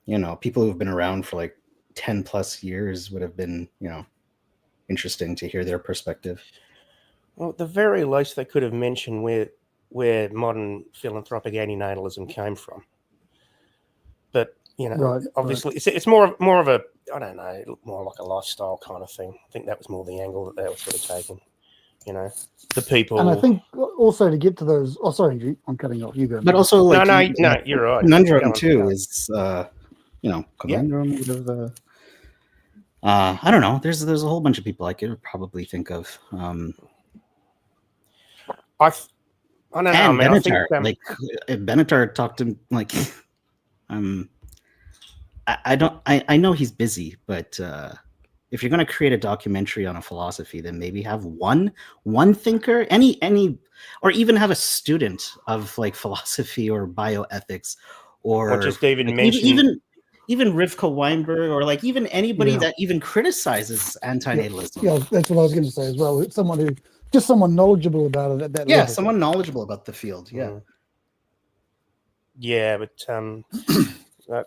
[SPEAKER 1] you know, people who've been around for like 10 plus years would have been, you know, interesting to hear their perspective.
[SPEAKER 10] Well, at the very least, they could have mentioned where modern philanthropic antinatalism came from. But you know, obviously, it's more of a, I don't know, more like a lifestyle kind of thing. I think that was more the angle that they were sort of taking. You know, the people.
[SPEAKER 6] And I think also to get to those. Oh, sorry, I'm cutting off. You go.
[SPEAKER 1] But also, like,
[SPEAKER 10] no, you're right.
[SPEAKER 1] Conundrum too is, you know, Conundrum would have. I don't know. There's a whole bunch of people I could probably think of.
[SPEAKER 10] I don't know.
[SPEAKER 1] And
[SPEAKER 10] Man,
[SPEAKER 1] Benatar,
[SPEAKER 10] I think,
[SPEAKER 1] like Benatar talked to like, I know he's busy, but if you're going to create a documentary on a philosophy, then maybe have one thinker, any, or even have a student of like philosophy or bioethics, or
[SPEAKER 10] just even
[SPEAKER 1] like,
[SPEAKER 10] mention
[SPEAKER 1] even Rivka Weinberg, or like even anybody that even criticizes antinatalism.
[SPEAKER 6] Yeah, that's what I was going to say as well. Someone just someone knowledgeable about it at that
[SPEAKER 1] Yeah,
[SPEAKER 6] level.
[SPEAKER 1] someone knowledgeable about the field. Yeah.
[SPEAKER 10] Yeah, but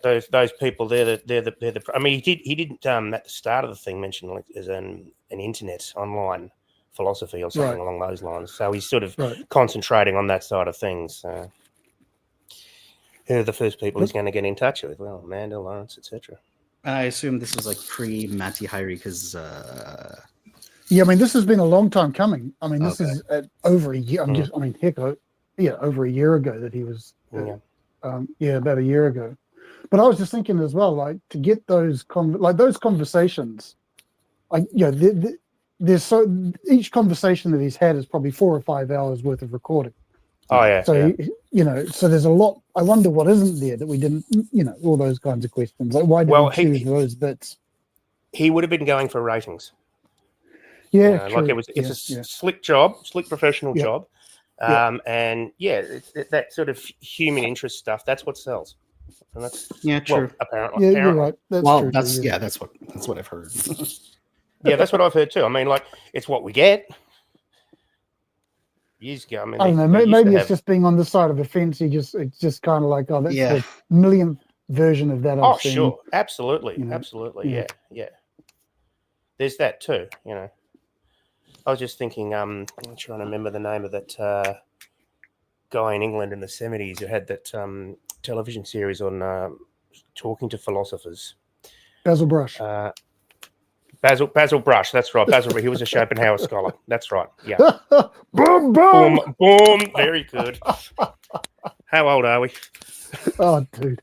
[SPEAKER 10] those people, they're the. I mean, he didn't at the start of the thing mention like as an internet online philosophy or something along those lines. So he's sort of concentrating on that side of things. Who are the first people he's going to get in touch with? Well, Amanda, Lawrence, etc.
[SPEAKER 1] I assume this was like pre-Matti Hairi because.
[SPEAKER 6] Yeah, I mean, this has been a long time coming. I mean, this is over a year. Over a year ago that he was. About a year ago. But I was just thinking as well, like to get those those conversations, there's each conversation that he's had is probably 4 or 5 hours worth of recording.
[SPEAKER 10] Oh yeah.
[SPEAKER 6] So so there's a lot. I wonder what isn't there that we didn't. All those kinds of questions. Like why didn't we choose those bits?
[SPEAKER 10] He would have been going for ratings.
[SPEAKER 6] Yeah,
[SPEAKER 10] like it's a slick job, slick professional job. And that sort of human interest stuff, that's what sells. And that's
[SPEAKER 1] true.
[SPEAKER 10] Well, apparently.
[SPEAKER 6] You're right. That's true.
[SPEAKER 1] That's what I've heard.
[SPEAKER 10] Yeah, that's what I've heard too. I mean, like it's what we get. Years ago, I
[SPEAKER 6] don't know. Maybe it's just being on the side of the fence. It's just kind of like, that's the millionth version of that I've seen.
[SPEAKER 10] Sure, absolutely, absolutely, yeah. There's that too, I was just thinking, I'm trying to remember the name of that guy in England in the 70s who had that television series on talking to philosophers.
[SPEAKER 6] Basil Brush.
[SPEAKER 10] Basil Brush, that's right. He was a Schopenhauer scholar. That's right. Yeah.
[SPEAKER 6] Boom, boom.
[SPEAKER 10] Boom, boom. Very good. How old are we?
[SPEAKER 6] Oh, dude.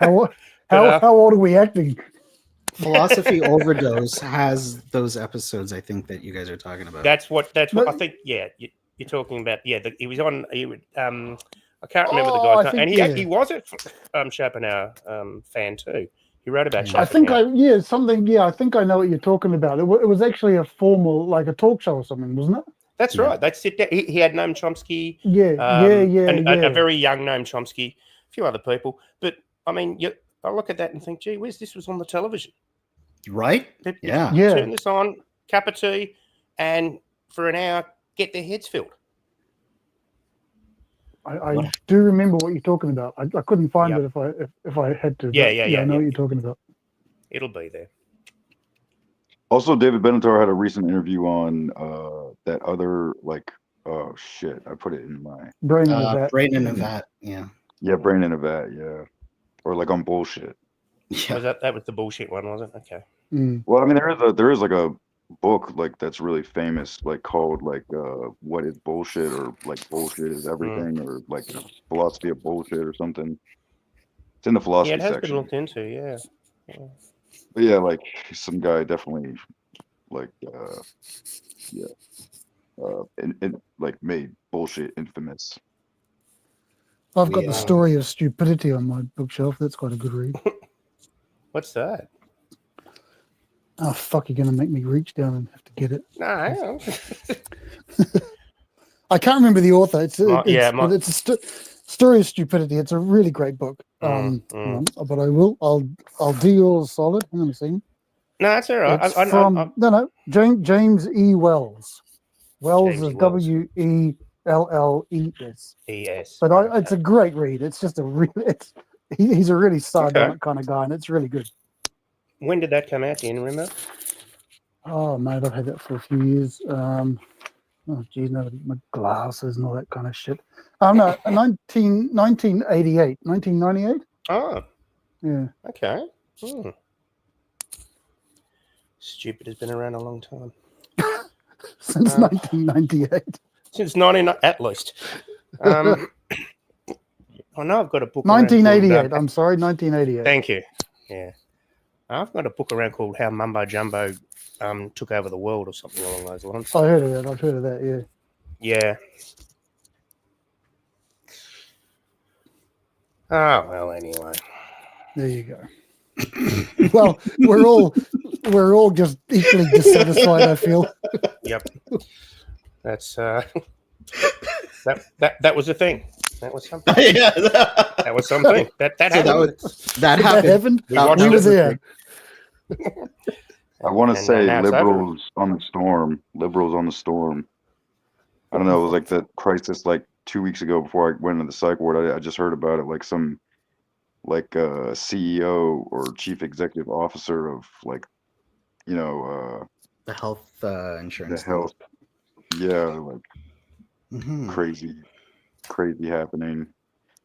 [SPEAKER 6] How old are we acting?
[SPEAKER 1] Philosophy Overdose has those episodes, I think, that you guys are talking about.
[SPEAKER 10] That's what I think. Yeah, you're talking about. Yeah, he was on. I can't remember the guy's name, and he was a Schopenhauer fan too. He wrote about Schopenhauer.
[SPEAKER 6] I think I know what you're talking about. It was actually a formal, like a talk show or something, wasn't it?
[SPEAKER 10] That's right. They'd sit down. He had Noam Chomsky. A very young Noam Chomsky, a few other people. But I mean, I look at that and think, gee whiz, this was on the television.
[SPEAKER 1] Right?
[SPEAKER 6] Yeah.
[SPEAKER 10] Turn this on, cup of tea, and for an hour, get their heads filled.
[SPEAKER 6] I do remember what you're talking about. I couldn't find it if I had to. I know what you're talking about.
[SPEAKER 10] It'll be there.
[SPEAKER 9] Also, David Benatar had a recent interview on that other I put it in my
[SPEAKER 6] Brain in a Vat.
[SPEAKER 1] Brain in a Vat. Yeah.
[SPEAKER 9] Yeah, Brain in a Vat. Yeah, or like on Bullshit.
[SPEAKER 10] Yeah. That was the bullshit one, was it? Okay.
[SPEAKER 9] Well, I mean, there is like a book that's really famous, called What is Bullshit, or Bullshit is Everything, or Philosophy of Bullshit or something. It's in the philosophy
[SPEAKER 10] section. Yeah, it has
[SPEAKER 9] section.
[SPEAKER 10] been looked into. Yeah.
[SPEAKER 9] But yeah, some guy definitely made bullshit infamous.
[SPEAKER 6] I've got the Story of Stupidity on my bookshelf. That's quite a good read.
[SPEAKER 10] What's that?
[SPEAKER 6] Oh, fuck, you're going to make me reach down and have to get it.
[SPEAKER 10] No, hang on.
[SPEAKER 6] I can't remember the author. It's a Story of Stupidity. It's a really great book. But I'll do yours solid. Hang on a second.
[SPEAKER 10] No, that's all right.
[SPEAKER 6] It's James E. Wells. Wells is Wells. Welles.
[SPEAKER 10] E.S.
[SPEAKER 6] But it's a great read. It's just he's a really sardonic kind of guy, and it's really good.
[SPEAKER 10] When did that come out? Do you remember?
[SPEAKER 6] Oh, mate, I've had that for a few years. My glasses and all that kind of shit. No, 1988, 1998.
[SPEAKER 10] Oh.
[SPEAKER 6] Yeah.
[SPEAKER 10] Okay. Stupid has been around a long time.
[SPEAKER 6] Since 1998.
[SPEAKER 10] Since 19, at least. I know I've got a book.
[SPEAKER 6] 1988. I'm sorry, 1988.
[SPEAKER 10] Thank you. Yeah. I've got a book around called How Mumbo Jumbo Took Over the World, or something along those lines.
[SPEAKER 6] I heard of that. I've heard of that, yeah.
[SPEAKER 10] Yeah. Oh, well, anyway.
[SPEAKER 6] There you go. Well, we're all just equally dissatisfied, I feel.
[SPEAKER 10] Yep. That's that was a thing. That was something.
[SPEAKER 1] Yeah.
[SPEAKER 10] That was something. That happened.
[SPEAKER 6] That happened.
[SPEAKER 10] We were
[SPEAKER 6] there.
[SPEAKER 9] I want to
[SPEAKER 10] And,
[SPEAKER 9] say
[SPEAKER 10] now it's over.
[SPEAKER 9] liberals on the storm. Liberals on the storm. I don't know. It was like the crisis like 2 weeks ago before I went into the psych ward. I just heard about it. Like some CEO or chief executive officer of like,
[SPEAKER 1] The health
[SPEAKER 9] the
[SPEAKER 1] insurance.
[SPEAKER 9] health. Yeah, like
[SPEAKER 1] Mm-hmm.
[SPEAKER 9] crazy happening.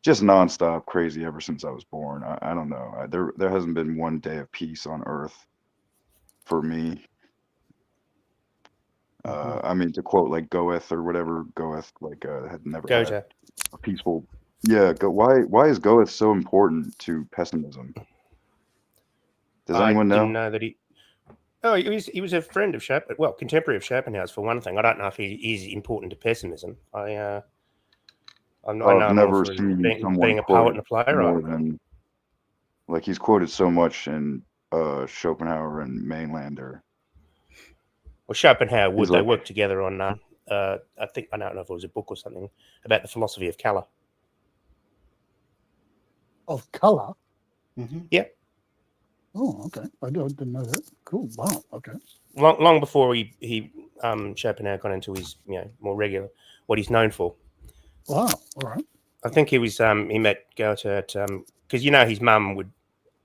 [SPEAKER 9] Just nonstop crazy ever since I was born. I don't know. There hasn't been one day of peace on Earth for me. I mean, to quote like Goethe or whatever, Goethe like had never had
[SPEAKER 10] Goethe.
[SPEAKER 9] a peaceful. Yeah, why is Goethe so important to pessimism? Does anyone
[SPEAKER 10] I didn't
[SPEAKER 9] know?
[SPEAKER 10] know that he. Oh, he was a friend of Schopenhauer. Well, contemporary of Schopenhauer's for one thing. I don't know if he is important to pessimism. I know
[SPEAKER 9] I've
[SPEAKER 10] him more
[SPEAKER 9] never
[SPEAKER 10] for
[SPEAKER 9] seen someone
[SPEAKER 10] being a poet
[SPEAKER 9] quoted
[SPEAKER 10] and a playwright.
[SPEAKER 9] more than like he's quoted so much in Schopenhauer and Mainlander.
[SPEAKER 10] Well, Schopenhauer would.
[SPEAKER 9] He's
[SPEAKER 10] They
[SPEAKER 9] like,
[SPEAKER 10] worked together on. I think I don't know if it was a book or something about the philosophy of colour.
[SPEAKER 6] Of color.
[SPEAKER 1] Mm-hmm.
[SPEAKER 10] Yeah.
[SPEAKER 6] Oh, okay. I didn't know that. Cool. Wow. Okay.
[SPEAKER 10] Long before he Schopenhauer got into his more regular what he's known for.
[SPEAKER 6] Wow. All right.
[SPEAKER 10] I think he met Goethe at because his mum would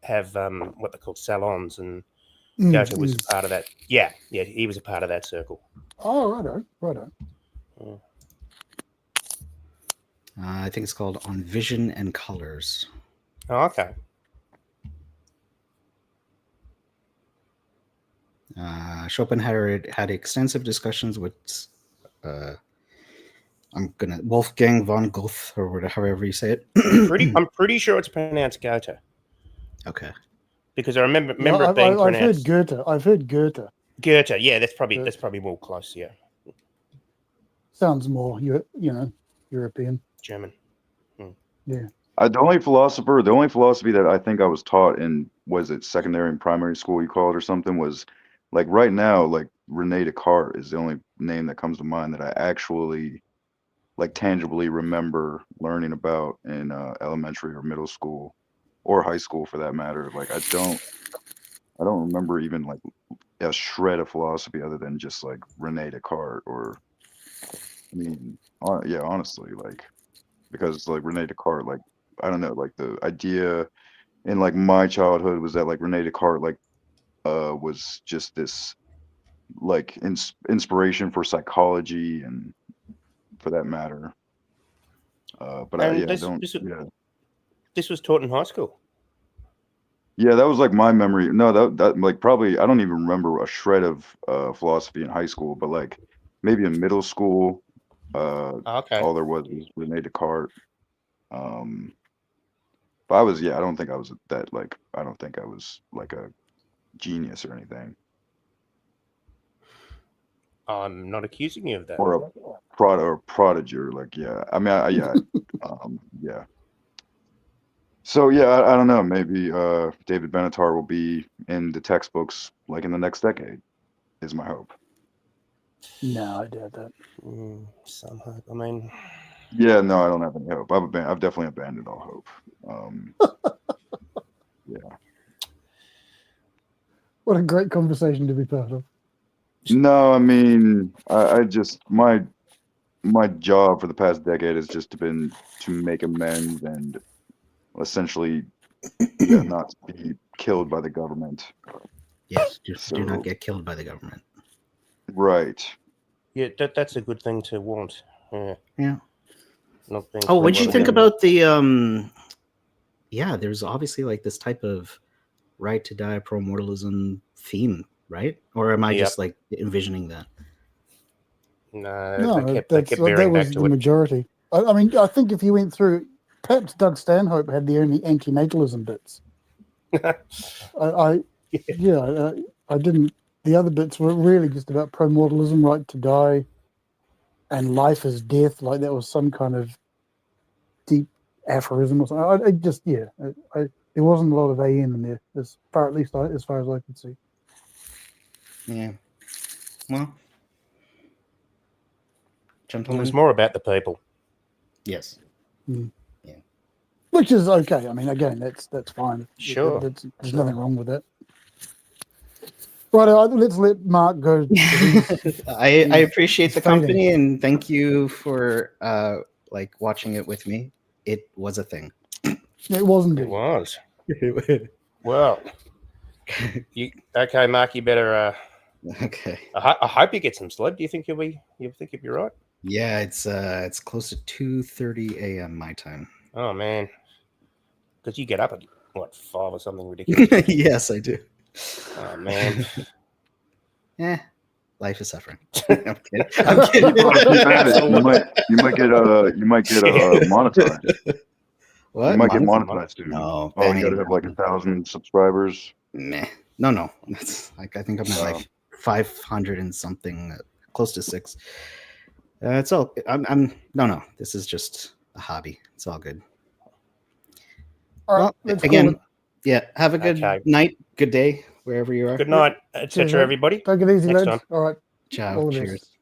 [SPEAKER 10] have what they called salons, and Goethe was a part of that. Yeah, he was a part of that circle.
[SPEAKER 6] Oh, righto.
[SPEAKER 10] Yeah.
[SPEAKER 1] I think it's called On Vision and Colors.
[SPEAKER 10] Oh, okay.
[SPEAKER 1] Schopenhauer had extensive discussions with Wolfgang von Goethe, or whatever, however you say it.
[SPEAKER 10] I'm pretty sure it's pronounced Goethe.
[SPEAKER 1] Okay.
[SPEAKER 10] Because I remember it being
[SPEAKER 6] I've
[SPEAKER 10] pronounced.
[SPEAKER 6] I've heard Goethe.
[SPEAKER 10] Goethe, yeah, that's probably more close. Yeah.
[SPEAKER 6] Sounds more European.
[SPEAKER 10] German.
[SPEAKER 6] Yeah.
[SPEAKER 9] the only philosophy that I think I was taught in, was it secondary and primary school you call it or something, was like right now, like Rene Descartes is the only name that comes to mind that I actually like tangibly remember learning about in elementary or middle school or high school for that matter. Like I don't remember even like a shred of philosophy other than just like Rene Descartes or honestly, like because like Rene Descartes, like I don't know, like the idea in like my childhood was that like Rene Descartes like was just this like inspiration for psychology and for that matter.
[SPEAKER 10] This was taught in high school.
[SPEAKER 9] Yeah, that was like my memory. No, that like probably I don't even remember a shred of philosophy in high school, but like maybe in middle school,
[SPEAKER 10] okay.
[SPEAKER 9] all there was Rene Descartes. But I don't think I was like a genius or anything.
[SPEAKER 10] I'm not accusing you of that.
[SPEAKER 9] Or a prodigy, or like yeah. So yeah, I don't know. Maybe David Benatar will be in the textbooks like in the next decade. Is my hope.
[SPEAKER 6] No, I doubt that.
[SPEAKER 10] Some hope. I mean,
[SPEAKER 9] yeah, no, I don't have any hope. I've definitely abandoned all hope. Yeah.
[SPEAKER 6] What a great conversation to be part of.
[SPEAKER 9] No, I mean, I just my job for the past decade has just been to make amends and essentially not be killed by the government.
[SPEAKER 1] Yes, just do not get killed by the government.
[SPEAKER 9] Right.
[SPEAKER 10] Yeah, that's a good thing to want.
[SPEAKER 1] Yeah.
[SPEAKER 10] Not being
[SPEAKER 1] what did you think about the there's obviously like this type of right to die pro-mortalism theme, right? Or am I just like envisioning that?
[SPEAKER 10] No,
[SPEAKER 6] that was the majority. I mean, I think if you went through, perhaps Doug Stanhope had the only antinatalism bits. I didn't. The other bits were really just about pro-mortalism, right to die, and life is death. Like that was some kind of deep aphorism or something. There wasn't a lot of AN in there, as far as I could see.
[SPEAKER 1] Yeah. Well,
[SPEAKER 10] gentlemen, it was more about the people.
[SPEAKER 1] Yes.
[SPEAKER 6] Mm. Yeah. Which is okay. I mean, again, that's fine.
[SPEAKER 10] Sure.
[SPEAKER 6] There's nothing wrong with that. Right, let's let Mark go.
[SPEAKER 1] I appreciate the
[SPEAKER 6] he's fading.
[SPEAKER 1] company and thank you for like watching it with me. It was a thing.
[SPEAKER 6] It wasn't.
[SPEAKER 10] It was. Well, okay, Mark. You better.
[SPEAKER 1] Okay.
[SPEAKER 10] I hope you get some sleep. Do you think you'll be? You think you'll be right?
[SPEAKER 1] Yeah, it's close to 2:30 a.m. my time.
[SPEAKER 10] Oh man, because you get up at what 5 or something ridiculous.
[SPEAKER 1] Yes, I do.
[SPEAKER 10] Oh man.
[SPEAKER 1] Life is suffering. I'm kidding. I'm kidding.
[SPEAKER 9] You might get monetized.
[SPEAKER 1] What?
[SPEAKER 9] You might get monetized too.
[SPEAKER 1] No.
[SPEAKER 9] Oh, you gotta have like 1,000 subscribers.
[SPEAKER 1] Meh. No. That's like I think I'm at like 500 and something, close to 6. It's all. I'm. No. This is just a hobby. It's all good.
[SPEAKER 6] All right.
[SPEAKER 1] Well, again, yeah. Have a good night, good day, wherever you are.
[SPEAKER 10] Good night, etc. Everybody.
[SPEAKER 6] Take it easy,
[SPEAKER 10] Next
[SPEAKER 6] lads.
[SPEAKER 10] time.
[SPEAKER 6] All right.
[SPEAKER 1] Ciao.
[SPEAKER 6] All the best.
[SPEAKER 1] Cheers.